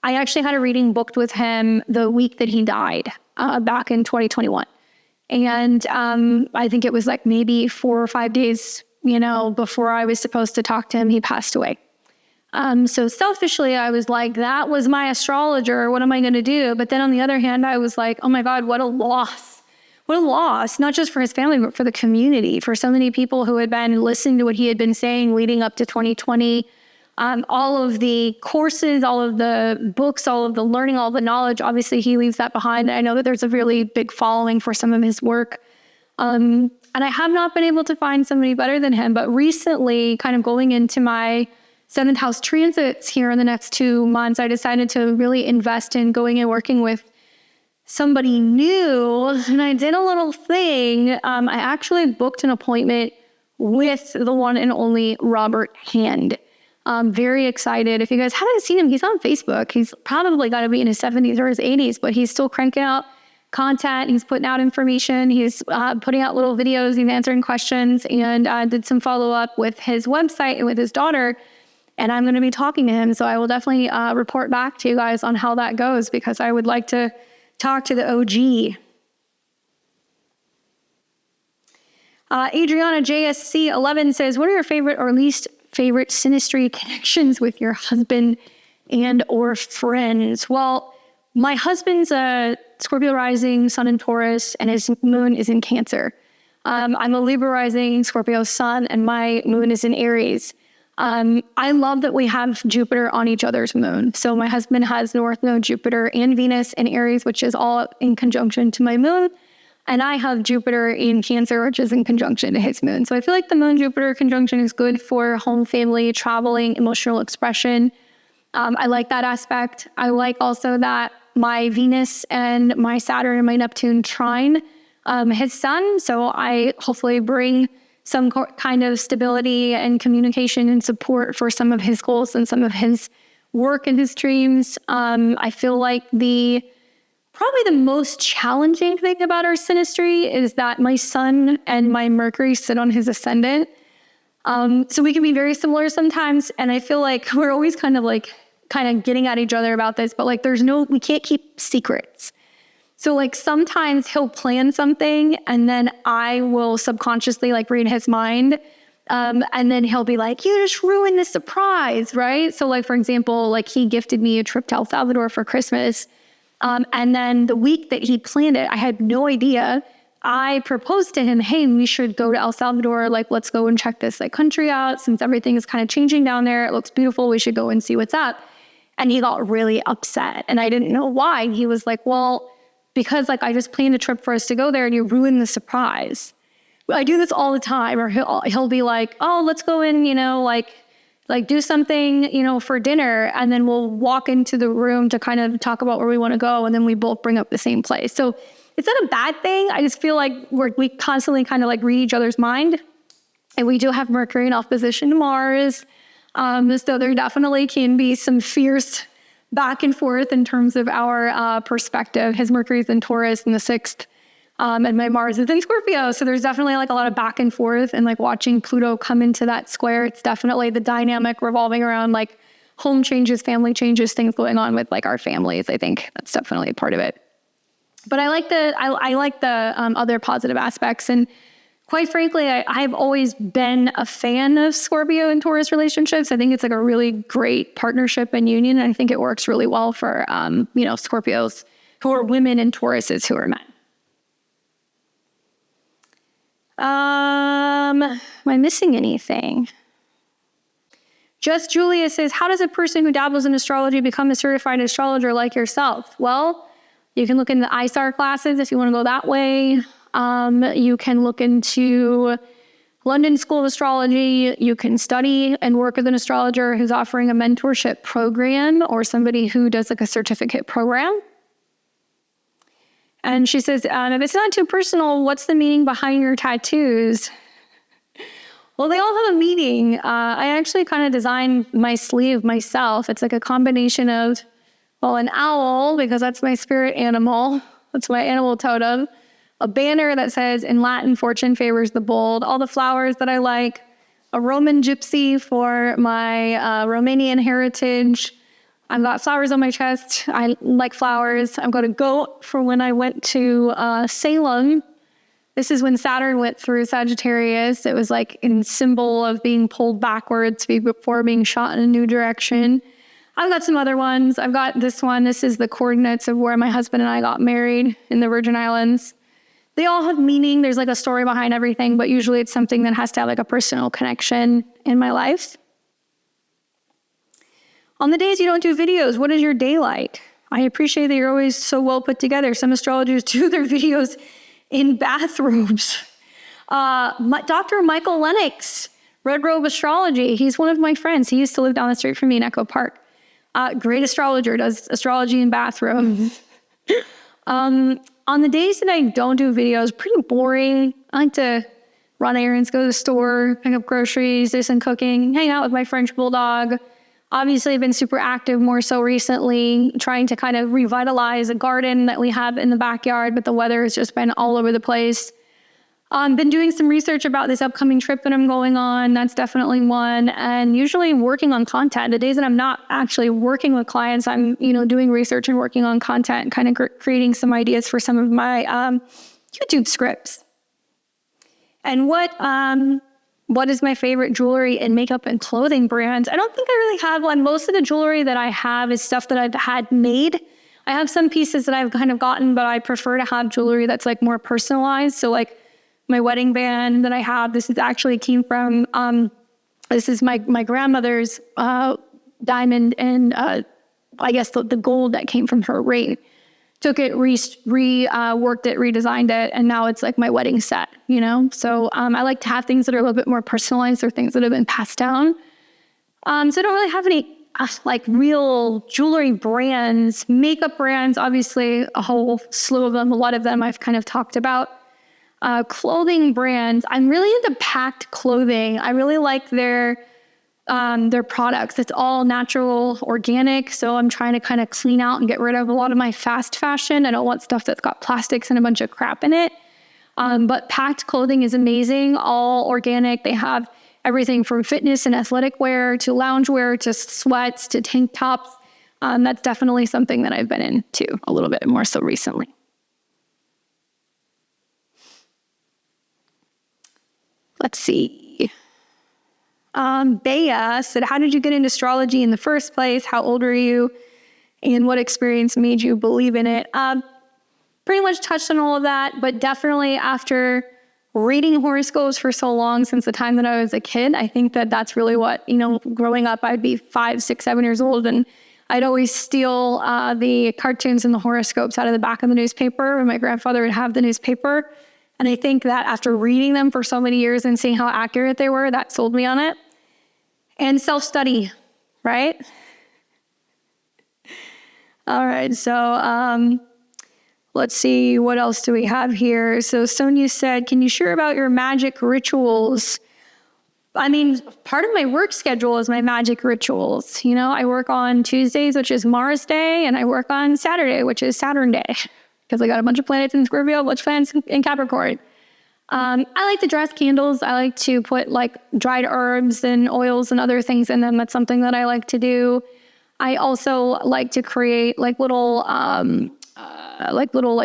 I actually had a reading booked with him the week that he died, back in 2021. And I think it was like maybe 4 or 5 days, before I was supposed to talk to him, he passed away. So selfishly, I was like, that was my astrologer. What am I going to do? But then on the other hand, I was like, oh my God, what a loss. What a loss, not just for his family, but for the community, for so many people who had been listening to what he had been saying leading up to 2020. All of the courses, all of the books, all of the learning, all of the knowledge, obviously he leaves that behind. I know that there's a really big following for some of his work. And I have not been able to find somebody better than him. But recently, kind of going into my 7th house transits here in the next 2 months, I decided to really invest in going and working with somebody new. And I did a little thing. I actually booked an appointment with the one and only Robert Hand. I'm very excited. If you guys haven't seen him, he's on Facebook. He's probably got to be in his 70s or his 80s, but he's still cranking out content. He's putting out information. He's putting out little videos. He's answering questions, and did some follow-up with his website and with his daughter. And I'm going to be talking to him. So I will definitely report back to you guys on how that goes, because I would like to talk to the OG. Adriana JSC 11 says, what are your favorite or least favorite synastry connections with your husband and or friends? Well, my husband's a Scorpio rising, sun in Taurus, and his moon is in Cancer. I'm a Libra rising, Scorpio sun, and my moon is in Aries. I love that we have Jupiter on each other's moon. So my husband has North Node Jupiter and Venus in Aries, which is all in conjunction to my moon. And I have Jupiter in Cancer, which is in conjunction to his moon. So I feel like the moon-Jupiter conjunction is good for home, family, traveling, emotional expression. I like that aspect. I like also that my Venus and my Saturn and my Neptune trine his sun. So I hopefully bring some kind of stability and communication and support for some of his goals and some of his work and his dreams. I feel like probably the most challenging thing about our synastry is that my sun and my Mercury sit on his ascendant. So we can be very similar sometimes. And I feel like we're always kind of getting at each other about this, but like we can't keep secrets. So like sometimes he'll plan something and then I will subconsciously like read his mind. And then he'll be like, you just ruined the surprise, right? So like, for example, like he gifted me a trip to El Salvador for Christmas. And then the week that he planned it, I had no idea. I proposed to him, hey, we should go to El Salvador. Like, let's go and check this country out. Since everything is kind of changing down there, it looks beautiful. We should go and see what's up. And he got really upset. And I didn't know why. He was like, well, because like I just planned a trip for us to go there and you ruined the surprise. I do this all the time, or he'll be like, oh, let's go in, like do something, for dinner. And then we'll walk into the room to kind of talk about where we want to go. And then we both bring up the same place. So it's not a bad thing. I just feel like we constantly kind of like read each other's mind. And we do have Mercury in opposition to Mars. So there definitely can be some fierce back and forth in terms of our perspective. His Mercury is in Taurus in the 6th. And my Mars is in Scorpio. So there's definitely like a lot of back and forth, and like watching Pluto come into that square. It's definitely the dynamic revolving around like home changes, family changes, things going on with like our families. I think that's definitely a part of it. But I like the other positive aspects. And quite frankly, I've always been a fan of Scorpio and Taurus relationships. I think it's like a really great partnership and union. And I think it works really well for, Scorpios who are women and Tauruses who are men. Am I missing anything? Just Julia says, how does a person who dabbles in astrology become a certified astrologer like yourself? Well, you can look into the ISAR classes if you want to go that way. You can look into London School of Astrology. You can study and work with an astrologer who's offering a mentorship program, or somebody who does like a certificate program. And she says, if it's not too personal, what's the meaning behind your tattoos? Well, they all have a meaning. I actually kind of designed my sleeve myself. It's like a combination of, an owl, because that's my spirit animal. That's my animal totem. A banner that says, in Latin, fortune favors the bold. All the flowers that I like. A Roman gypsy for my Romanian heritage. I've got flowers on my chest. I like flowers. I've got a goat for when I went to Salem. This is when Saturn went through Sagittarius. It was like in symbol of being pulled backwards before being shot in a new direction. I've got some other ones. I've got this one. This is the coordinates of where my husband and I got married in the Virgin Islands. They all have meaning. There's like a story behind everything, but usually it's something that has to have like a personal connection in my life. On the days you don't do videos, what is your day like? I appreciate that you're always so well put together. Some astrologers do their videos in bathrobes. Dr. Michael Lennox, Red Robe Astrology. He's one of my friends. He used to live down the street from me in Echo Park. Great astrologer, does astrology in bathrobes. On the days that I don't do videos, pretty boring. I like to run errands, go to the store, pick up groceries, do some cooking, hang out with my French bulldog. Obviously, I've been super active more so recently, trying to kind of revitalize a garden that we have in the backyard, but the weather has just been all over the place. Been doing some research about this upcoming trip that I'm going on. That's definitely one. And usually working on content. The days that I'm not actually working with clients, I'm, doing research and working on content and kind of creating some ideas for some of my YouTube scripts. And what is my favorite jewelry and makeup and clothing brands? I don't think I really have one. Most of the jewelry that I have is stuff that I've had made. I have some pieces that I've kind of gotten, but I prefer to have jewelry that's like more personalized. So like my wedding band that I have, this is actually came from, this is my grandmother's diamond, and I guess the gold that came from her ring. Took it, reworked it, redesigned it, and now it's like my wedding set, So I like to have things that are a little bit more personalized, or things that have been passed down. So I don't really have any like real jewelry brands. Makeup brands, obviously a whole slew of them. A lot of them I've kind of talked about. Clothing brands, I'm really into packed clothing. I really like their products. It's all natural, organic. So I'm trying to kind of clean out and get rid of a lot of my fast fashion. I don't want stuff that's got plastics and a bunch of crap in it. But packed clothing is amazing, all organic. They have everything from fitness and athletic wear to lounge wear to sweats to tank tops. That's definitely something that I've been into a little bit more so recently. Let's see. Bea said, how did you get into astrology in the first place? How old are you? And what experience made you believe in it? Pretty much touched on all of that, but definitely after reading horoscopes for so long, since the time that I was a kid, I think that that's really what, growing up, I'd be 5, 6, 7 years old, and I'd always steal the cartoons and the horoscopes out of the back of the newspaper, and my grandfather would have the newspaper. And I think that after reading them for so many years and seeing how accurate they were, that sold me on it. And self-study, right? All right, so let's see, what else do we have here? So Sonia said, can you share about your magic rituals? I mean, part of my work schedule is my magic rituals. You know, I work on Tuesdays, which is Mars Day, and I work on Saturday, which is Saturn Day, because I got a bunch of planets in Scorpio, a bunch of planets in Capricorn. I like to dress candles. I like to put like dried herbs and oils and other things in them. That's something that I like to do. I also like to create like little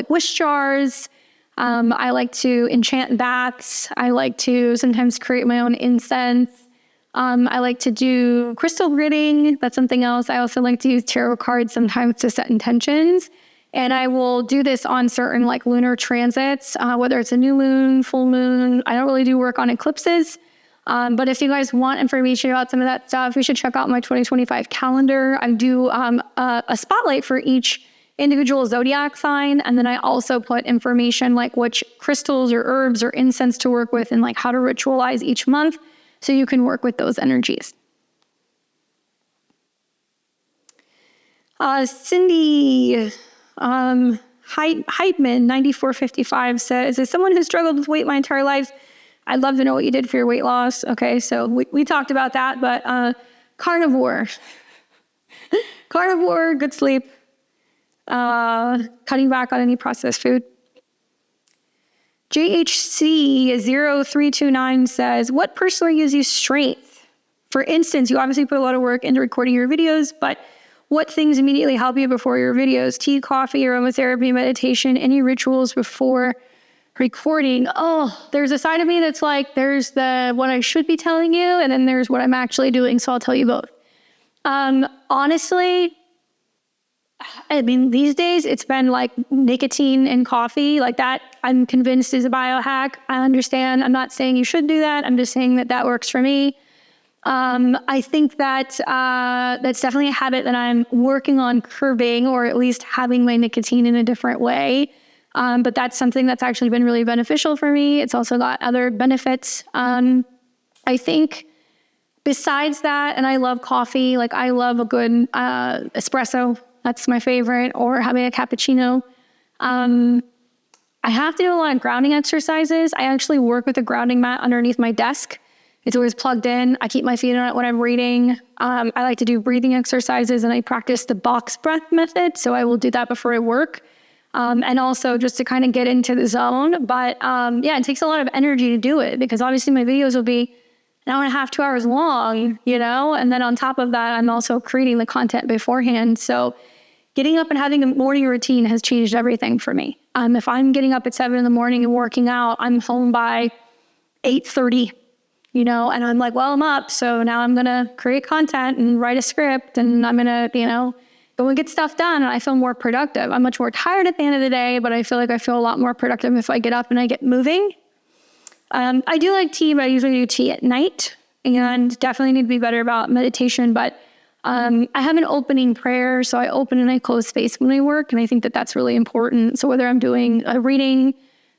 wish jars. I like to enchant baths. I like to sometimes create my own incense. I like to do crystal gritting. That's something else. I also like to use tarot cards sometimes to set intentions. And I will do this on certain like lunar transits, whether it's a new moon, full moon. I don't really do work on eclipses. But if you guys want information about some of that stuff, you should check out my 2025 calendar. I do a spotlight for each individual zodiac sign. And then I also put information like which crystals or herbs or incense to work with and like how to ritualize each month so you can work with those energies. Cindy Heidman, 9455 says, as someone who struggled with weight my entire life, I'd love to know what you did for your weight loss. Okay, so we talked about that, but carnivore. Carnivore, good sleep. Cutting back on any processed food. JHC0329 says, what personally gives you strength? For instance, you obviously put a lot of work into recording your videos, but what things immediately help you before your videos? Tea, coffee, aromatherapy, meditation, any rituals before recording? Oh, there's a side of me that's like, there's what I should be telling you, and then there's what I'm actually doing, so I'll tell you both. Honestly, I mean, these days it's been like nicotine and coffee, like that I'm convinced is a biohack. I understand. I'm not saying you should do that. I'm just saying that works for me. I think that that's definitely a habit that I'm working on curbing, or at least having my nicotine in a different way. But that's something that's actually been really beneficial for me. It's also got other benefits. I think besides that, and I love coffee, like I love a good espresso. That's my favorite, or having a cappuccino. I have to do a lot of grounding exercises. I actually work with a grounding mat underneath my desk. It's always plugged in. I keep my feet on it when I'm reading. I like to do breathing exercises, and I practice the box breath method. So I will do that before I work. And also just to kind of get into the zone. But yeah, it takes a lot of energy to do it, because obviously my videos will be an hour and a half, 2 hours long, you know? And then on top of that, I'm also creating the content beforehand. So getting up and having a morning routine has changed everything for me. If I'm getting up at 7 a.m. and working out, I'm home by 8:30. You know, and I'm like, well, I'm up, so now I'm going to create content and write a script, and I'm going to, you know, go and get stuff done, and I feel more productive. I'm much more tired at the end of the day, but I feel like I feel a lot more productive if I get up and I get moving. I do like tea, but I usually do tea at night, and definitely need to be better about meditation, but I have an opening prayer, so I open and I close space when I work, and I think that that's really important. So whether I'm doing a reading,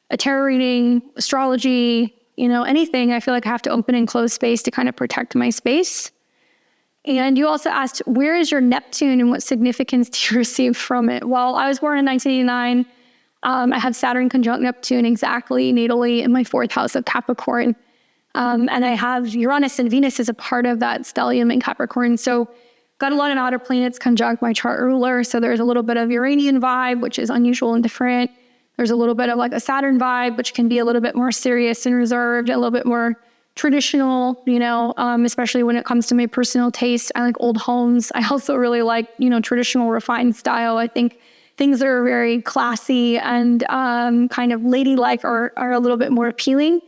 a tarot reading, astrology, you know, anything, I feel like I have to open and close space to kind of protect my space. And you also asked, where is your Neptune and what significance do you receive from it? Well, I was born in 1989. I have Saturn conjunct Neptune exactly natally in my 4th house of Capricorn. And I have Uranus and Venus as a part of that stellium in Capricorn. So got a lot of outer planets conjunct my chart ruler. So there's a little bit of Uranian vibe, which is unusual and different. There's a little bit of like a Saturn vibe, which can be a little bit more serious and reserved, a little bit more traditional, you know, especially when it comes to my personal taste. I like old homes. I also really like, you know, traditional refined style. I think things that are very classy and kind of ladylike are a little bit more appealing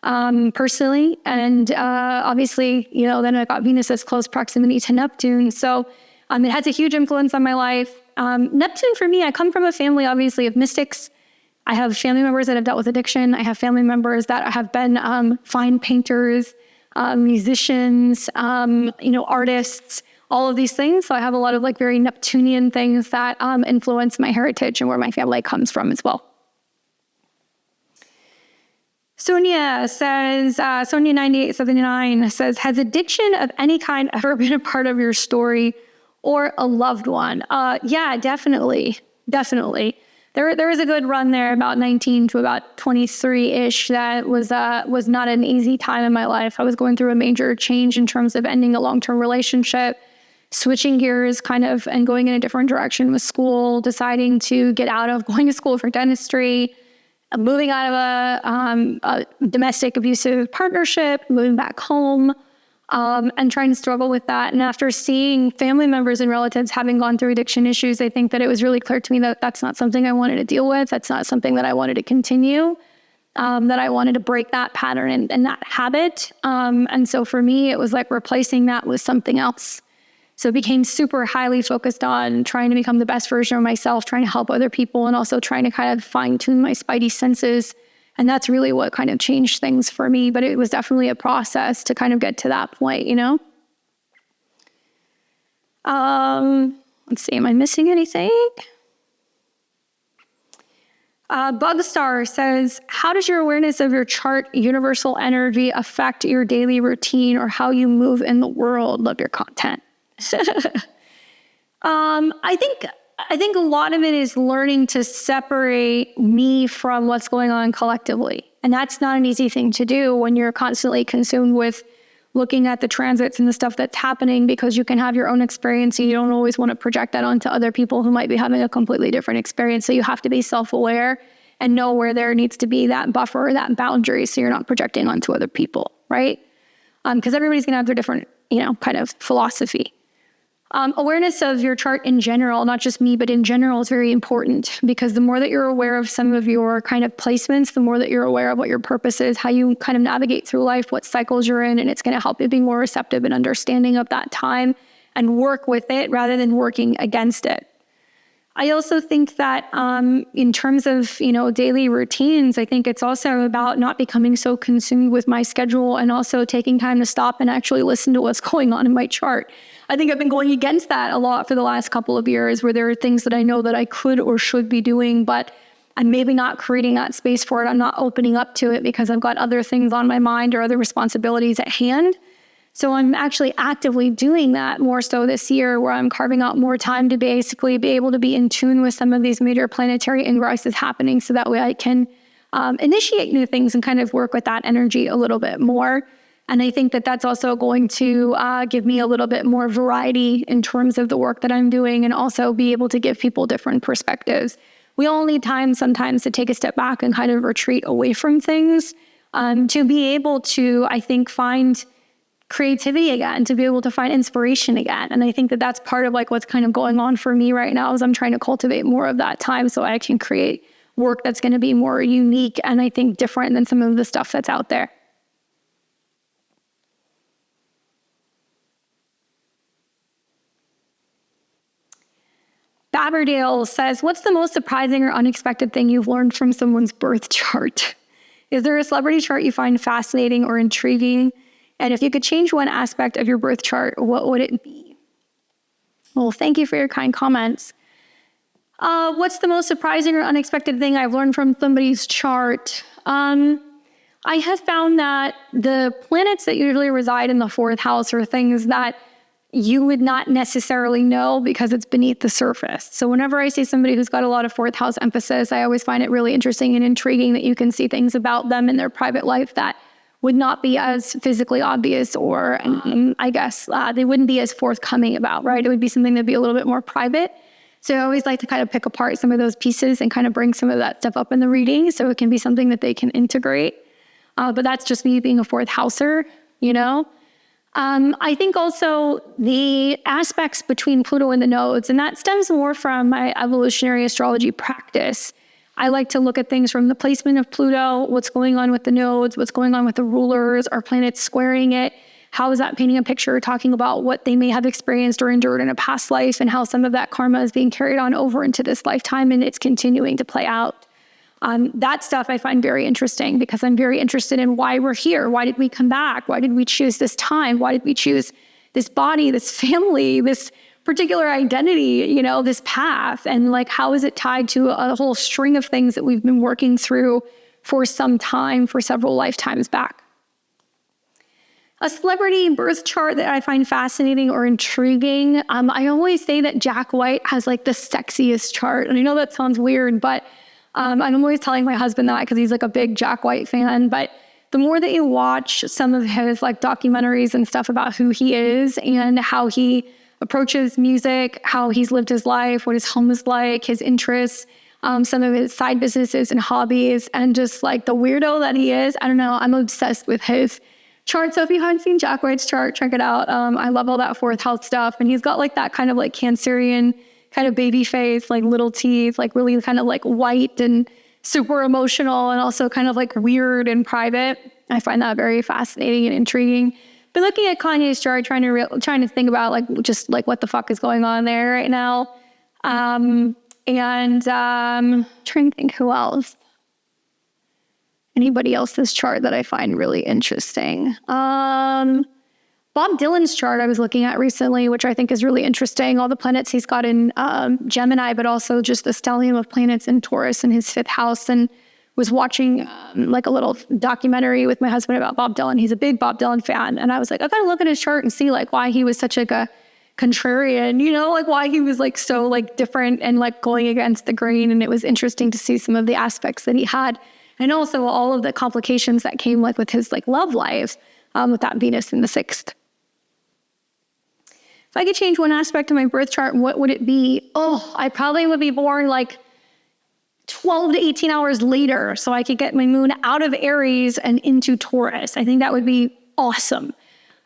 personally. And obviously, you know, then I got Venus's close proximity to Neptune. So it has a huge influence on my life. Neptune for me, I come from a family, obviously, of mystics. I have family members that have dealt with addiction. I have family members that have been fine painters, musicians, you know, artists, all of these things. So I have a lot of like very Neptunian things that influence my heritage and where my family comes from as well. Sonia says, Sonia9879 says, has addiction of any kind ever been a part of your story or a loved one? Yeah, definitely. Definitely. There was a good run there, about 19 to about 23-ish. That was not an easy time in my life. I was going through a major change in terms of ending a long-term relationship, switching gears kind of and going in a different direction with school, deciding to get out of going to school for dentistry, moving out of a domestic abusive partnership, moving back home, and trying to struggle with that. And after seeing family members and relatives having gone through addiction issues, I think that it was really clear to me that that's not something I wanted to deal with. That's not something that I wanted to continue, that I wanted to break that pattern and that habit. And so for me, it was like replacing that with something else. So it became super highly focused on trying to become the best version of myself, trying to help other people, and also trying to kind of fine tune my spidey senses. And that's really what kind of changed things for me. But it was definitely a process to kind of get to that point, you know? Let's see, am I missing anything? Bugstar says, how does your awareness of your chart universal energy affect your daily routine or how you move in the world? Love your content. I think a lot of it is learning to separate me from what's going on collectively. And that's not an easy thing to do when you're constantly consumed with looking at the transits and the stuff that's happening, because you can have your own experience and you don't always want to project that onto other people who might be having a completely different experience. So you have to be self-aware and know where there needs to be that buffer or that boundary so you're not projecting onto other people, right? Because everybody's going to have their different, kind of philosophy. Awareness of your chart in general, not just me, but in general, is very important, because the more that you're aware of some of your kind of placements, the more that you're aware of what your purpose is, how you kind of navigate through life, what cycles you're in, and it's going to help you be more receptive and understanding of that time and work with it rather than working against it. I also think that in terms of, daily routines, I think it's also about not becoming so consumed with my schedule and also taking time to stop and actually listen to what's going on in my chart. I think I've been going against that a lot for the last couple of years, where there are things that I know that I could or should be doing, but I'm maybe not creating that space for it. I'm not opening up to it because I've got other things on my mind or other responsibilities at hand. So I'm actually actively doing that more so this year, where I'm carving out more time to basically be able to be in tune with some of these major planetary ingresses happening, so that way I can initiate new things and kind of work with that energy a little bit more. And I think that that's also going to give me a little bit more variety in terms of the work that I'm doing, and also be able to give people different perspectives. We all need time sometimes to take a step back and kind of retreat away from things to be able to, I think, find creativity again, to be able to find inspiration again. And I think that that's part of like what's kind of going on for me right now, is I'm trying to cultivate more of that time so I can create work that's going to be more unique and I think different than some of the stuff that's out there. Baberdale says, what's the most surprising or unexpected thing you've learned from someone's birth chart? Is there a celebrity chart you find fascinating or intriguing? And if you could change one aspect of your birth chart, what would it be? Well, thank you for your kind comments. What's the most surprising or unexpected thing I've learned from somebody's chart? I have found that the planets that usually reside in the fourth house are things that you would not necessarily know because it's beneath the surface. So whenever I see somebody who's got a lot of fourth house emphasis, I always find it really interesting and intriguing that you can see things about them in their private life that would not be as physically obvious, or I guess they wouldn't be as forthcoming about, right? It would be something that'd be a little bit more private. So I always like to kind of pick apart some of those pieces and kind of bring some of that stuff up in the reading so it can be something that they can integrate. But that's just me being a fourth houser, I think also the aspects between Pluto and the nodes, and that stems more from my evolutionary astrology practice. I like to look at things from the placement of Pluto, what's going on with the nodes, what's going on with the rulers, are planets squaring it? How is that painting a picture, talking about what they may have experienced or endured in a past life, and how some of that karma is being carried on over into this lifetime and it's continuing to play out. That stuff I find very interesting, because I'm very interested in why we're here. Why did we come back? Why did we choose this time? Why did we choose this body, this family, this particular identity, this path? And like, how is it tied to a whole string of things that we've been working through for some time, for several lifetimes back. A celebrity birth chart that I find fascinating or intriguing, I always say that Jack White has like the sexiest chart. And I know that sounds weird, but I'm always telling my husband that because he's like a big Jack White fan. But the more that you watch some of his like documentaries and stuff about who he is and how he approaches music, how he's lived his life, what his home is like, his interests, some of his side businesses and hobbies, and just like the weirdo that he is, I don't know, I'm obsessed with his chart. So if you haven't seen Jack White's chart, check it out. I love all that fourth house stuff. And he's got like that kind of like Cancerian kind of baby face, like little teeth, like really kind of like white and super emotional and also kind of like weird and private. I find that very fascinating and intriguing. But looking at Kanye's chart, trying to think about like just like what the fuck is going on there right now. Trying to think who else. Anybody else's chart that I find really interesting. Bob Dylan's chart I was looking at recently, which I think is really interesting. All the planets he's got in Gemini, but also just the stellium of planets in Taurus in his 5th house. And was watching like a little documentary with my husband about Bob Dylan. He's a big Bob Dylan fan. And I was like, I gotta look at his chart and see like why he was such like a contrarian, you know, like why he was like so like different and like going against the grain. And it was interesting to see some of the aspects that he had. And also all of the complications that came like with his like love life with that Venus in the 6th. If I could change one aspect of my birth chart, what would it be? Oh, I probably would be born like 12 to 18 hours later so I could get my moon out of Aries and into Taurus. I think that would be awesome.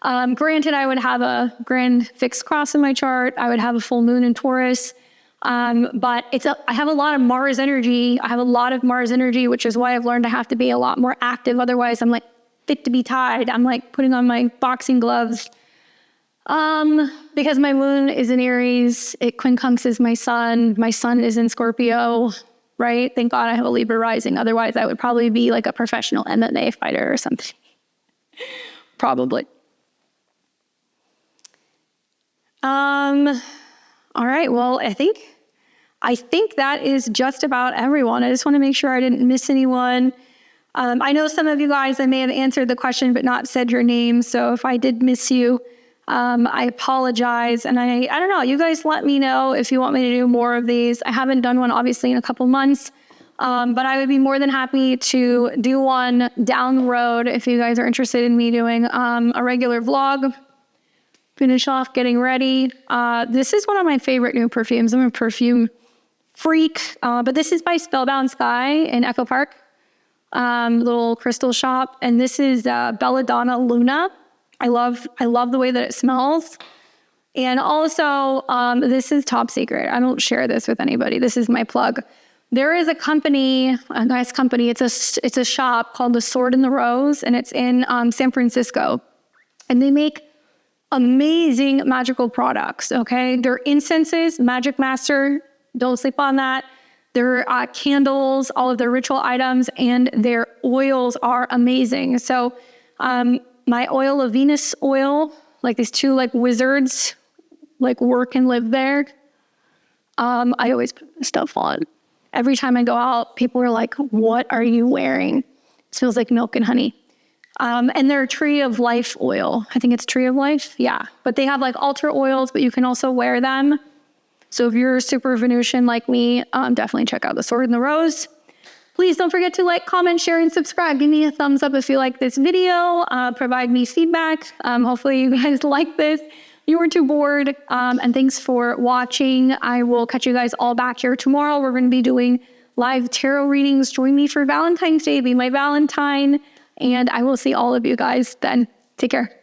Granted, I would have a grand fixed cross in my chart. I would have a full moon in Taurus. But I have a lot of Mars energy. Which is why I've learned I have to be a lot more active. Otherwise, I'm like fit to be tied. I'm like putting on my boxing gloves. Because my moon is in Aries, it quincunxes my sun. My sun is in Scorpio, right? Thank God I have a Libra rising. Otherwise, I would probably be like a professional MMA fighter or something. Probably. All right, well, I think that is just about everyone. I just want to make sure I didn't miss anyone. I know some of you guys, I may have answered the question but not said your name. So if I did miss you, I apologize. And I don't know, you guys let me know if you want me to do more of these. I haven't done one obviously in a couple months, but I would be more than happy to do one down the road if you guys are interested in me doing a regular vlog. Finish off getting ready. This is one of my favorite new perfumes. I'm a perfume freak, but this is by Spellbound Sky in Echo Park, little crystal shop. And this is Belladonna Luna. I love the way that it smells. And also, this is top secret. I don't share this with anybody. This is my plug. There is a company, a nice company. It's a shop called The Sword and the Rose, and it's in San Francisco. And they make amazing magical products, okay? Their incenses, Magic Master, don't sleep on that. Their candles, all of their ritual items, and their oils are amazing. So my oil of Venus oil, like these two like wizards, like work and live there. I always put this stuff on. Every time I go out, people are like, what are you wearing? It smells like milk and honey. And their Tree of Life oil. I think it's Tree of Life. Yeah. But they have like altar oils, but you can also wear them. So if you're super Venusian like me, definitely check out The Sword and the Rose. Please don't forget to like, comment, share, and subscribe. Give me a thumbs up if you like this video. Provide me feedback. Hopefully you guys like this. You weren't too bored. And thanks for watching. I will catch you guys all back here tomorrow. We're going to be doing live tarot readings. Join me for Valentine's Day. Be my Valentine. And I will see all of you guys then. Take care.